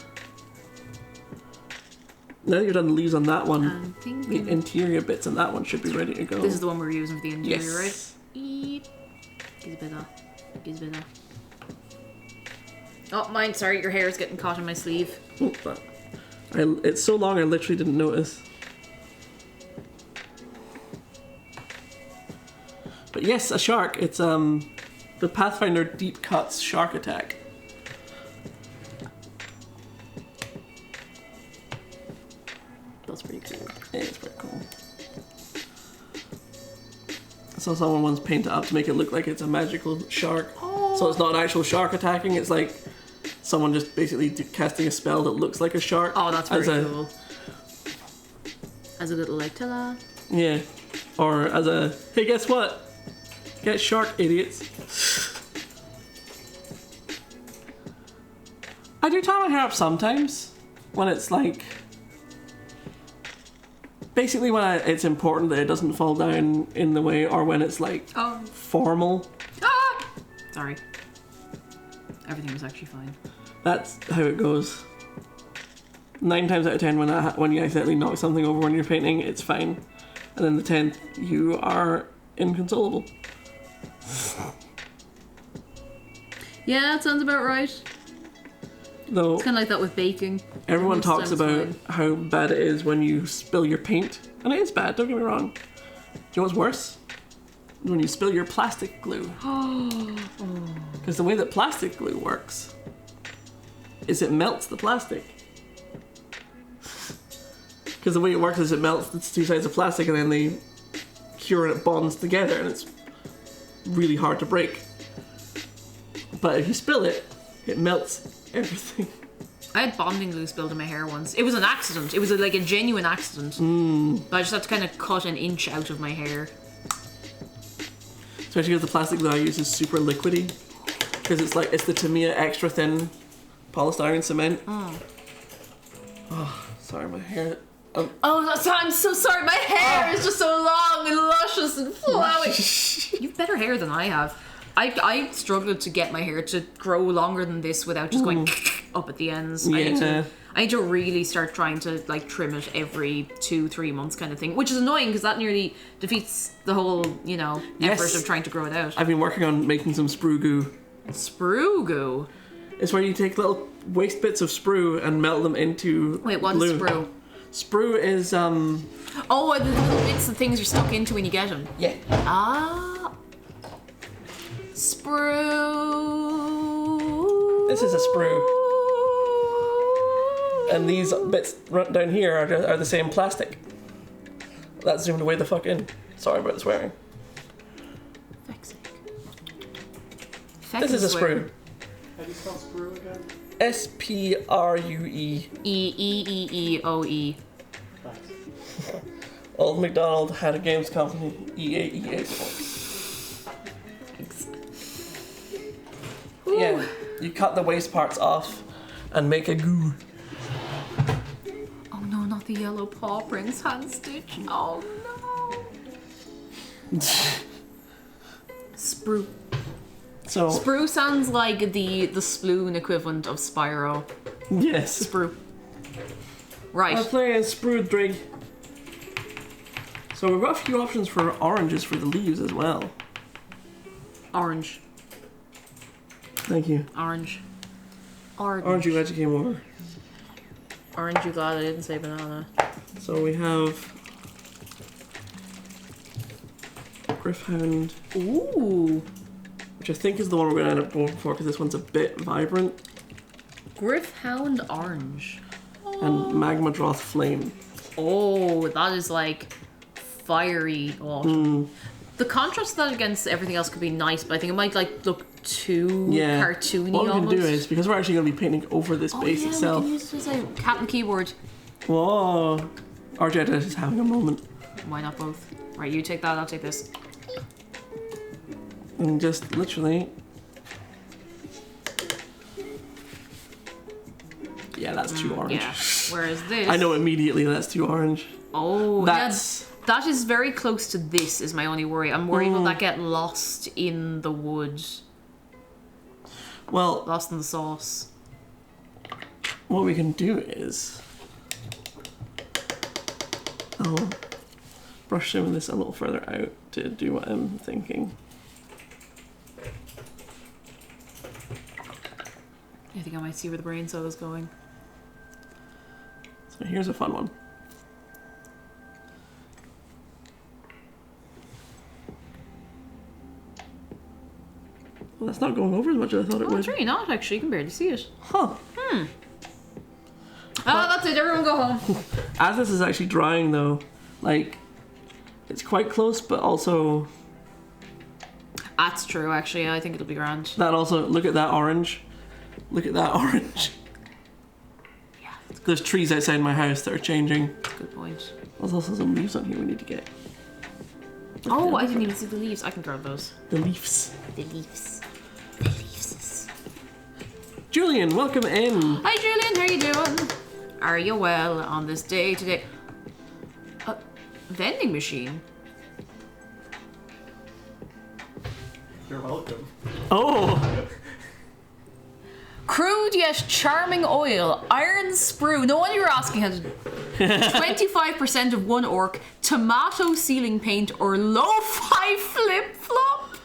that you've done the leaves on that one, I'm thinking the interior bits on that one should be ready to go. this is the one we're using for the interior, Yes. right? Eep. Gives a bit of. Gives a bit of. Oh, mine. Sorry, your hair is getting caught in my sleeve. Oh, but it's so long I literally didn't notice. But yes, a shark. It's the Pathfinder Deep Cuts Shark Attack. That's pretty cool. Yeah, it's pretty cool. So someone once painted it up to make it look like it's a magical shark. Oh. So it's not an actual shark attacking, it's like someone just basically casting a spell that looks like a shark. Oh, that's very as cool. As a little like, ta-da. Yeah. Or as a, hey, guess what? Get shark, idiots. I do tie my hair up sometimes when it's like, basically when it's important that it doesn't fall down in the way, or when it's like formal. Ah! Sorry. Everything was actually fine. That's how it goes. 9 times out of 10 when you accidentally knock something over when you're painting, it's fine. And then the 10th, you are inconsolable. Yeah, that sounds about right. Though It's kind of like that with baking. everyone Most talks times about fine. how bad it is when you spill your paint. And it is bad, don't get me wrong. Do you know what's worse? When you spill your plastic glue. Because the way that plastic glue works is it melts the plastic. Because the way it works is it melts the two sides of plastic and then they cure and it bonds together and it's really hard to break. But if you spill it, it melts everything. I had bonding glue spilled in my hair once. It was an accident. It was like a genuine accident. But I just had to kind of cut an inch out of my hair. Especially because the plastic glue I use is super liquidy. Because it's the Tamiya extra thin polystyrene cement. Oh, sorry, my hair. I'm so sorry. My hair is just so long and luscious and flowy. You've better hair than I have. I struggled to get my hair to grow longer than this without just going up at the ends. Yeah. I need to really start trying to like trim it every 2-3 months kind of thing, which is annoying because that nearly defeats the whole, Yes. effort of trying to grow it out. I've been working on making some sprue goo. Sprue goo. It's where you take little waste bits of sprue and melt them into Wait, what is glue. sprue? Sprue is Oh, the little bits of things you're stuck into when you get them. yeah. Ah. Sprue. This is a sprue. And these bits run down here are the same plastic. That's zoomed way the fuck in. Sorry about the swearing. Feck's sake. This is a sprue. How do you spell sprue again? S-P-R-U-E. E-E-E-E-O-E. Thanks. Old MacDonald had a games company. E-A-E-A. Thanks. Yeah, you cut the waste parts off and make a goo. Oh no, not the yellow paw prints hand stitch. Oh no. Sprue. So Sprue sounds like the sploon equivalent of Spyro. yes, Sprue. we're Right. playing Sprue Drig. So we've got a few options for oranges for the leaves as well. Orange. Thank you. Orange. Orange. Orange, you glad you came over. Orange, you glad I didn't say banana. So we have Griffhound, Ooh. which I think is the one we're going to end up going for because this one's a bit vibrant, Griffhound orange. and Magma Droth Flame. Oh, that is like fiery autumn. The contrast to that against everything else could be nice, but I think it might like look too cartoony What we can almost. do is, because we're actually going to be painting over this base We itself. can use it as a cat and keyboard. Whoa. RJ is having a moment. Why not both? Right, you take that, I'll take this. And just literally... Yeah, that's too orange. Yeah. Whereas this... I know immediately that's too orange. Oh, That's... yeah, that is very close to this is my only worry. I'm worried will that get lost in the wood. Well, Lost in the sauce. what we can do is... I'll brush some of this a little further out to do what I'm thinking. I think I might see where the brain cell is going. So here's a fun one. Well, that's not going over as much as I thought it Oh, would. it's really not actually. You can barely see it. Huh. Oh, that's it. Everyone go home. As this is actually drying though, like, it's quite close, but also, That's true, actually. I think it'll be grand. that also, look at that orange. Look at that orange. Yeah, that's There's trees outside my house that are changing. a good point. There's also some leaves on here we need to get. Oh, I didn't even see the leaves. I can grab those. The leaves. The leaves. The leaves. Julian, welcome in. Hi, Julian. How you doing? Are you well on this day today? A vending machine? You're welcome. Oh, Crude yet charming oil, iron sprue. No wonder you're asking how to. 25% of one orc, tomato ceiling paint, or lo-fi flip flop.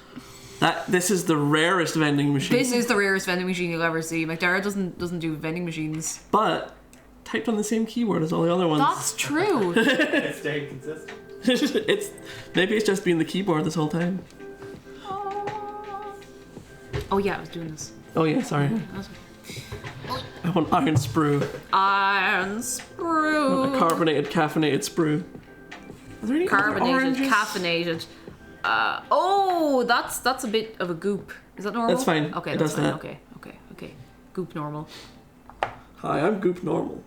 this is the rarest vending machine. This is the rarest vending machine you'll ever see. McDara doesn't do vending machines. But typed on the same keyboard as all the other ones. That's true. It's staying consistent. Maybe it's just been the keyboard this whole time. Oh yeah, I was doing this. Oh yeah, sorry. I want iron sprue. Iron sprue. A carbonated, caffeinated sprue. Are there any other Carbonated, oranges? caffeinated. That's a bit of a goop. Is that normal? That's fine. Okay, It that's does fine. that. Okay. Goop normal. Hi, I'm Goop Normal.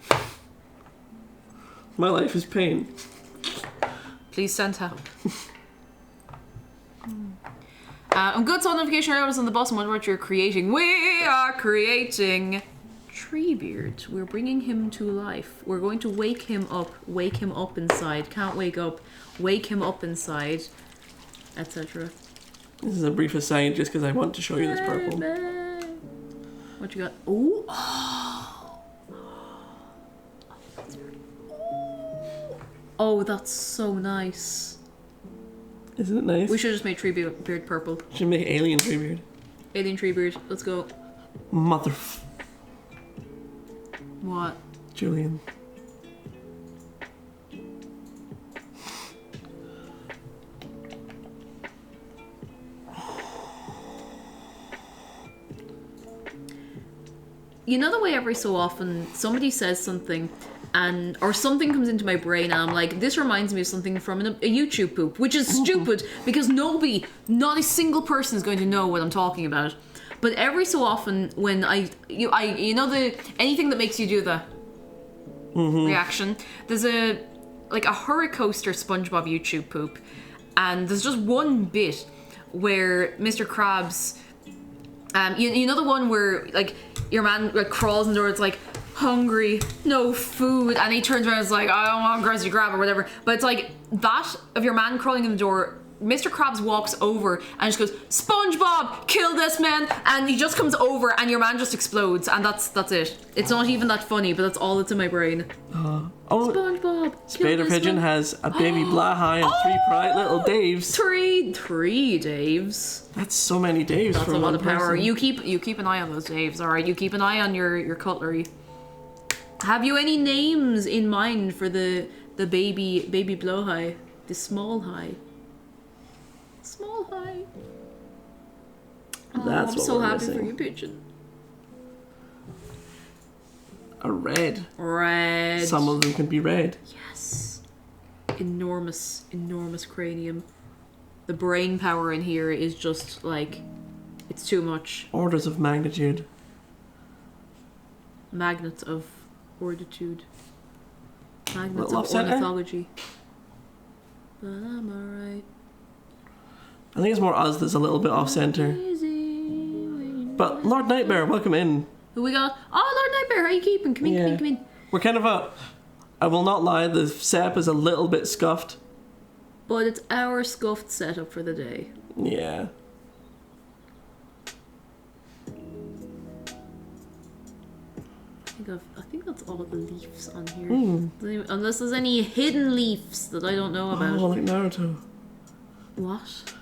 My life is pain. Please send help. I'm good, so notification notice on the bottom. Wonder what you're creating. We are creating Treebeard. We're bringing him to life. We're going to wake him up inside. Can't wake up. Wake him up inside, etc. This is a brief aside just because I want to show you this purple. What you got? Ooh. Oh, that's so nice. Isn't it nice? We should have just made Treebeard purple. should make alien Treebeard. Alien Treebeard. Let's go. What? Julian. You know the way every so often somebody says something or something comes into my brain and I'm like, this reminds me of something from a YouTube poop, which is stupid because not a single person is going to know what I'm talking about. But every so often when you know anything that makes you do the reaction, there's a Hurricoaster SpongeBob YouTube poop, and there's just one bit where Mr. Krabs, you know the one where like your man crawls in the door, it's like hungry, no food, and he turns around and is like, I don't want Krusty Krab or whatever, but it's like that of your man crawling in the door. Mr. Krabs walks over and just goes, SpongeBob, kill this man, and he just comes over and your man just explodes, and that's it. It's not even that funny, but that's all that's in my brain. Oh, SpongeBob, kill Spader this Pigeon man. has a baby Blahai and three bright little Daves. Three Daves. That's so many Daves That's for a lot one of power. person. You keep an eye on those Daves, alright? You keep an eye on your cutlery. Have you any names in mind for the baby blowhigh? The small high. Small high. Oh, That's I'm what so we're happy for missing. you, pigeon. A red. Red. Some of them can be red. Yes. Enormous cranium. The brain power in here is just like It's too much. Orders of magnitude. Magnet of fortitude. Magnets Little of off-center? ornithology. But I'm alright. I think it's more us that's a little bit off-center. But Lord Nightmare, welcome in. Who we got? Oh, Lord Nightmare, how you keeping? Come in, come in, come in. We're kind of I will not lie, the setup is a little bit scuffed. But it's our scuffed setup for the day. Yeah. I think that's all the leaves on here. Unless there's any hidden leaves that I don't know about. Oh, like Naruto. What?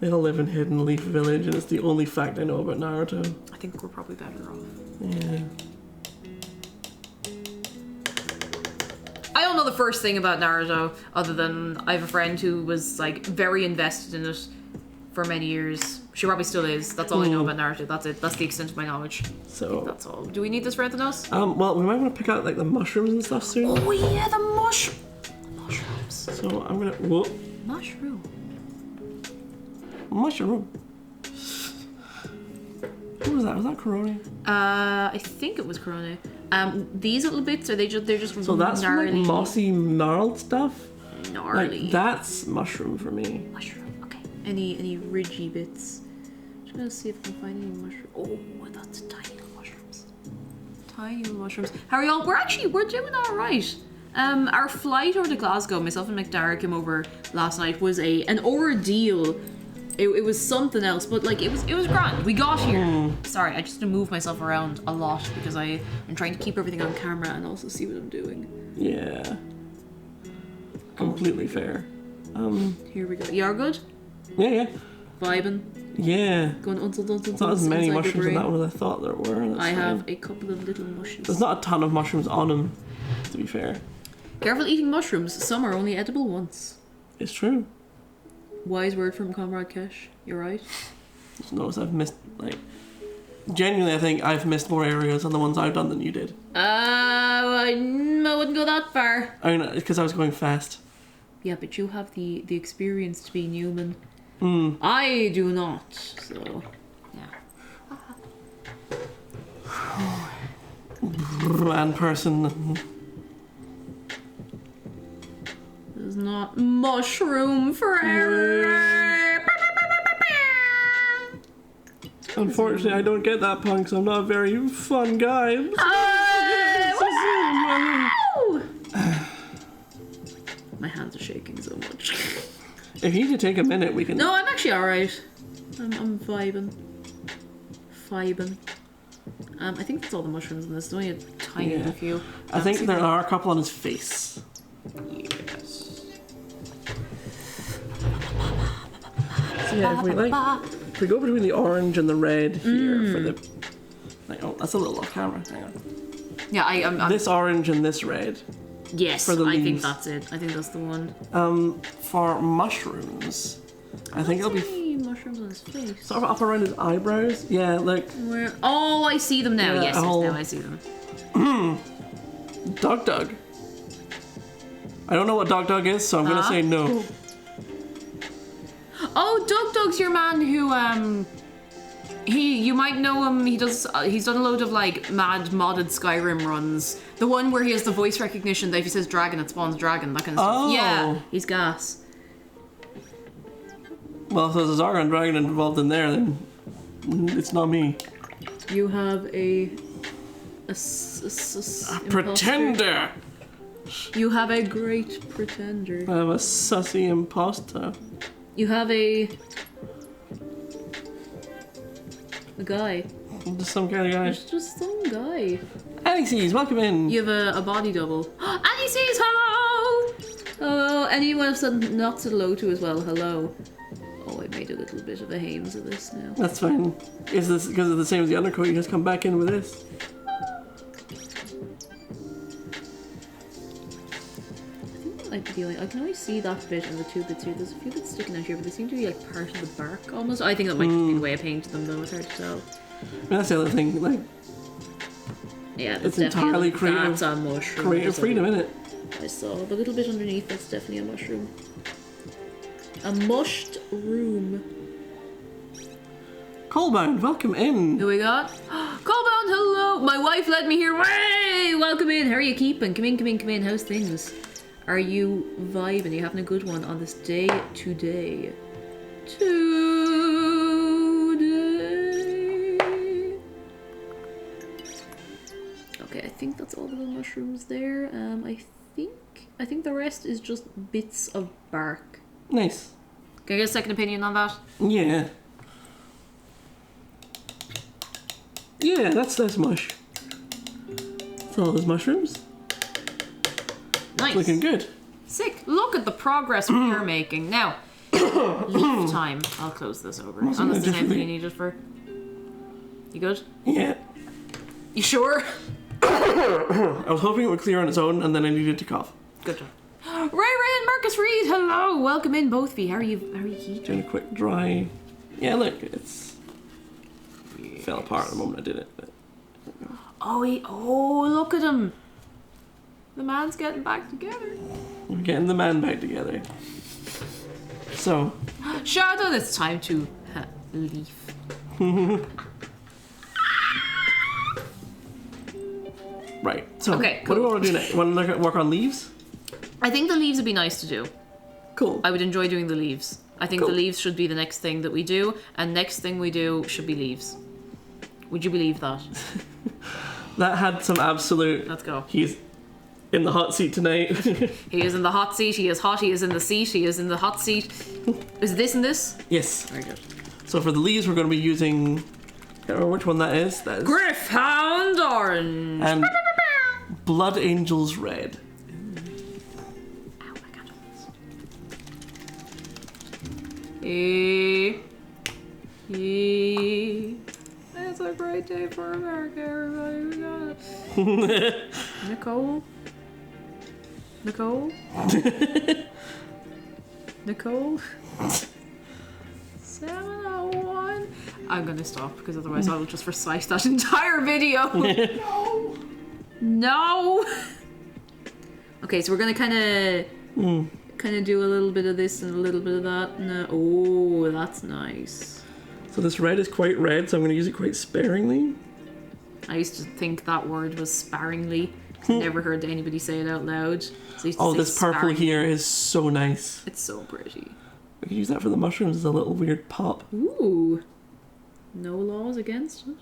They don't live in Hidden Leaf Village, and it's the only fact I know about Naruto. I think we're probably better off. Yeah. I don't know the first thing about Naruto, other than I have a friend who was like very invested in it for many years. She probably still is. That's all I know about Naruto. That's it. That's the extent of my knowledge. So That's all. Do we need this for anything else? well, we might want to pick out like the mushrooms and stuff soon. Oh yeah, the mushrooms. So I'm gonna Mushroom. mushroom. What was that? Was that Corona? I think it was Corona. These little bits, they're just So that's from, gnarly. like mossy gnarled stuff. Gnarly. Like that's mushroom for me. Mushroom. Okay. Any ridgy bits? Just gonna see if I can find any mushroom. Oh, that's tiny little mushrooms. Tiny little mushrooms. How are y'all? We're doing all right. Our flight over to Glasgow, myself and McDara came over last night, was an ordeal. It was something else, but like it was grand. We got here. Sorry, I just had to move myself around a lot because I'm trying to keep everything on camera and also see what I'm doing. Yeah. Completely fair. Here we go. You're good? Yeah. Vibing? Yeah. Going until Not as many mushrooms in that one as I thought there were. That's I have fine. a couple of little mushrooms. There's not a ton of mushrooms on them, to be fair. Careful eating mushrooms. Some are only edible once. It's true. Wise word from Comrade Kesh. You're right. Just notice I've missed, like... Genuinely, I think I've missed more areas on the ones I've done than you did. I wouldn't go that far. I mean, because I was going fast. Yeah, but you have the experience to be human. I do not. So, yeah. Man person. There's not mushroom forever. Unfortunately, I don't get that punk, so I'm not a very fun guy. My hands are shaking so much. If you could take a minute, we can... No, I'm actually alright. I'm vibing. I think that's all the mushrooms in this. There's only a tiny little few. I think there are a couple on his face. Yes. So yeah, if we go between the orange and the red here for the... Like, oh, that's a little off camera. Hang on. Yeah, I'm This orange and this red. yes, for the I think leaves. that's it. I think that's the one. For mushrooms, I think it'll be Any mushrooms on his face. sort of up around his eyebrows. Yeah, like Where? Oh, I see them now. Yeah, Yes, a whole- now I see them. Dog. I don't know what Dog is, so I'm gonna say no. Oh, Doug's your man who you might know him. He's done a load of like mad modded Skyrim runs. The one where he has the voice recognition that if he says dragon, it spawns dragon. That kind of Oh. stuff. Yeah, he's gas. Well, if there's a XargonDragon involved in there, then it's not me. You have a Pretender. You have a great pretender. I'm a sussy imposter. You have a guy. Just some kind of guy. Just some guy. Annie sees, welcome in. You have a body double. Annie says hello! Hello. Anyone I've said not said hello to as well, hello. Oh, I made a little bit of a Hames of this now. That's fine. Is this because it's the same as the undercoat? You just come back in with this. I think I can only see that bit and the two bits here. There's a few bits sticking out here, but they seem to be like part of the bark almost. I think that might just be the way I painted them though, it's hard to tell. I mean, that's the other thing, like, Yeah, it's that's entirely definitely- creative. That's a mushroom. creative freedom, innit? I saw the little bit underneath, that's definitely a mushroom. A mushed room. Colebound, welcome in. Who we got? Colebound, hello! My wife let me here. Way! Welcome in. How are you keeping? Come in. How's things? Are you vibing? Are you having a good one on this day today? Okay, I think that's all the little mushrooms there. I think the rest is just bits of bark. Nice. Can I get a second opinion on that? Yeah. Yeah, that's mush. That's all those mushrooms. Nice. Looking good. Sick. Look at the progress we are making. Now, leaf time. I'll close this over. Unless there's anything you need it for. You good? Yeah. You sure? I was hoping it would clear on its own, and then I needed to cough. Good job. Ray and Marcus Reed, hello. Welcome in, both of you. How are you keeping? Doing a quick dry. Yeah, look, it's fell apart the moment I did it. But... Oh, look at him. The man's getting back together. We're getting the man back together. So. Shadow, it's time to leaf. Right. So. Okay, What do we cool. want to do next? Want to work on leaves? I think the leaves would be nice to do. Cool. I would enjoy doing the leaves. I think Cool. the leaves should be the next thing that we do, and next thing we do should be leaves. Would you believe that? That had some absolute. Let's go. He's in the hot seat tonight. He is in the hot seat, he is hot, he is in the seat, he is in the hot seat. Is this and this? Yes. Very good. So for the leaves, we're going to be using. Can't remember which one that is. That is. Griffhound Orange! And Blood Angels Red. Ow, I got It's a great day for America, everybody. We got it. Nicole? 701. I'm gonna stop because otherwise I will just recite that entire video. No. Okay, so we're gonna kind of do a little bit of this and a little bit of that. No. Oh, that's nice. So this red is quite red, so I'm going to use it quite sparingly. I used to think that word was sparingly. 'Cause I never heard anybody say it out loud. So I used to Oh, say this purple sparingly. here is so nice. It's so pretty. We could use that for the mushrooms as a little weird pop. Ooh. No laws against it.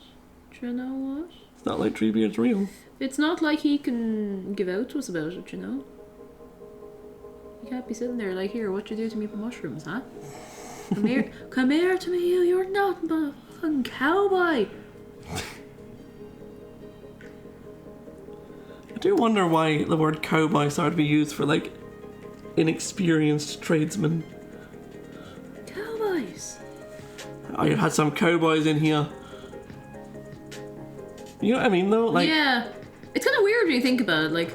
Do you know what? It's not like Treebeard's real. It's not like he can give out to us about it, you know? You can't be sitting there like, here, what you do to me for mushrooms, huh? Come here to me, you're not my fucking cowboy. I do wonder why the word cowboy started to be used for like inexperienced tradesmen. Cowboys. Oh, you had some cowboys in here. You know what I mean though? Like, Yeah. It's kind of weird when you think about it, like,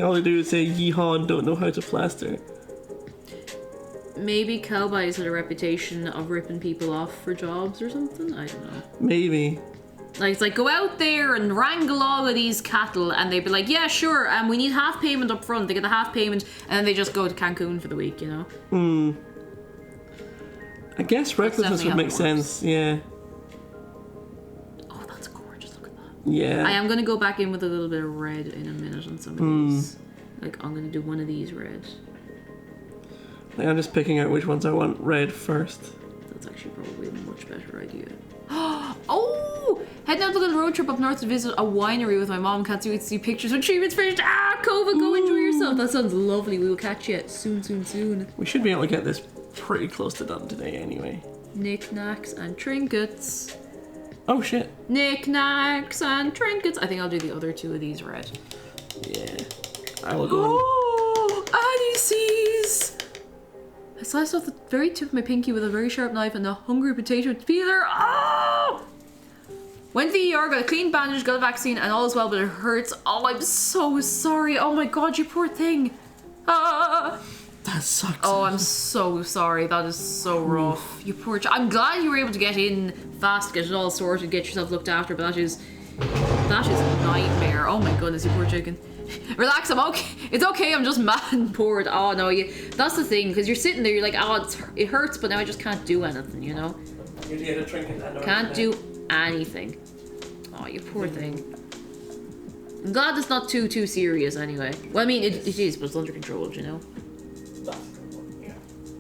all they do is say yeehaw and don't know how to plaster. maybe cowboys had a reputation of ripping people off for jobs or something? I don't know. Maybe. Like, it's like, go out there and wrangle all of these cattle, and they'd be like, yeah, sure, we need half payment up front. They get the half payment, and then they just go to Cancun for the week, you know? I guess recklessness definitely would how make it sense, yeah. Oh, that's gorgeous, look at that. Yeah. I am going to go back in with a little bit of red in a minute on some of these. Like, I'm going to do one of these red. I'm just picking out which ones I want red first. That's actually probably a much better idea. Oh! Heading out on a road trip up north to visit a winery with my mom. Can't wait to see pictures when treatment's finished. COVID, go enjoy yourself. That sounds lovely. We will catch you soon. We should be able to get this pretty close to done today anyway. Knickknacks and trinkets. Oh shit. Knickknacks and trinkets. I think I'll do the other two of these red. Yeah. I will go on. Oh! Annie sees! I sliced off the very tip of my pinky with a very sharp knife and a hungry potato peeler. Oh! Went to the ER, got a clean bandage, got a vaccine, and all is well, but it hurts. Oh, I'm so sorry. Oh my god, you poor thing. Ah! That sucks. Oh, I'm so sorry. That is so rough. You poor I'm glad you were able to get in fast, get it all sorted, get yourself looked after, but that is a nightmare. Oh my goodness, you poor chicken. Relax, I'm okay. It's okay, I'm just mad and bored. Oh no, that's the thing, because you're sitting there, you're like, oh, it hurts, but now I just can't do anything, you know? You get a trinket and Can't do anything. Oh, you poor thing. I'm glad it's not too serious anyway. Well, I mean, it is, but it's under control, you know? That's a good one, yeah.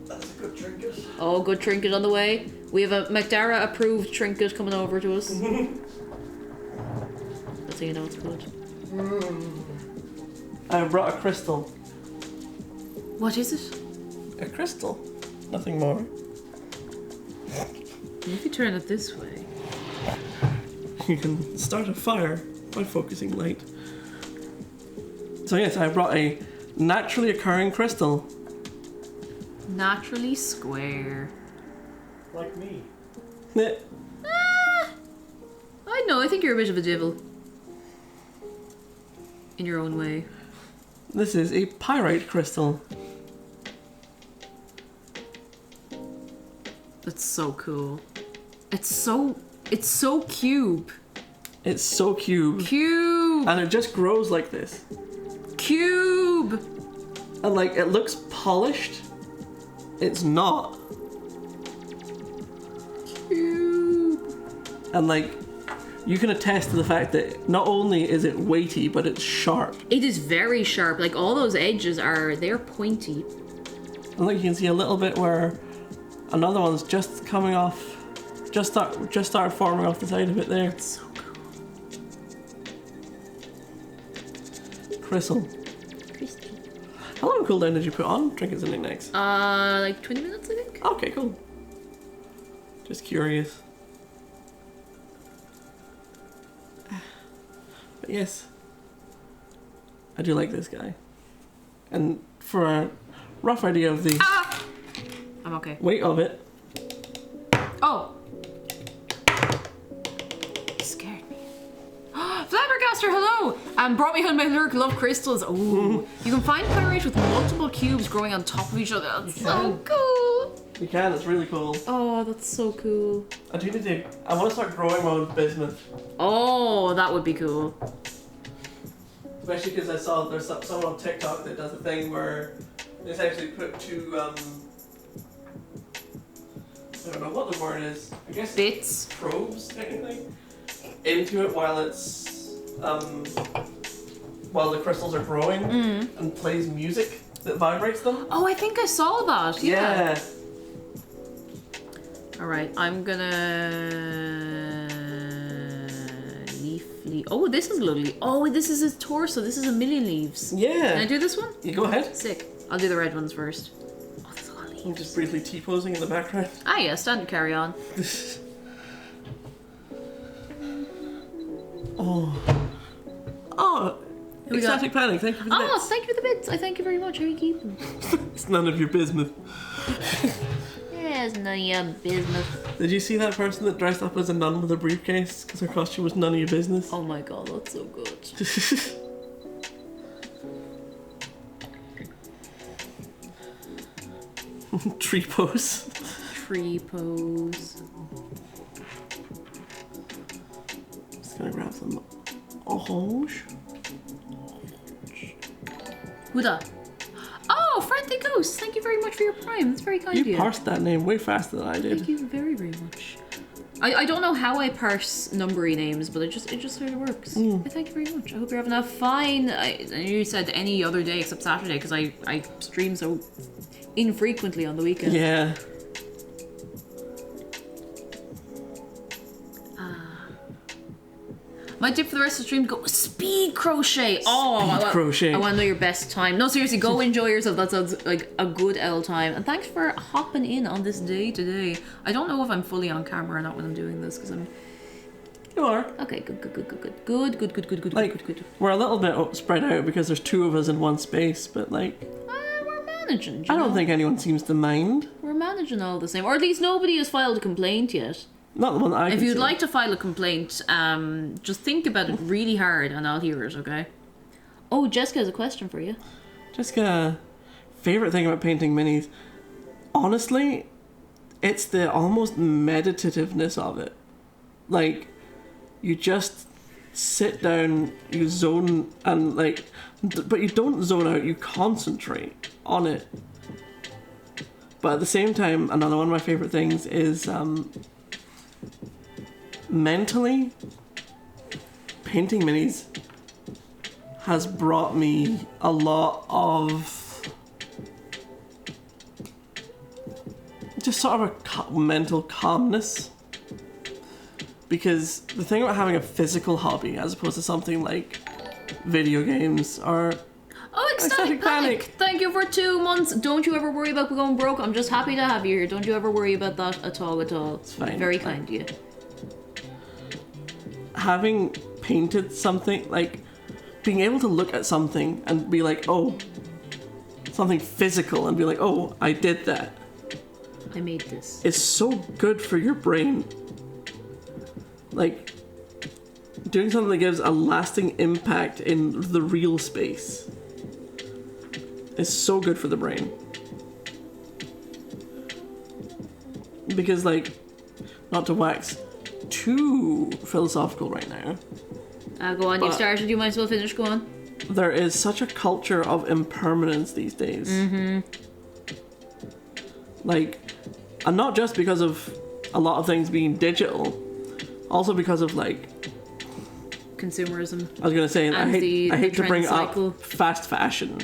That's a good trinket. Oh, good trinket on the way. We have a McDara approved trinket coming over to us. That's how you know it's good. I brought a crystal. What is it? A crystal? Nothing more. If you turn it this way. You can start a fire by focusing light. So yes, I brought a naturally occurring crystal. Naturally square. Like me. Eh, I know, I think you're a bit of a devil. In your own way. This is a pyrite crystal. That's so cool. It's so cube. It's so cube. Cube! And it just grows like this. Cube! And like, it looks polished. It's not. Cube! And like, you can attest to the fact that not only is it weighty, but it's sharp. It is very sharp. Like, all those edges they're pointy. And like, you can see a little bit where another one's just coming off. Just started forming off the side of it there. It's so cool. Crystal. Crystal. How long cooldown did you put on trinkets and knickknacks? Like 20 minutes, I think. Okay, cool. Just curious. But yes, I do like this guy. And for a rough idea of the I'm okay. weight of it, Oh! You scared me. Flabbergaster, hello! Brought me home my lurk, love crystals. Ooh. You can find pyrite with multiple cubes growing on top of each other. That's so cool! you can, it's really cool. Oh, that's so cool. I want to start growing my own bismuth. Oh, that would be cool. Especially because I saw there's someone on TikTok that does a thing where they essentially put two, I don't know what the word is, I guess Bits. probes, technically, into it while it's, while the crystals are growing and plays music that vibrates them. Oh, I think I saw that. Yeah. Yeah. Alright, I'm gonna... Leafly... Oh, this is lovely. Oh, this is his torso. This is a million leaves. Yeah. Can I do this one? You go ahead. Sick. I'll do the red ones first. Oh, there's a lot of leaves. I'm just briefly T-posing in the background. Ah, yeah, standard carry on. Oh, we got? ecstatic panic. Thank you for the Oh, bits. thank you for the bits. I thank you very much. How are you keeping? It's none of your business. Yes, none of your business. Did you see that person that dressed up as a nun with a briefcase because her costume was none of your business? Oh my god, that's so good. Tree pose. Tree pose. Just gonna grab some orange. Who that? Oh, Frantic Ghost. Thank you very much for your prime. That's very kind of You you. parsed that name way faster than I Thank did. you very, very much. I don't know how I parse numbery names, but it just sort of works. I thank you very much. I hope you're having a fine. You said any other day except Saturday because I stream so infrequently on the weekend. Yeah. My tip for the rest of the stream: go speed crochet. crochet. I want to know your best time. No, seriously, go enjoy yourself. That sounds like a good L time. And thanks for hopping in on this day today. I don't know if I'm fully on camera or not when I'm doing this because I'm. You are. Okay, good. We're a little bit spread out because there's two of us in one space, but like, We're managing. I don't think anyone seems to mind. We're managing all the same, or at least nobody has filed a complaint yet. Not the one that I If can you'd see. like to file a complaint, just think about it really hard and I'll hear it, okay? Oh, Jessica has a question for you. Jessica, favorite thing about painting minis, honestly, it's the almost meditativeness of it. Like, you just sit down, you zone, and like, but you don't zone out, you concentrate on it. But at the same time, another one of my favorite things is mentally, painting minis has brought me a lot of just sort of a mental calmness. Because the thing about having a physical hobby as opposed to something like video games or Ecstatic Panic! Thank you for 2 months. Don't you ever worry about going broke. I'm just happy to have you here. Don't you ever worry about that at all. It's fine. Very kind of you. Having painted something, like being able to look at something and be like, oh, something physical, and be like, oh, I did that. I made this. It's so good for your brain. Like, doing something that gives a lasting impact in the real space is so good for the brain. Because, like, not to wax too philosophical right now, Go on, you but started, you might as well finish, go on. there is such a culture of impermanence these days. Like, and not just because of a lot of things being digital, also because of, like, Consumerism. I was gonna say, I And hate the to trend bring cycle. up fast fashion.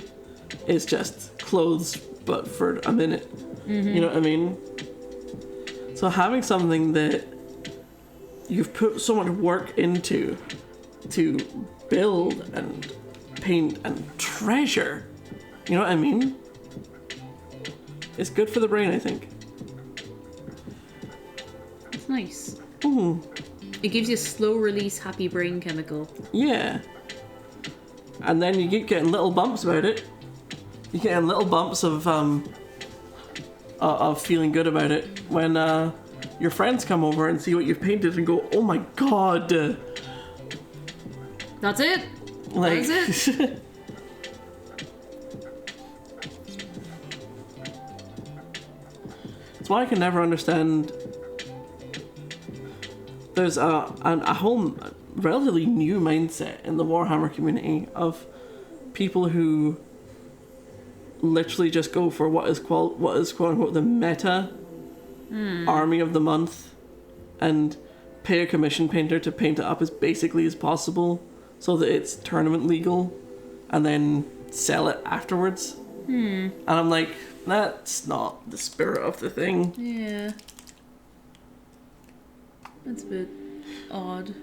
It's just clothes, but for a minute. You know what I mean? So having something that you've put so much work into to build and paint and treasure, you know what I mean? It's good for the brain, I think. It's nice. It gives you a slow release happy brain chemical. Yeah. And then you keep getting little bumps about it. You get little bumps of feeling good about it when your friends come over and see what you've painted and go, oh my god. That's it. Like, That's it. It's why I can never understand. There's a whole relatively new mindset in the Warhammer community of people who literally just go for what is quote unquote the meta army of the month and pay a commission painter to paint it up as basically as possible so that it's tournament legal and then sell it afterwards. And I'm like, that's not the spirit of the thing. Yeah. That's a bit odd.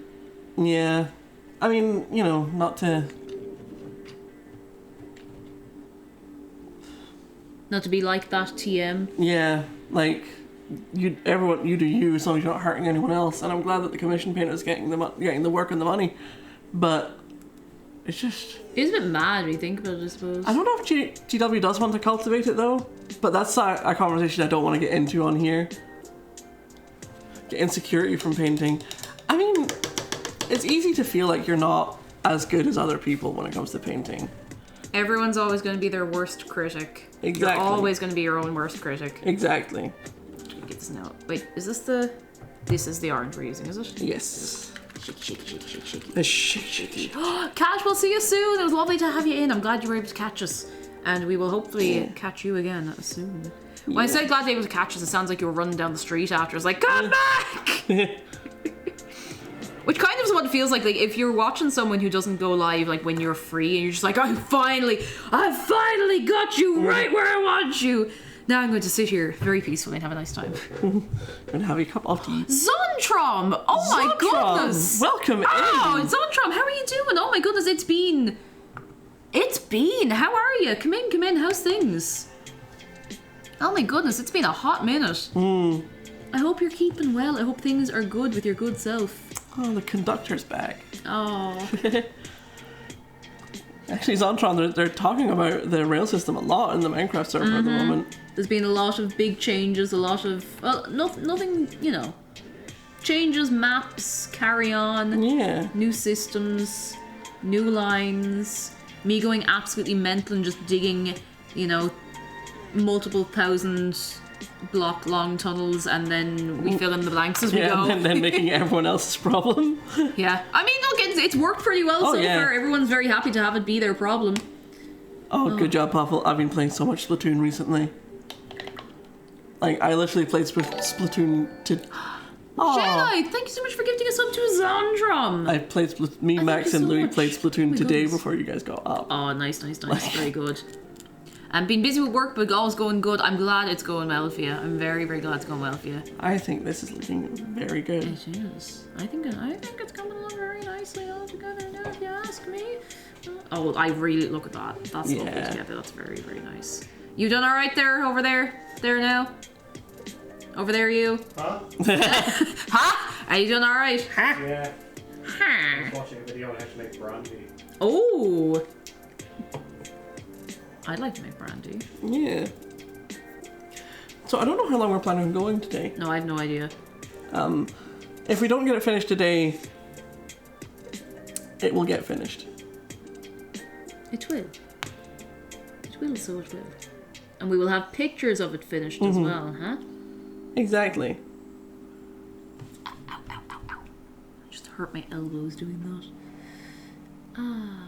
Yeah. I mean, you know, not to be like that TM. yeah, like you do you as long as you're not hurting anyone else, and I'm glad that the commission painter is getting the work and the money, but it's just It's a bit mad when you think about it, I suppose. I don't know if GW does want to cultivate it though, but that's a conversation I don't want to get into on here. Get insecurity from painting. I mean, it's easy to feel like you're not as good as other people when it comes to painting. Everyone's always going to be their worst critic. Exactly. You're always going to be your own worst critic. Exactly. Get this now. Wait, is this the... This is the orange we're using, is it? Yes. Shake. The shake. Kat, we'll see you soon. It was lovely to have you in. I'm glad you were able to catch us. And we will hopefully catch you again soon. When I said glad you were able to catch us, it sounds like you were running down the street after. It's like, come back! Which kind of is what it feels like if you're watching someone who doesn't go live, like when you're free and you're just like, I finally got you right where I want you. Now I'm going to sit here very peacefully and have a nice time. And have a cup of tea. Zontrom! Oh my Zontrom! goodness! Welcome Oh, in! Zontrom, how are you doing? Oh my goodness, it's been. How are you? Come in, how's things? Oh my goodness, it's been a hot minute. I hope you're keeping well. I hope things are good with your good self. Oh, the conductor's back. Oh. Actually, Zontron, they're talking about the rail system a lot in the Minecraft server at the moment. There's been a lot of big changes, a lot of, well, nothing, changes, maps, carry on, Yeah. new systems, new lines, me going absolutely mental and just digging, multiple thousand block long tunnels and then we fill in the blanks as we Yeah, go. and then making everyone else's problem. Yeah. I mean, look, it's worked pretty well so yeah. far. Everyone's very happy to have it be their problem. Oh, good job, Puffle. I've been playing so much Splatoon recently. Like, I literally played Splatoon to... Oh, Jedi, thank you so much for gifting us up to Zandrum. I played me, Max, you and so Louis much. played Splatoon Oh my today goodness. before you guys got up. Oh, nice. Very good. And been busy with work, but all's going good. I'm glad it's going well for you. I'm very, very glad it's going well for you. I think this is looking very good. It is. I think it's coming along very nicely altogether now, if you ask me. Oh, I really look at that. That's lovely Yeah. together. That's very, very nice. You done all right there, over there, there now? Over there, you? Huh? Huh? Are you doing all right? Huh? Yeah. I Huh? was watching a video on how to make brandy. Oh. I'd like to make brandy. Yeah. So I don't know how long we're planning on going today. No, I have no idea. If we don't get it finished today, it will get finished. It will. It will, so it will. And we will have pictures of it finished as well, huh? Exactly. I just hurt my elbows doing that. Ah.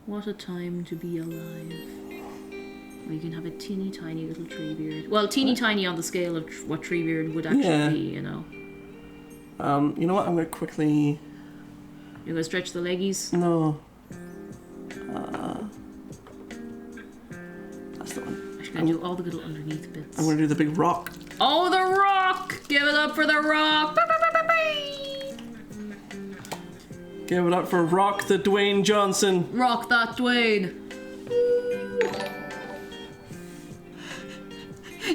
What a time to be alive. We can have a teeny tiny little Treebeard. Well, teeny tiny on the scale of what Treebeard would actually Yeah. be, you know. You know what? I'm gonna quickly. You're gonna stretch the leggies? No. That's the one. I'm gonna do all the little underneath bits. I'm gonna do the big rock. Oh, the rock! Give it up for the rock! Give it up for Rock the Dwayne Johnson. Rock that Dwayne!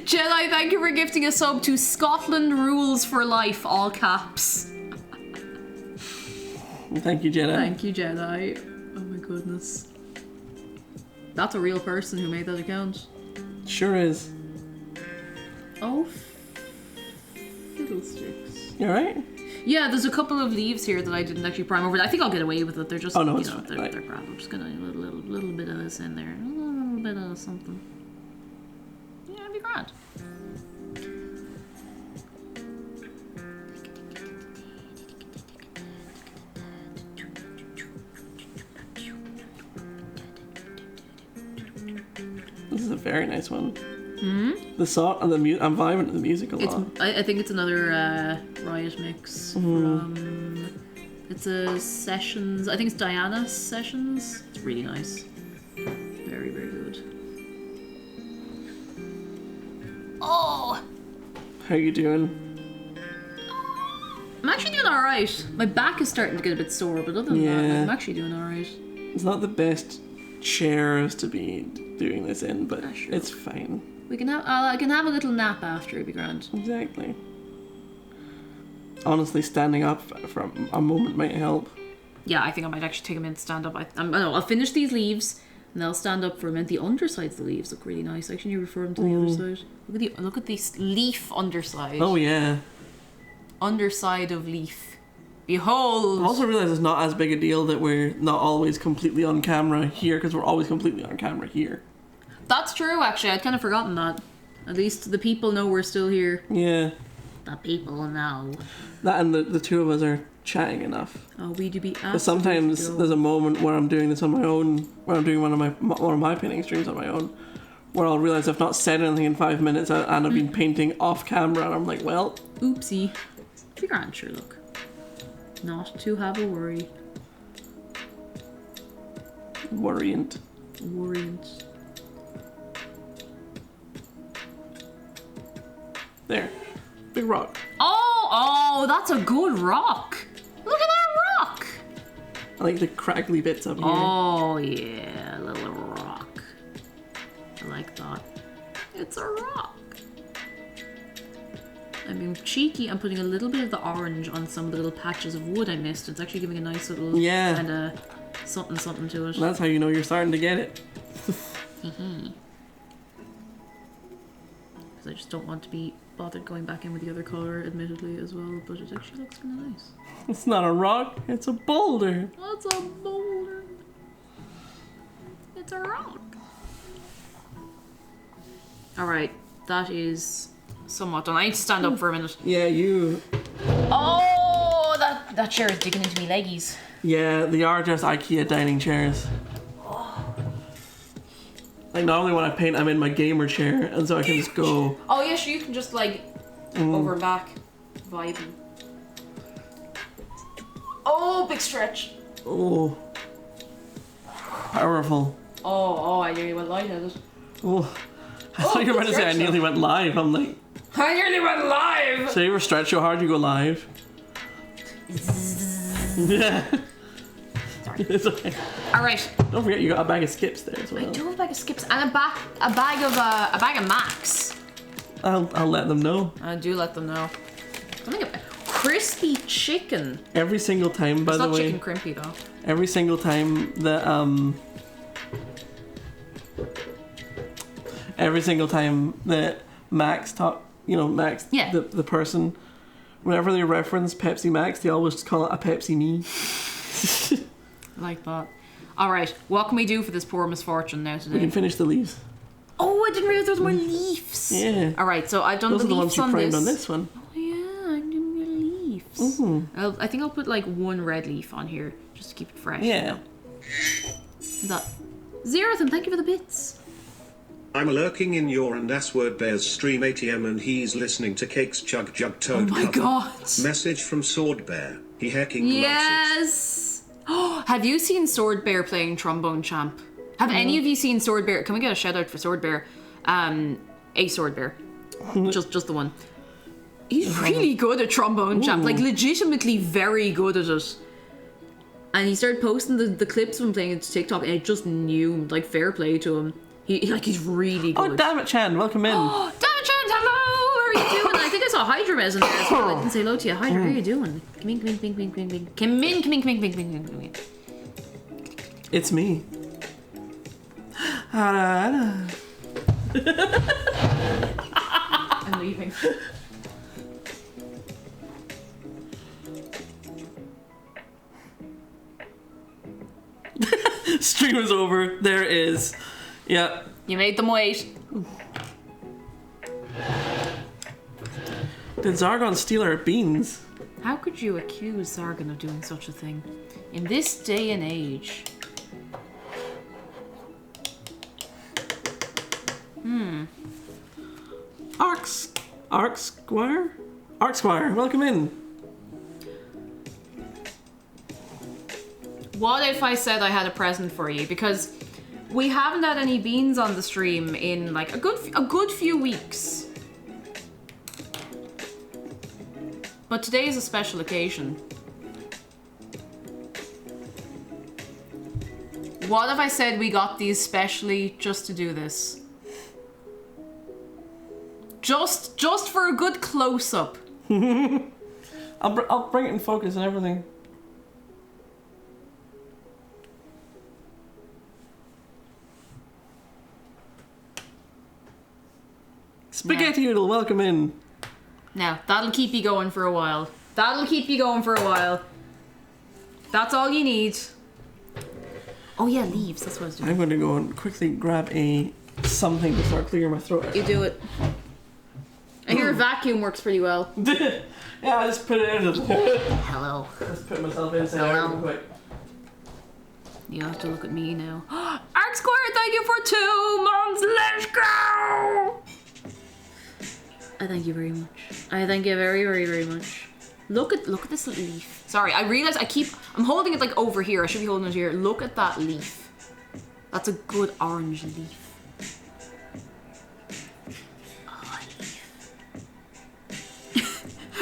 Jedi, thank you for gifting a sub to Scotland Rules for Life, all caps. Thank you, Jenna. Thank you, Jedi. Oh my goodness. That's a real person who made that account. Sure is. Oh, fiddlesticks. You alright? Yeah, there's a couple of leaves here that I didn't actually prime over. I think I'll get away with it. They're just, Oh, no, you it's know, fine, they're, right. they're grand. I'm just gonna little bit of this in there. A little bit of something. Yeah, it'd be grand. This is a very nice one. The song and the I'm vibing to the music a lot. I think it's another Riot mix from. It's a Sessions. I think it's Diana Sessions. It's really nice. Very, very good. Oh! How you doing? I'm actually doing alright. My back is starting to get a bit sore, but other than that, Yeah. I'm actually doing alright. It's not the best chairs to be doing this in, but sure. it's fine. We can have. I can have a little nap after. It'd be grand. Exactly. Honestly, standing up for a moment might help. Yeah, I think I might actually take a minute to stand up. I'll finish these leaves, and they'll stand up for a minute. The undersides of the leaves look really nice. Actually, you refer them to the other side. Look at this leaf underside. Oh yeah. Underside of leaf. Behold. I've also realised it's not as big a deal that we're not always completely on camera here, because we're always completely on camera here. That's true. Actually, I'd kind of forgotten that. At least the people know we're still here. Yeah. The people know. That and the two of us are chatting enough. Oh, we do be. But sometimes there's a moment where I'm doing this on my own, where I'm doing one of my painting streams on my own, where I'll realise I've not said anything in 5 minutes and I've been painting off camera, and I'm like, well, Oopsie. Be grand, sure, look. Not to have a worry. worrying. Worrying. There. Big rock. Oh, that's a good rock. Look at that rock. I like the craggly bits up here. Oh, yeah, little rock. I like that. It's a rock. I'm being cheeky. I'm putting a little bit of the orange on some of the little patches of wood I missed. It's actually giving a nice little Yeah. kind of something to it. That's how you know you're starting to get it. Because I just don't want to be bothered going back in with the other colour, admittedly, as well. But it actually looks kind of nice. It's not a rock, it's a boulder. That's a boulder. It's a rock. Alright, that is somewhat done. I need to stand up for a minute. Yeah, you. Oh, that chair is digging into me leggies. Yeah, they are just IKEA dining chairs. Like, normally when I paint, I'm in my gamer chair, and so I can just go. Oh, yeah, sure, you can just, like, over and back. Vibing. Oh, big stretch. Oh. Powerful. Oh, I nearly went lightheaded. Oh. I thought you were about to say I nearly went live. I'm like. I nearly went live! So you ever stretch so hard you go live? Yeah. Sorry. It's okay. Alright. Don't forget you got a bag of skips there as well. I do have a bag of skips and a bag of Max. I'll let them know. I do let them know. Something about crispy chicken. Every single time, by It's the not way. chicken crimpy though. Every single time that every single time that Max Max, Yeah. the person, whenever they reference Pepsi Max, they always call it a Pepsi Me. Like that. Alright, what can we do for this poor misfortune now We today? can finish the leaves. Oh, I didn't realize there was more leaves. Yeah. Alright, so I've done Those the are the ones leaves you on primed this. on this one. Oh yeah, I'm doing the leaves. I think I'll put like one red leaf on here just to keep it fresh. Yeah. That. Zeroth, thank you for the bits. I'm lurking in your and Asword Bear's stream ATM and he's listening to Cake's Jug Jug Toad. Oh my cover. god. Message from Sword Bear. He hecking loves it. Yes. Oh, have you seen Sword Bear playing Trombone Champ? Have any of you seen Sword Bear? Can we get a shout out for Sword Bear? A Sword Bear. just the one. He's really good at Trombone Champ. Like legitimately very good at it. And he started posting the clips of him playing it to TikTok and it just knew, like, fair play to him. He's really good. Oh, damn it, Chan. Welcome in. Oh, damn it, Chan, hello! How are you doing? I think I saw Hydramez in there as well. I didn't say hello to you. Hydra, how are you doing? Come in. Come in. It's me. I'm leaving. Stream is over. There it is. Yeah. You made them wait. Did Zargon steal our beans? How could you accuse Zargon of doing such a thing? In this day and age. Arc Squire, welcome in. What if I said I had a present for you? Because we haven't had any beans on the stream in like a good few weeks. But today is a special occasion. What if I said we got these specially just to do this? Just for a good close-up. I'll bring it in focus and everything. Spaghetti Noodle, welcome in. Now, that'll keep you going for a while. That's all you need. Oh yeah, leaves, that's what I was doing. I'm going to go and quickly grab something to start clearing my throat. You do it. I hear a vacuum works pretty well. Yeah, I just put it in. Hello. Just put myself inside there real quick. You have to look at me now. Arc Square, thank you for 2 months. Let's go! I thank you very much. I thank you very, very, very much. Look at this leaf. Sorry, I realize I'm holding it like over here. I should be holding it here. Look at that leaf. That's a good orange leaf.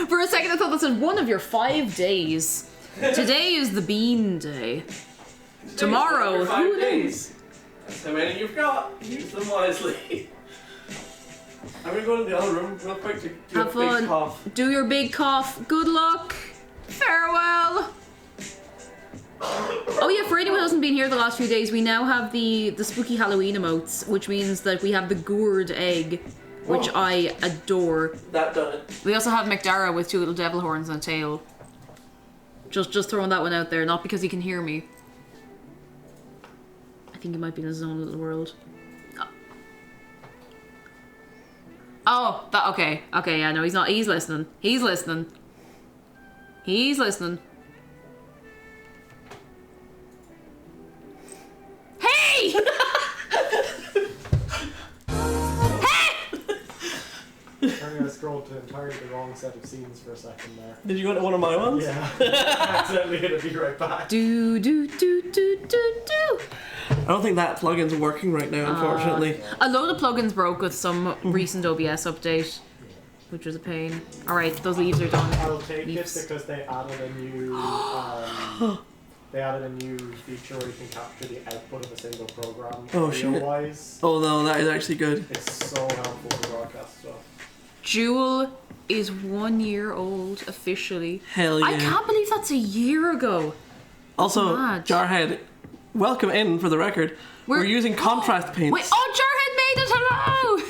For a second I thought this was one of your 5 days. Today is the bean day. Tomorrow, who knows? That's how many you've got. Use them wisely. I'm gonna go to the other room real quick to do Have a big fun. cough. Do your big cough. Good luck. Farewell. Oh yeah, for anyone who hasn't been here the last few days, we now have the spooky Halloween emotes, which means that we have the gourd egg, which I adore. That done it. We also have McDara with 2 little devil horns and a tail. Just throwing that one out there, not because he can hear me. I think he might be in his own little world. Oh, that okay. Okay, yeah, no, he's not. He's listening. He's listening. He's listening. Hey! I scrolled to entirely the wrong set of scenes for a second there. Did you go to one of my ones? Yeah. Accidentally hit it, be right back. Do do do do do do. I don't think that plugin's working right now, unfortunately. A load of plugins broke with some recent OBS update, which was a pain. All right, those leaves are done. I'll take Leaves. it because they added a new feature where you can capture the output of a single program. Oh, shit. Wise, Oh no, that is actually good. it's so helpful for broadcast stuff. Jewel is 1 year old officially. Hell yeah. I can't believe that's a year ago. Also, mad. Jarhead, welcome in for the record. We're using contrast paints. Wait, oh, Jarhead made it. Hello.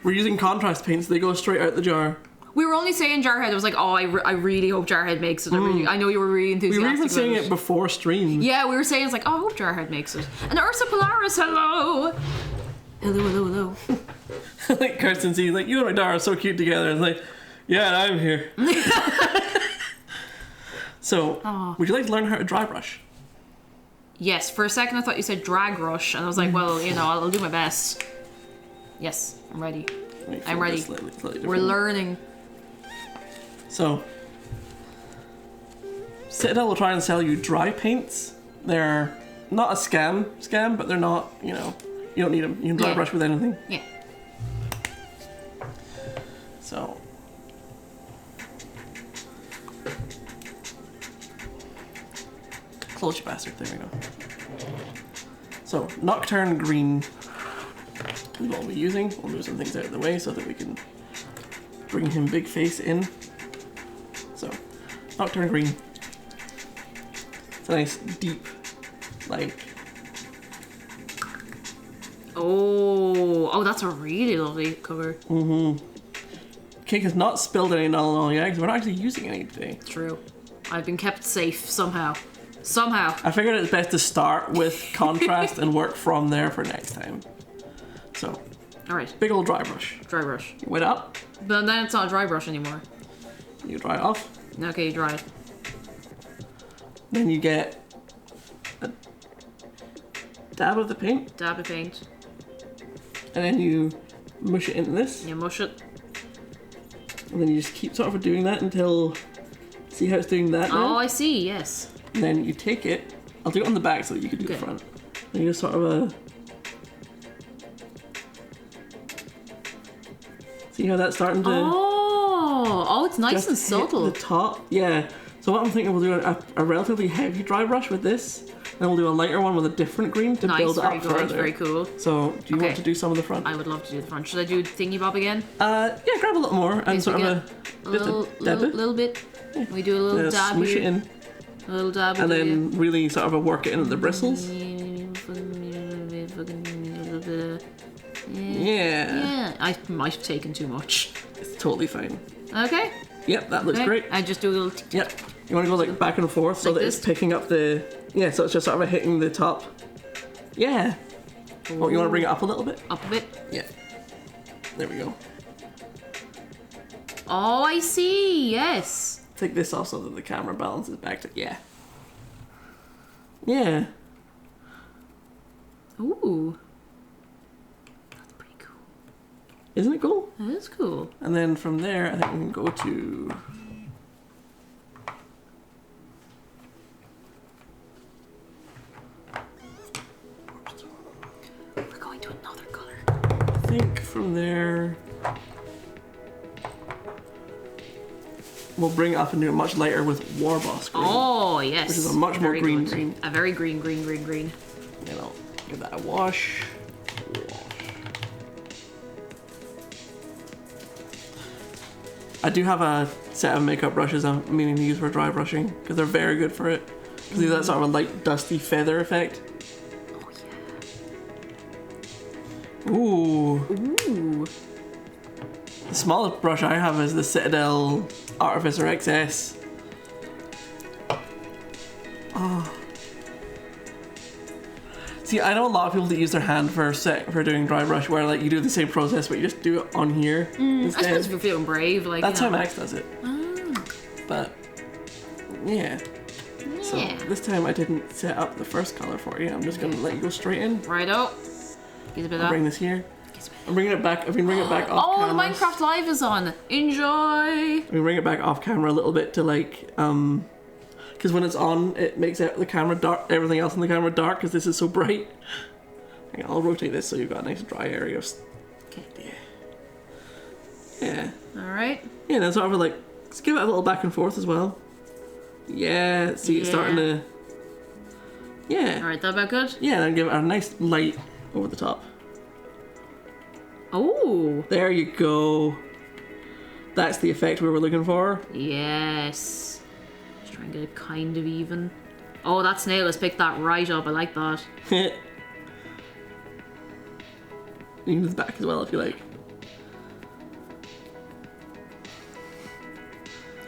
We're using contrast paints. They go straight out the jar. We were only saying Jarhead. I was like, oh, I really hope Jarhead makes it. I know you were really We enthusiastic. were even about saying it before stream. Yeah, we were saying it's like, oh, I hope Jarhead makes it. And Ursa Polaris, hello. Hello, hello, hello. Like Kirsten sees, like, you and my daughter are so cute together. It's like, yeah, I'm here. So, would you like to learn how to dry brush? Yes, for a second I thought you said drag rush, and I was like, well, you know, I'll do my best. Yes, I'm ready. Wait, I'm ready. slightly We're different. learning. So, Citadel will try and sell you dry paints. They're not a scam, but they're not, you know, you don't need them. You can dry Yeah. brush with anything. Yeah. So, close you bastard. There we go. So, Nocturne Green is what we'll be using. We'll move some things out of the way so that we can bring him big face in. So, Nocturne Green. It's a nice deep, like, Oh, that's a really lovely cover. Cake has not spilled any Null yet because we're not actually using any today. True. I've been kept safe somehow. Somehow. I figured it's best to start with contrast and work from there for next time. So, All right, big old dry brush. dry brush. You wet it up, But then it's not a dry brush anymore. you dry it off, Okay, you dry it. then you get a dab of the paint, Dab of paint. and then you mush it into this, You mush it. and then you just keep sort of doing that until, see how it's doing that Oh, now? I see, yes. And then you take it, I'll do it on the back so that you can do the Okay. front. Then you just sort of see how that's starting to Oh, it's nice just and hit subtle. the top. Yeah. So what I'm thinking, we'll do a relatively heavy dry brush with this, then we'll do a lighter one with a different green to Nice, build it very up good, further. very cool. So do you Okay. want to do some of the front? I would love to do the front. Should I do thingy bob again? Yeah, grab a little more and Okay, so sort we of get a just a dab it. little bit. We do a little dab Smush here. it in, A little dab and here. then really sort of work it into the bristles. Yeah, Yeah, I might have taken too much. it's totally fine. Okay. Yep, that looks Okay. great. I just do a little. Yep. You want to go like back and forth so Like that this? it's picking up the so it's just sort of hitting the top. Yeah. Oh, you want to bring it up a little bit? Up a bit. Yeah. There we go. Oh, I see. Yes. Take this off so that the camera balances back to yeah. Yeah. Ooh. That's pretty cool. Isn't it cool? That is cool. And then from there, I think we can go to. We're going to another color. I think from there. We'll bring it up and do it much lighter with Warboss green. Oh, yes. Which is a much more Very green good. green. A very green. You know, give that a wash. I do have a set of makeup brushes I'm meaning to use for dry brushing because they're very good for it. Because they do that sort of a light dusty feather effect. Oh, Ooh. Ooh. The smallest brush I have is the Citadel Artificer XS. See, I know a lot of people that use their hand for doing dry brush, where like you do the same process, but you just do it on here I instead. suppose if you're feeling brave, like That's you how know. Max does it. But yeah. So Yeah. this time I didn't set up the first color for you. I'm just gonna let you go straight in. Righto. Get a bit of Bring that. this here. I'm bringing it back. I can bring it back off Oh, the camera. Minecraft Live is on. Enjoy. I can bring it back off camera a little bit to like because when it's on, it makes the camera dark. Everything else in the camera dark because this is so bright. Hang on, I'll rotate this so you've got a nice dry area. Okay. Yeah. All right. Yeah, then sort of like, let's give it a little back and forth as well. Yeah, see it's starting to... All Yeah. right, that about good? Yeah, then give it a nice light over the top. Oh. There you go. That's the effect we were looking for. Yes. Just try and get it kind of even. Oh, that snail has picked that right up. I like that. You can do the back as well if you like.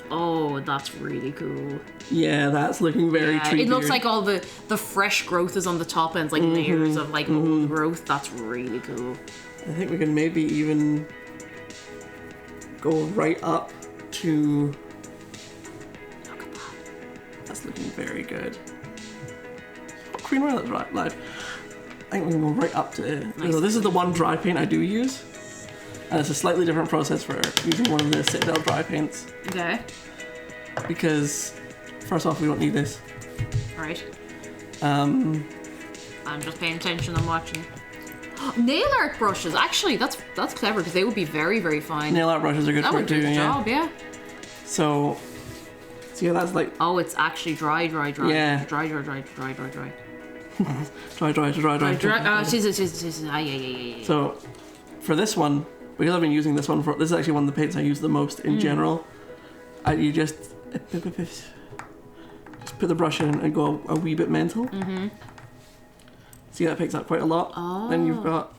Oh, that's really cool. Yeah, that's looking very Yeah, Treebeard. it looks like all the fresh growth is on the top and it's like layers of like old growth. That's really cool. I think we can maybe even go right up to... Look at that. That's looking very good. Green Royal right live. I think we can go right up to... Nice. So this is the one dry paint I do use. And it's a slightly different process for using one of the Citadel dry paints. Okay. Because, first off, we don't need this. Right. Um, I'm just paying attention. I'm watching. Nail art brushes. Actually, that's clever because they would be very, very fine. nail art brushes are good that for would it do too, the yeah. job, yeah. So yeah, that's like... Oh, it's actually dry. Yeah. Dry. Dry. Yeah. So, for this one, because I've been using this one for... This is actually one of the paints I use the most in general. You just put the brush in and go a wee bit mental. See, that picks up quite a lot. Oh. Then you've got...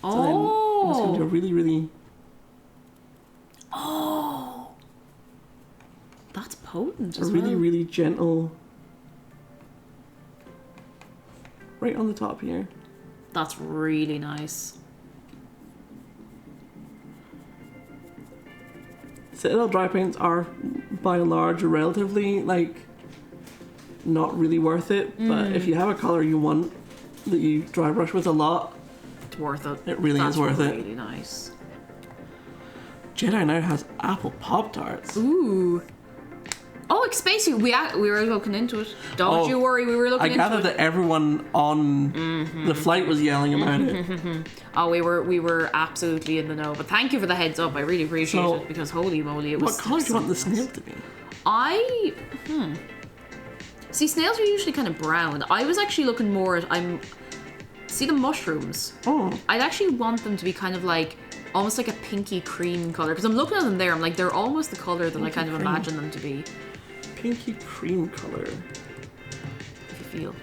So then I'm just going to do a really, really... Oh. That's potent A as really, well. really gentle... Right on the top here. That's really nice. Citadel dry paints are, by and large, relatively, like, not really worth it. But if you have a colour you want that you dry brush with a lot, It's worth it. it really That's is worth it. really nice. Jedi now has apple Pop-Tarts. Ooh. Oh, Spacey, we were looking into it. Don't Oh, you worry, we were looking I into gathered it. that everyone on the flight was yelling about it. Oh, we were absolutely in the know. But thank you for the heads up. I really appreciate So, it because holy moly, it was. What colour do you want the snail to be? See, snails are usually kind of brown. I was actually looking more at see the mushrooms. Oh, I'd actually want them to be kind of like almost like a pinky cream color because I'm looking at them there. I'm like they're almost the color that I kind of cream. imagine them to be. pinky cream colour. If you feel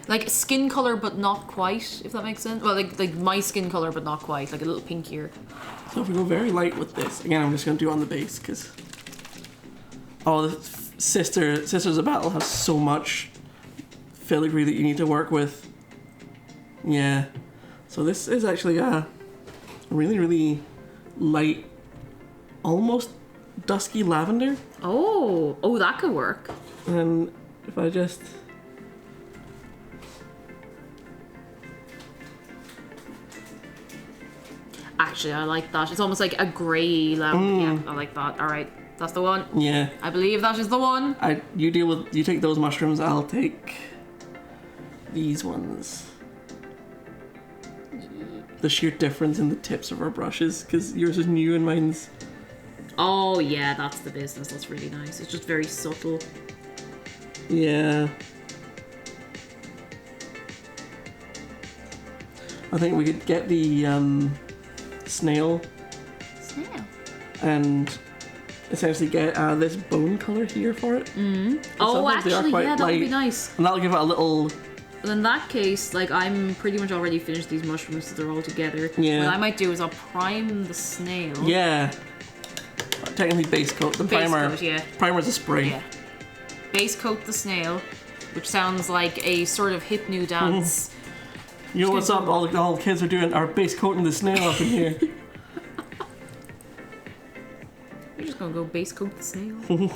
like skin color but not quite, if that makes sense. Well, like my skin color but not quite, like a little pinkier. So if we go very light with this, again I'm just going to do on the base because... Oh, the Sisters of Battle has so much filigree that you need to work with. Yeah. So this is actually a really, really light, almost dusky lavender. Oh, that could work. And if I just... Actually, I like that. It's almost like a grey lamp. Yeah, I like that. All right, that's the one. Yeah. I believe that is the one. You take those mushrooms, I'll take these ones. The sheer difference in the tips of our brushes, because yours is new and mine's... Oh yeah, that's the business. That's really nice. It's just very subtle. Yeah. I think we could get the snail Snail. and essentially get this bone color here for it. Oh, Sometimes they are actually, quite yeah, that would be light. nice. And that'll give it a little... Well, in that case, like I'm pretty much already finished these mushrooms, so they're all together. Yeah. What I might do is I'll prime the snail. Yeah. Technically base coat. The Base primer. coat, yeah. Primer's a spray. Yeah. base coat the snail, which sounds like a sort of hip new dance. You know what's up? All the kids are doing are base coating the snail up in here. You're just gonna go base coat the snail.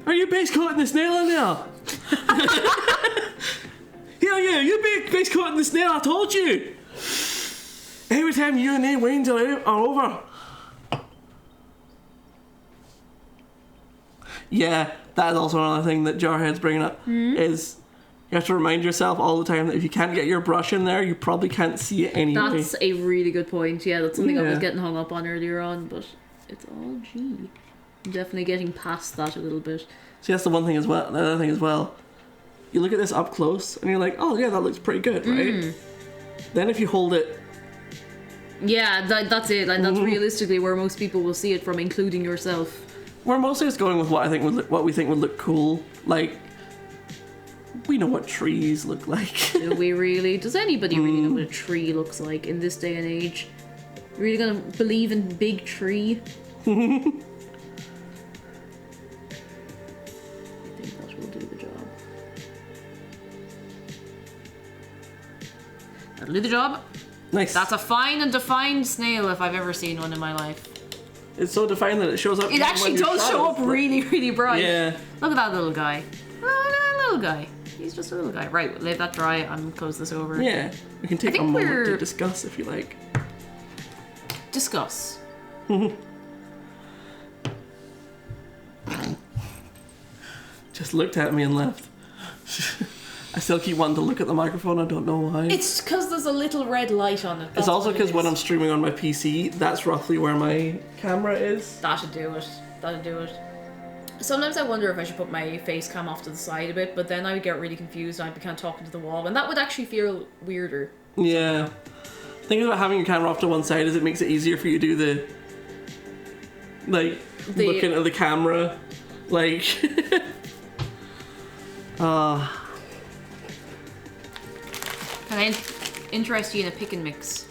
Are you base coating the snail in there? Hell yeah, you base coating the snail, I told you! Every time you and Wayne's are over. Yeah, that is also another thing that Jarhead's bringing up, is you have to remind yourself all the time that if you can't get your brush in there, you probably can't see it anyway. That's a really good point. Yeah, that's something I was Yeah. getting hung up on earlier on, but it's all G. I'm definitely getting past that a little bit. See, that's the one thing as well. The other thing as well, you look at this up close and you're like, oh yeah, that looks pretty good, right? Then if you hold it, Yeah, that's it. Like that's realistically where most people will see it from, including yourself. we're mostly just going with what I think would what we think would look cool. Like, we know what trees look like. Do we really? Does anybody really know what a tree looks like in this day and age? You really gonna believe in big tree? I think that will do the job. That'll do the job. Nice. That's a fine and defined snail if I've ever seen one in my life. It's so defined that it shows up. It actually when you're does show up shadows. really, really bright. Yeah. Look at that little guy. Look at that little guy. He's just a little guy. Right, leave that dry. I'm gonna close this over. Yeah. We can take think a moment we're- to discuss if you like. Discuss. Just looked at me and left. I still keep wanting to look at the microphone. I don't know why. It's because there's a little red light on it. It's That's also what it because when is. I'm streaming on my PC, that's roughly where my camera is. That'd do it. That'd do it. Sometimes I wonder if I should put my face cam off to the side a bit, but then I would get really confused and I'd be kind of talking to the wall, and that would actually feel weirder. Yeah. The thing about having your camera off to one side is it makes it easier for you to do the looking at the camera, like. Can I interest you in a pick and mix?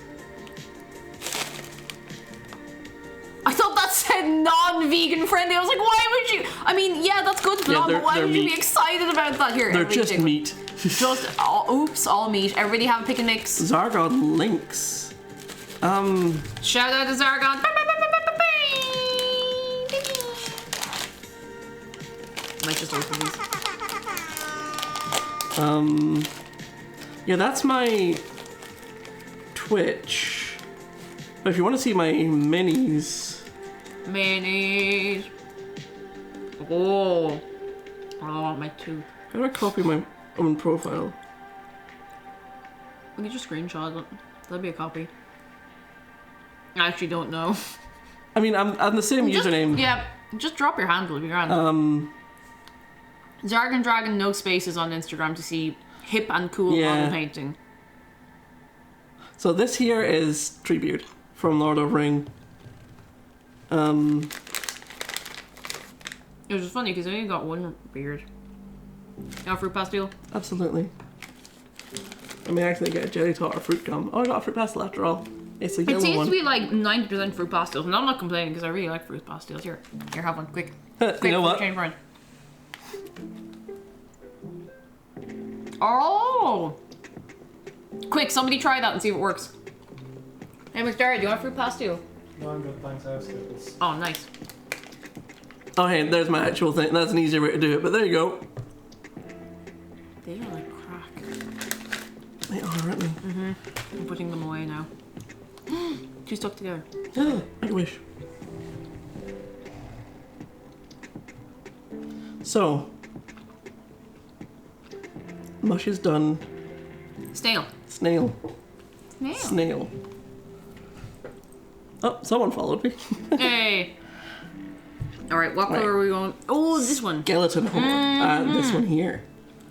I thought that said non-vegan friendly. I was like, why would you? I mean, yeah, that's good, Yeah, but why they're would you be meat. excited about that? Here, They're everybody just take- meat. Just oops, all meat. Everybody have a pick and mix. Xargon links. Shout out to Xargon. Might just open these. Yeah, that's my Twitch. But if you want to see my minis, Mayonnaise. Oh, I want my tooth. how do I copy my own profile? We can just screenshot it. That'd be a copy. I actually don't know. I mean, I'm the same Just- username. Yeah, just drop your handle if you're on. XargonDragon, no spaces on Instagram to see hip and cool Yeah. model painting. So this here is Treebeard from Lord of Ring. It was just funny because I only got one beard. Now fruit pastel. Absolutely. I may actually get a jelly tot or fruit gum. Oh, I got a fruit pastel after all. It's a It yellow seems one. to be like 90% fruit pastels, and I'm not complaining because I really like fruit pastels. Here, have one, quick. Quick, You know what? Change brand. Oh! Quick, somebody try that and see if it works. Hey, McDarrett, do you want fruit pastel? No, I'm good, thanks, I have Skittles. Oh, nice. Oh, hey, there's my actual thing. That's an easier way to do it, but there you go. They are like crack. They are, aren't they? I'm putting them away now. Two stuck together. I wish. So, mush is done. Snail. Snail. Snail. Snail. Oh, someone followed me. Hey. All right, what color are we going? Oh, this one. Skeleton hole. This one here.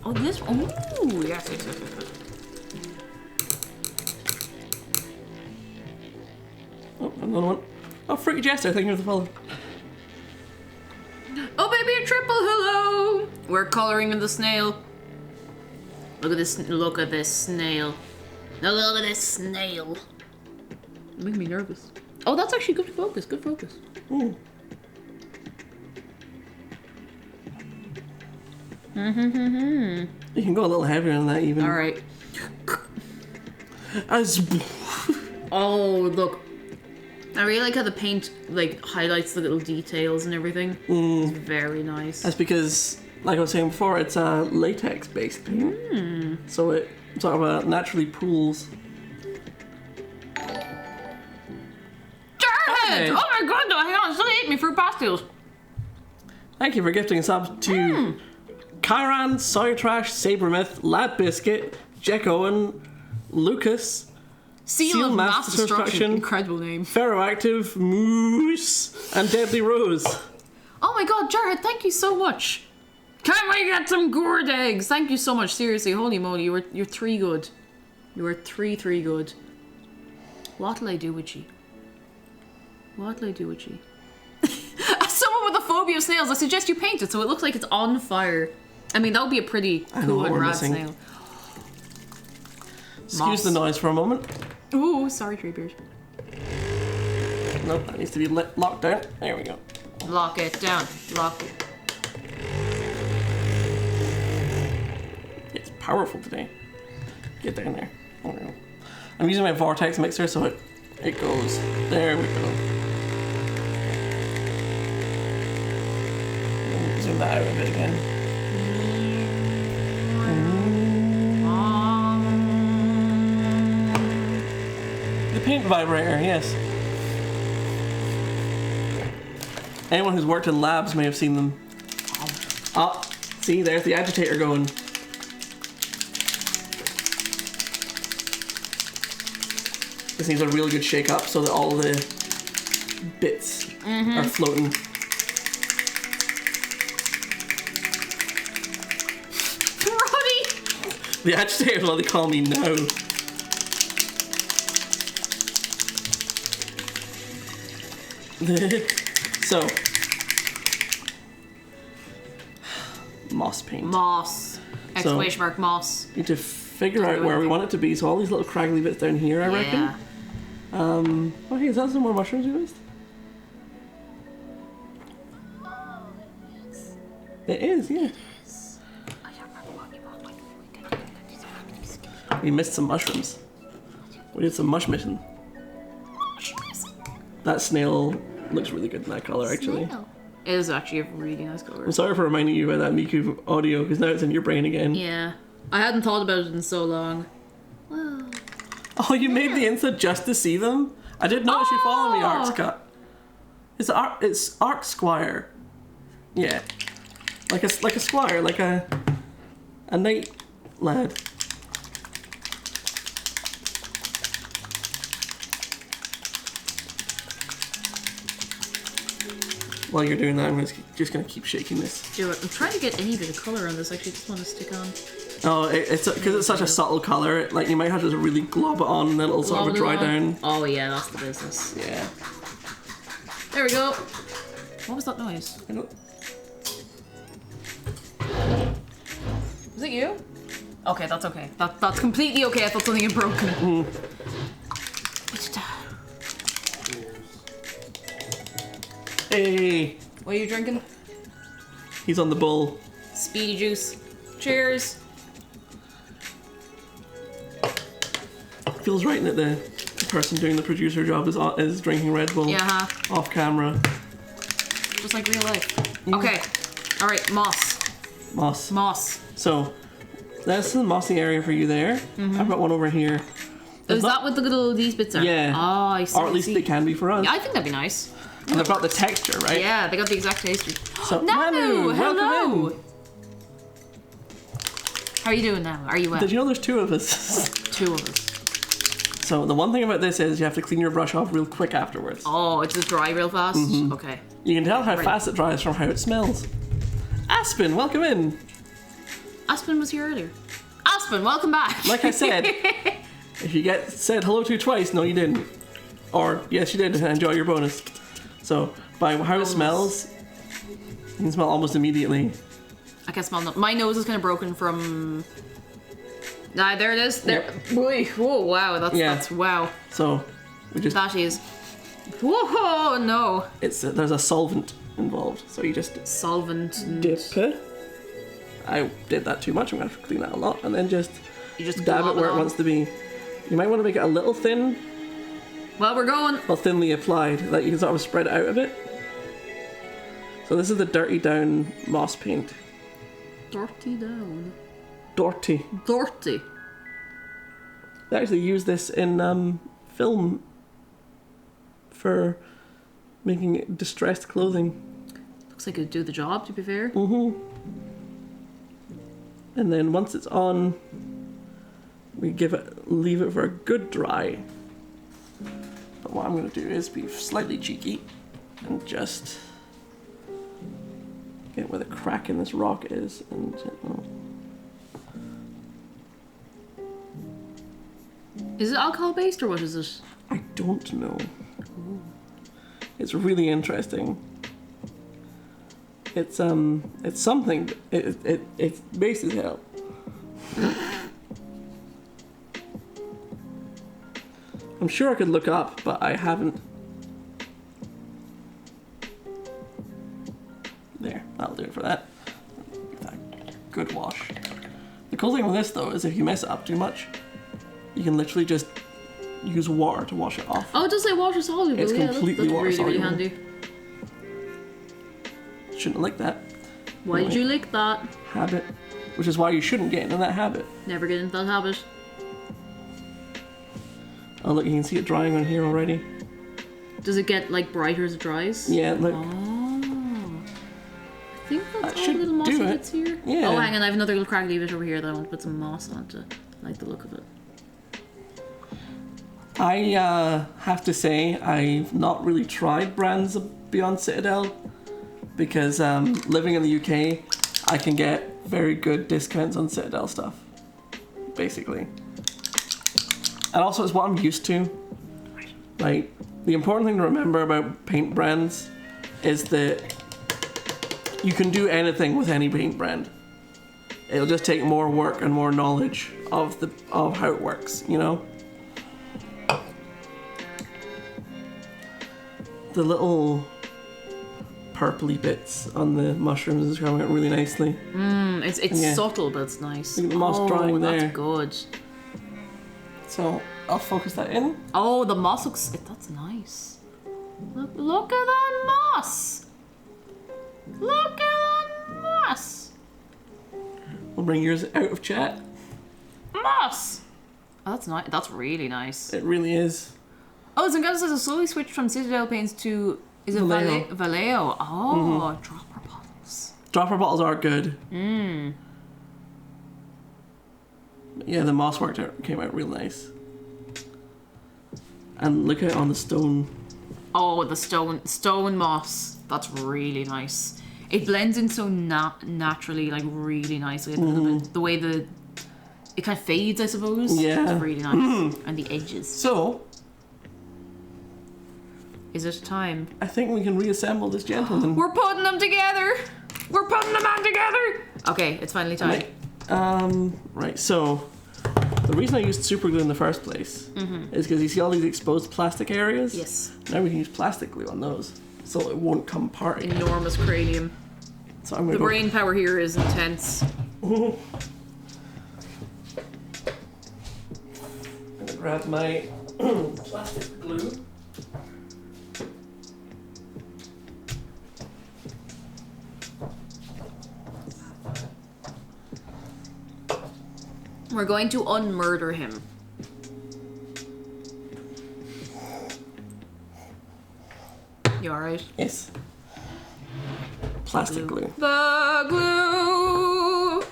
Oh, this one. Ooh, yes, yes, yes, yes. Oh, another one. Oh, Freaky Jester, thank you for the follow. Oh, baby, a triple hello. We're coloring in the snail. Look at this. Look at this snail. Now look at this snail. You make me nervous. Oh, that's actually good focus. Good focus. Ooh. You can go a little heavier than that even. All right. As Oh, look. I really like how the paint like highlights the little details and everything. It's very nice. that's because, like I was saying before, it's a latex-based paint, so it sort of naturally pools. Jarhead! Oh my god, no, hang on, still ate me fruit pastilles. Thank you for gifting a sub to Kyran, Soy Trash, Sabermyth, Lad Biscuit, Jack Owen, Lucas, Seal of Mass Destruction. Incredible name. Ferroactive, Moose, and Deadly Rose. Oh my god, Jarhead, thank you so much. Can we get some gourd eggs? Thank you so much, seriously. Holy moly, you're 3 good. You are 3 good. What'll I do with you? What'll I do with you? As someone with a phobia of snails, I suggest you paint it so it looks like it's on fire. I mean, that would be a pretty know cool what and we're rad missing. snail. Excuse Moss. the noise for a moment. Ooh, sorry, Treebeard. Nope, that needs to be locked down. There we go. Lock it down. Lock it. It's powerful today. Get down there. There we go. I'm using my vortex mixer so it goes. There we go. Zoom that out a bit again. The paint vibrator, yes. Anyone who's worked in labs may have seen them. Oh, see, there's the agitator going. This needs a really good shake up so that all the bits are floating. Roddy! The agitator is what they call me now. So, moss paint. Moss. Exclamation mark moss. Need to figure out where we want it to be. So all these little craggly bits down here, I reckon. Yeah. Oh, hey, is that some more mushrooms you missed? It is, yeah. We missed some mushrooms. We did some mush missing. That snail looks really good in that color, actually. It is actually a really nice color. I'm sorry for reminding you about that Miku audio, because now it's in your brain again. Yeah. I hadn't thought about it in so long. Well. Oh, you made the Insta just to see them? I did notice you follow me, Arc. It's Arc Squire. Yeah. Like a squire, like a knight lad. While you're doing that, I'm just gonna keep shaking this. Do it. I'm trying to get any bit of color on this. Actually, just want to stick on. Oh, it's because it's such a subtle color. Like you might have to really glob it on, and then it'll sort of dry down. Oh yeah, that's the business. Yeah. There we go. What was that noise? I don't. Was it you? Okay, that's okay. That's completely okay. I thought something had broken. Hey, What are you drinking? he's on the bull. Speedy juice. Cheers. Feels right that the person doing the producer job is drinking Red Bull Yeah, off camera. just like real life. Okay. All right, moss. Moss. Moss. So that's the mossy area for you there. I've got one over here. Is that what the little these bits are? Yeah. Oh, I see. Or at least I see. they can be for us. Yeah, I think that'd be nice. And they've got the texture, right? Yeah, they got the exact taste. So Nanu, welcome hello. in. How are you doing now? Are you well? Did you know there's 2 of us? 2 of us. So the one thing about this is you have to clean your brush off real quick afterwards. Oh, it's just dry real fast? Okay. You can tell how Right. fast it dries from how it smells. Aspen, welcome in. Aspen was here earlier. Aspen, welcome back. Like I said, if you get said hello to twice, no you didn't. Or yes you did, and enjoy your bonus. So by how it smells, you can smell almost immediately. I can smell no. My nose is kind of broken from. Ah, there it is. There. Boy, whoa, wow. That's wow. So we just That is. Whoa, no. there's a solvent involved. So you just Solvent. And... dip it. I did that too much. I'm going to have to clean that a lot. And then just You just dab it glob where it on. wants to be. You might want to make it a little thin, Well, we're going. or thinly applied, that you can sort of spread it out a bit. So this is the Dirty Down moss paint. Dirty down. Dirty. Dirty. They actually use this in film for making distressed clothing. Looks like it'd do the job, to be fair. And then once it's on, we leave it for a good dry. But what I'm going to do is be slightly cheeky and just get where the crack in this rock is. And Is it alcohol based or what is it? I don't know. It's really interesting. It's something. It's base as hell. I'm sure I could look up, but I haven't. There, that'll do it for that. Give that a good wash. The cool thing with this though is if you mess it up too much, you can literally just use water to wash it off. Oh, it does say water soluble. It's yeah, completely that's water really, really soluble. handy. Shouldn't have liked that. Why did you lick that? Habit. Which is why you shouldn't get into that habit. Never get into that habit. Oh look, you can see it drying on here already. Does it get like brighter as it dries? Yeah, look. Oh. I think That that's all should the little mossy do it. bits here. Yeah. Oh, hang on, I have another little crackly bit over here that I want to put some moss onto. I like the look of it. I have to say I've not really tried brands beyond Citadel because living in the UK, I can get very good discounts on Citadel stuff, basically. And also it's what I'm used to. Right? The important thing to remember about paint brands is that you can do anything with any paint brand. It'll just take more work and more knowledge of how it works, you know? The little purpley bits on the mushrooms is coming out really nicely. It's Yeah. subtle, but it's nice. Look at the moss drying there. That's good. So I'll focus that in. Oh, the moss looks. That's nice. Look at that moss. Look at that moss. We'll bring yours out of chat. Moss. Oh, that's nice. That's really nice. It really is. Oh, Zangato says I slowly switched from Citadel paints to Vallejo. Vallejo. Oh, dropper bottles. Dropper bottles are good. Yeah, the moss came out real nice. And look out on the stone. Oh, the stone moss. That's really nice. It blends in so naturally, like really nicely. The way it kind of fades, I suppose. Yeah. It's really nice. And the edges. So Is it time? I think we can reassemble this gentleman. We're putting them together. We're putting them on together. Okay, it's finally time. Right, so the reason I used super glue in the first place is because you see all these exposed plastic areas? Yes. Now we can use plastic glue on those so it won't come apart again. Enormous cranium. So I'm The gonna brain power here is intense. I'm gonna grab my plastic glue. We're going to unmurder him. You alright? Yes. Plastic glue. The glue!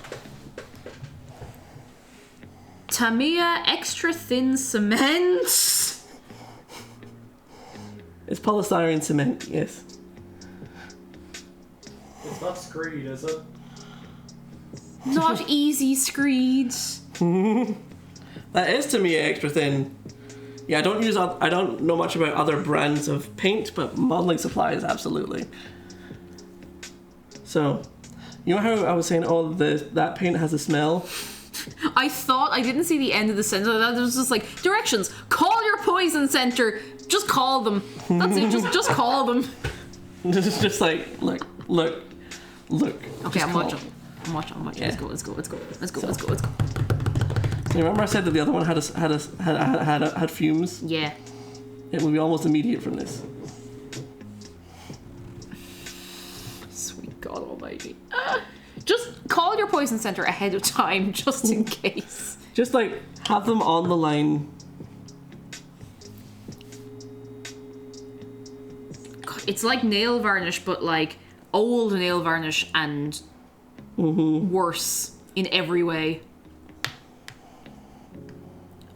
Tamiya extra thin cement. It's polystyrene cement, yes. It's not screed, is it? Not easy screeds. That is to me extra thin. Yeah, I don't know much about other brands of paint, but modeling supplies absolutely. So, you know how I was saying, oh, that paint has a smell? I thought I didn't see the end of the sentence. That was just like directions. Call your poison center. Just call them. That's it. Just call them. It's just like, look. Okay, just I'm call watching. them. I'm watching. Yeah. Let's go. You remember I said that the other one had fumes? Yeah. It will be almost immediate from this. Sweet God Almighty. Just call your poison center ahead of time, just in case. Just like have them on the line. God, it's like nail varnish, but like old nail varnish and worse in every way.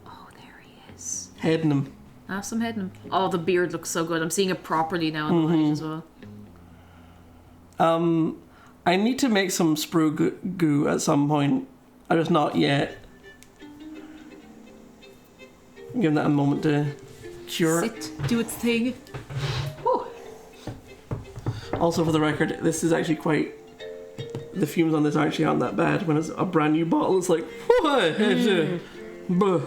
Oh, there he is. Heading them. Have some head in him. Oh, the beard looks so good. I'm seeing it properly now in the light as well. I need to make some sprue goo at some point. I just not yet. Give that a moment to cure. Sit, do its thing. Whew. Also, for the record, this is actually quite. The fumes on this actually aren't that bad. When it's a brand new bottle, it's like. Buh.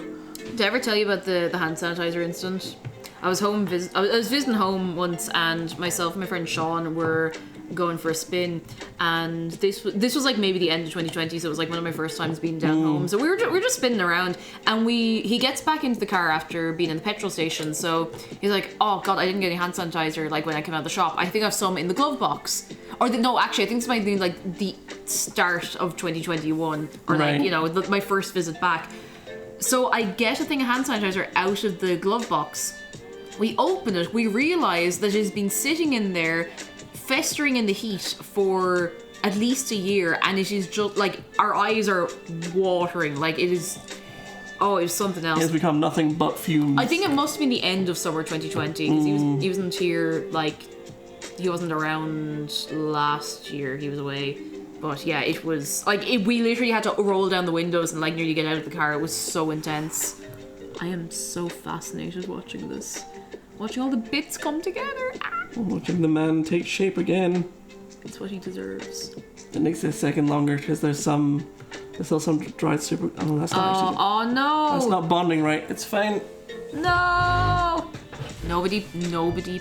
Did I ever tell you about the hand sanitizer incident? I was visiting home once, and myself and my friend Sean were going for a spin, and this was like maybe the end of 2020, so it was like one of my first times being down home. So we were just spinning around, and he gets back into the car after being in the petrol station. So he's like, "Oh God, I didn't get any hand sanitizer like when I came out of the shop. I think I have some in the glove box." No, actually, I think this might be like the start of 2021, or Right. like my first visit back. So I get a thing of hand sanitizer out of the glove box. We open it, we realise that it has been sitting in there, festering in the heat for at least a year, and it is just like our eyes are watering. Like it is. Oh, it was something else. It has become nothing but fumes. I think it must have been the end of summer 2020 because he wasn't here. Like he wasn't around last year. He was away. But yeah, it was like we literally had to roll down the windows and like nearly get out of the car. It was so intense. I am so fascinated watching this, watching all the bits come together. Watching the man take shape again. It's what he deserves. It makes it a second longer because there's still some dried super. Oh, that's not actually. Oh no! That's not bonding right. It's fine. No! Nobody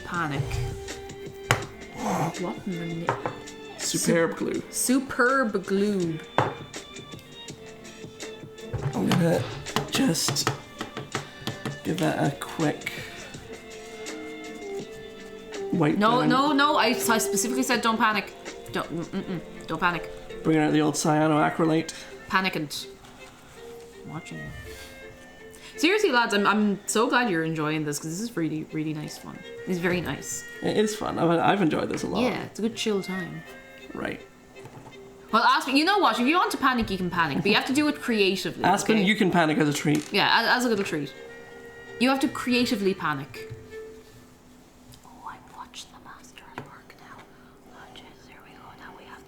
panic. What in the Superb glue. Superb glue. I'm gonna just give that a quick wipe down. No. I specifically said don't panic. Don't panic. Bringing out the old cyanoacrylate. Panicant. Watching you. Seriously, lads, I'm so glad you're enjoying this because this is really, really nice fun. It's very nice. It is fun. I've enjoyed this a lot. Yeah, it's a good chill time. Right. Well, Aspen, you know what? If you want to panic, you can panic, but you have to do it creatively. Aspen, okay? you can panic as a treat. Yeah, as a little treat. You have to creatively panic. Oh, I'm watching the master at work now. Oh, Jesus, here we go. Now we have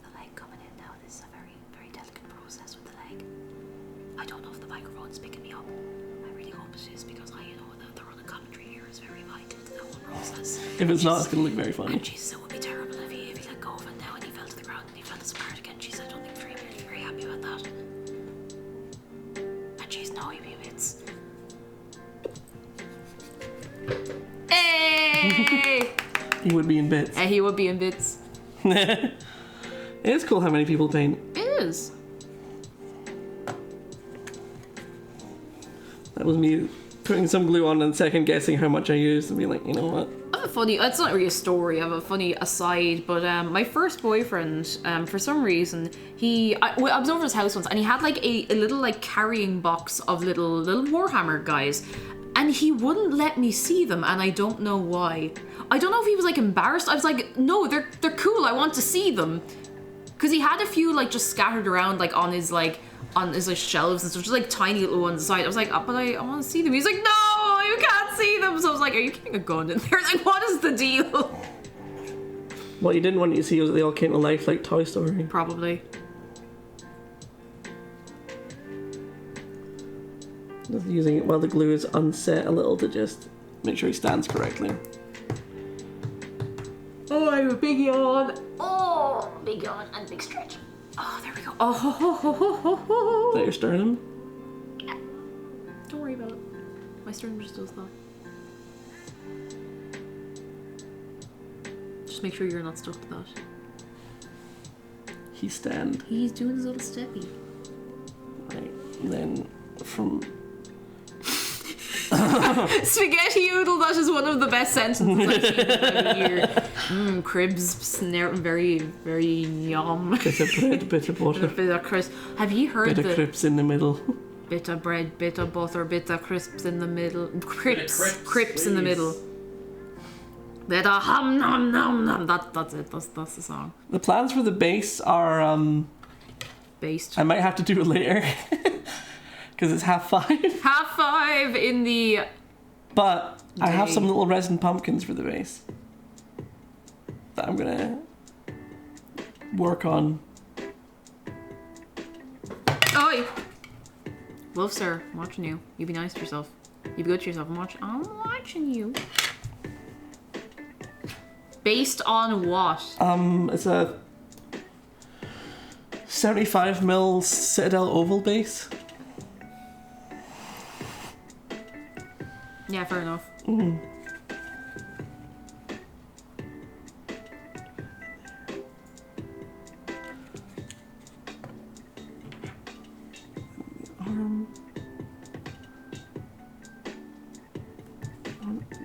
the leg coming in now. This is a very, very delicate process with the leg. I don't know if the microphone's picking me up. I really hope it is because I know that the running commentary here is very vital to that whole process. If it's not, it's gonna look very funny. And Jesus, it would be terrible if he let go of it now and he fell to the ground and he fell apart again. Jeez, I don't think Treebeard would be very happy about that. And jeez, no, he'd be bits. Hey! He would be in bits. He would be in bits. It is cool how many people paint. It is. That was me putting some glue on and second guessing how much I used and being like, you know what? I have a funny, it's not really a story, I have a funny aside, but my first boyfriend, for some reason, I was over his house once and he had like a little like carrying box of little Warhammer guys, and he wouldn't let me see them, and I don't know why. I don't know if he was like embarrassed. I was like, no, they're cool, I want to see them. Because he had a few like just scattered around like on his shelves and stuff, just like tiny little ones aside. I was like, oh, but I want to see them. He's like, no, you can't see them. So I was like, are you keeping a gun in there? Like, what is the deal? What you didn't want you to see was that they all came to life like Toy Story. Probably. Just using it while the glue is unset a little to just make sure he stands correctly. Oh, I have a big yawn. Oh, big yawn and big stretch. Oh, there we go. Oh, ho, ho, ho, ho, ho, ho. Is that your sternum? Don't worry about it. My sternum just does that. Just make sure you're not stuck to that. he stand. He's doing his little steppy. Right. And then from Spaghetti oodle, that is one of the best sentences I've seen in a year. Cribs, very, very yum. bit of bread, bit of butter, Bit of crisp. Have you heard bit of the crisps in the middle. bit of bread, bit of butter, bit of crisps in the middle? Crips in the please. middle. Bit of hum nom nom nom. That's it. That's the song. The plans for the base are Based. I might have to do it later because it's 5:30. 5 in the. But I have Day. some little resin pumpkins for the base that I'm gonna work on. Oi! Wolf, sir, I'm watching you. You be nice to yourself. You be good to yourself. I'm watching you. Based on what? It's a 75mm Citadel oval base. Yeah, fair enough. Arm.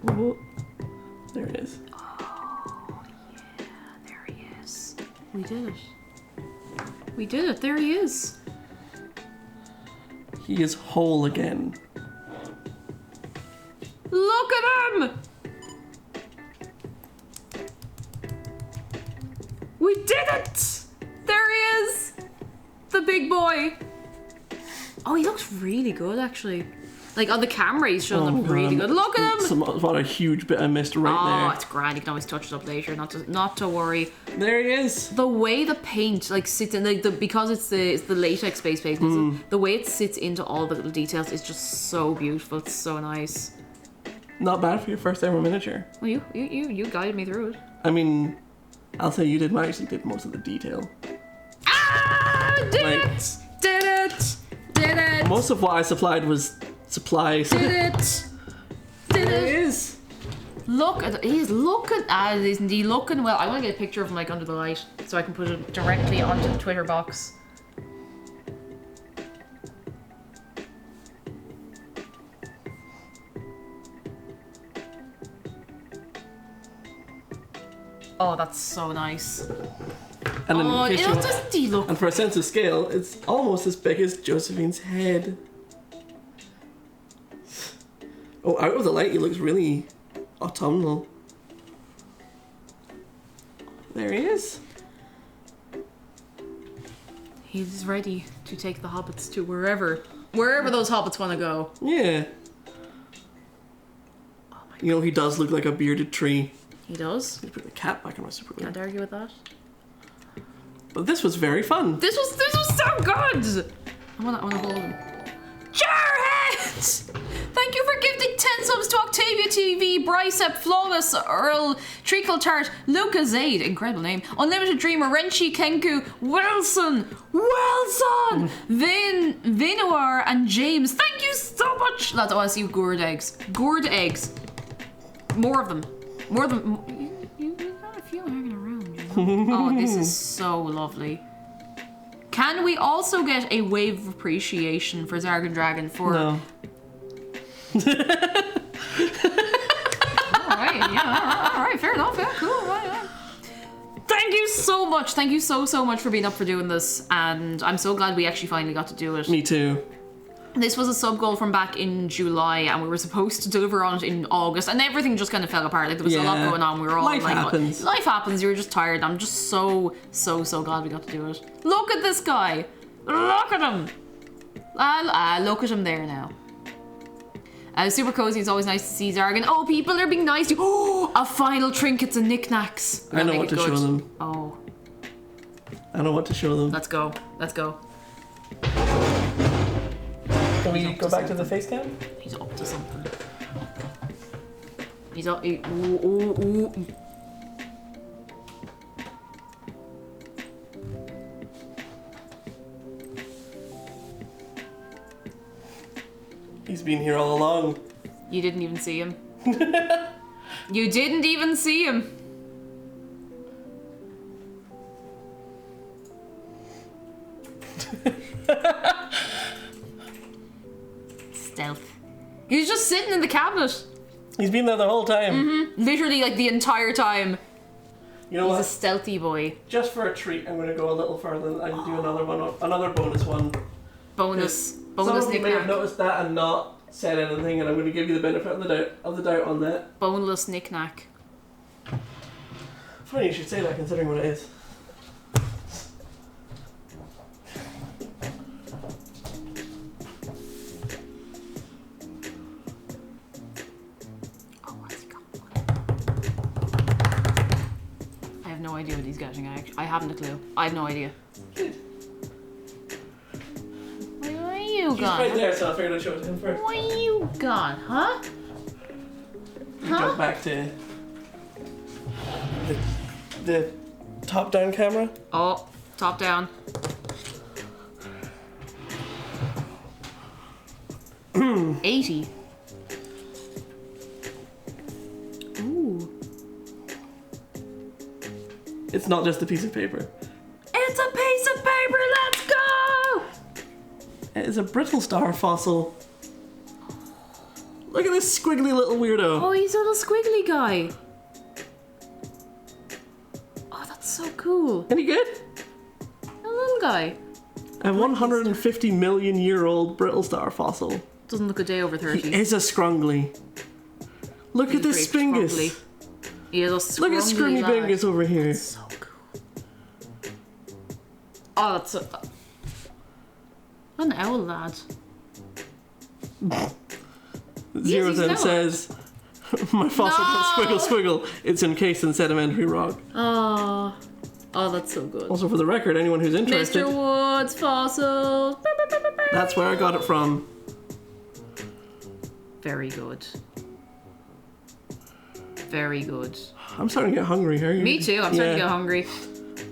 Oh, there it is. There he is. We did it. We did it. There he is. He is whole again. Look at him! We did it! There he is! The big boy. Oh, he looks really good, actually. Like, on the camera, he's showing up really good. Look at him! What a huge bit I missed right Oh, it's grand. You can always touch it up later. Not to worry. there. There he is. The way the paint like sits in, like because it's the latex base paint, the way it sits into all the little details is just so beautiful. It's so nice. Not bad for your first ever miniature. Well, you guided me through it. I mean, I'll say you did. I actually did most of the detail. Ah! Did Like- it! Did it! Did it! Most of what I supplied was supplies. Did it! Did There he it! is. Look at he's looking at isn't he looking well? I want to get a picture of him like under the light so I can put it directly onto the Twitter box. Oh, that's so nice. And then, Oh, in case you want- doesn't he look? and for a sense of scale, it's almost as big as Josephine's head. Oh, out of the light, he looks really autumnal. There he is. He's ready to take the hobbits to wherever those hobbits want to go. Yeah. Oh my You know, he does look like a bearded tree. He does. Let's put the cat back on my super glue. Can't argue with that. But this was very fun. This was so good. I wanna hold him. Jarhead! Thank you for gifting 10 subs to Octavia TV, Brycep, Flawless, Earl, Treacle Tart, Luca Zaid, incredible name, Unlimited Dreamer, Renchi Kenku, Wilson, Vinoir, and James. Thank you so much! Lads, I want to see gourd eggs. Gourd eggs. More of them. More of them. You got a few hanging around, you know? Oh, this is so lovely. Can we also get a wave of appreciation for XargonDragon for... No. Alright, yeah, alright, fair enough, yeah, cool, right. Thank you so much, thank you so much for being up for doing this, and I'm so glad we actually finally got to do it. Me too. This was a sub goal from back in July, and we were supposed to deliver on it in August, and everything just kind of fell apart. Like there was a lot Yeah. going on. We were all Life like, happens. life happens. You were just tired. I'm just so glad we got to do it. Look at this guy. Look at him. Look at him there now. Super cozy. It's always nice to see Zargan. Oh, people are being nice to you. Oh, a final trinkets and knickknacks. I know what to show them. Oh, I know what to show them. let's go. Let's go. Can we go back to the face cam? He's up to something. He's up. Ooh. He's been here all along. You didn't even see him. You didn't even see him. Stealth. He's just sitting in the cabinet. He's been there the whole time. Literally, like, the entire time. You know He's a what? stealthy boy. Just for a treat, I'm going to go a little further and do another bonus one. Bonus Some of you may have knick-knack. noticed that and not said anything, and I'm going to give you the benefit of the doubt on that. Boneless knick-knack. Funny you should say that, considering what it is. Oh, what's he got? I have no idea what he's getting. I haven't a clue. I have no idea. Where are you He's right gone? there, so I figured I'd show it to him first. Where are you gone, huh? Jump back to the top-down camera. Oh, top down. $80. Ooh. It's not just a piece of paper. It's a piece of paper, let's go! It is a brittle star fossil. Look at this squiggly little weirdo. Oh, he's a little squiggly guy. Oh, that's so cool. Any good? A little guy. A 150 million year old brittle star fossil. Doesn't look a day over 30. He is a scrungly. Look at this Great Spingus. scrumbly. He is a scrumbly Look at Scrummy lad. Bingus over here. So cool. Oh, that's so... An owl lad. Zero he's then an owl. says, my fossil No! squiggle squiggle. It's encased in sedimentary rock. Oh. Oh, that's so good. Also, for the record, anyone who's interested, Mr. Woods fossil. that's where I got it from. Very good. Very good. I'm starting to get hungry. Are you? Me too. I'm starting to get hungry.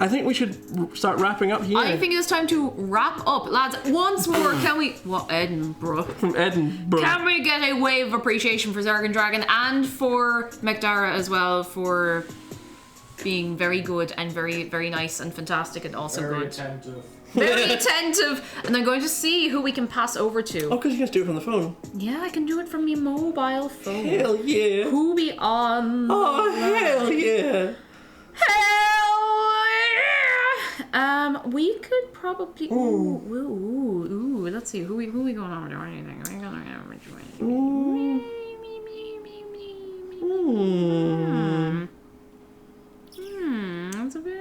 I think we should start wrapping up here. I think it's time to wrap up, lads. Once more, can we? What, Edinburgh? From Edinburgh. Can we get a wave of appreciation for XargonDragon and for McDara as well for being very good and very, very nice and fantastic and also Very good. attentive. Very attentive. And I'm going to see who we can pass over to. Oh, because you can just do it from the phone. Yeah, I can do it from your mobile phone. Hell yeah. Who we on? Oh, hell yeah. Hell yeah! We could probably. Ooh. Let's see. Who we going on to? Anything?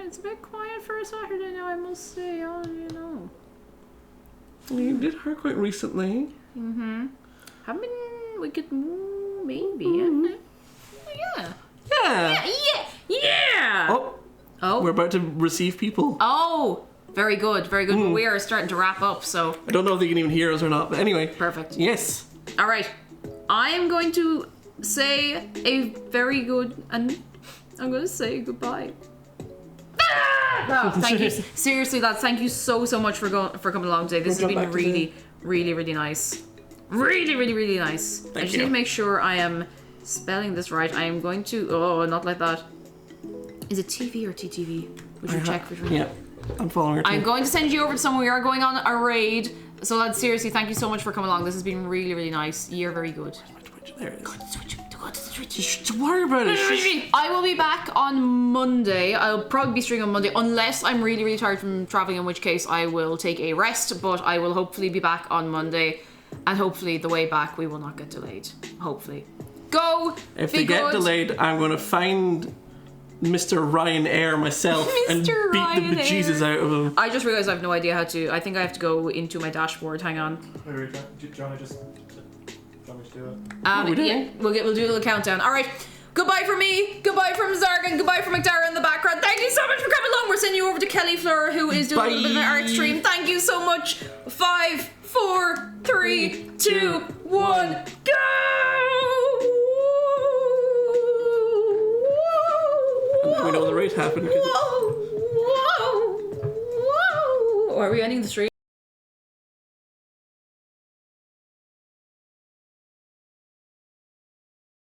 It's a bit quiet for a Saturday now, I must say. Oh, you know. You did her quite recently. Haven't been. We could maybe. Yeah. Yeah. Oh, we're about to receive people. Oh, very good, very good. But we are starting to wrap up, so I don't know if they can even hear us or not, but anyway. perfect. Yes. All right, I am going to say a very good, and I'm going to say goodbye. Thank you, seriously, lads. Thank you so much for coming along today. This has We'll jump been back to really, really, really nice. Really nice. I just you. need to make sure I am spelling this right. I am going to. Oh, not like that. Is it TV or TTV? Would you check for sure? Yeah, I'm following her too. I'm going to send you over to someone. We are going on a raid. So lads, seriously, thank you so much for coming along. This has been really, really nice. You're very good. There it is. Go to the Twitch. Don't worry about it. I will be back on Monday. I'll probably be streaming on Monday unless I'm really, really tired from traveling, in which case I will take a rest. But I will hopefully be back on Monday. And hopefully the way back we will not get delayed. Hopefully. Go! If be they get good. delayed, I'm going to find Mr. Ryanair myself and beat the Ryanair. bejesus out of him. I just realised I have no idea how to. I think I have to go into my dashboard. Hang on. Wait, do you want me to do it? we're doing? Yeah, we'll do a little countdown. All right. Goodbye from me. Goodbye from Xargon. Goodbye from McDara in the background. Thank you so much for coming along. We're sending you over to Kelly Fleur, who is doing a little bit of an art stream. Thank you so much. 5, 4, 3, 2, 1, go! We know the race happened. 'cause Whoa! Are we ending the stream?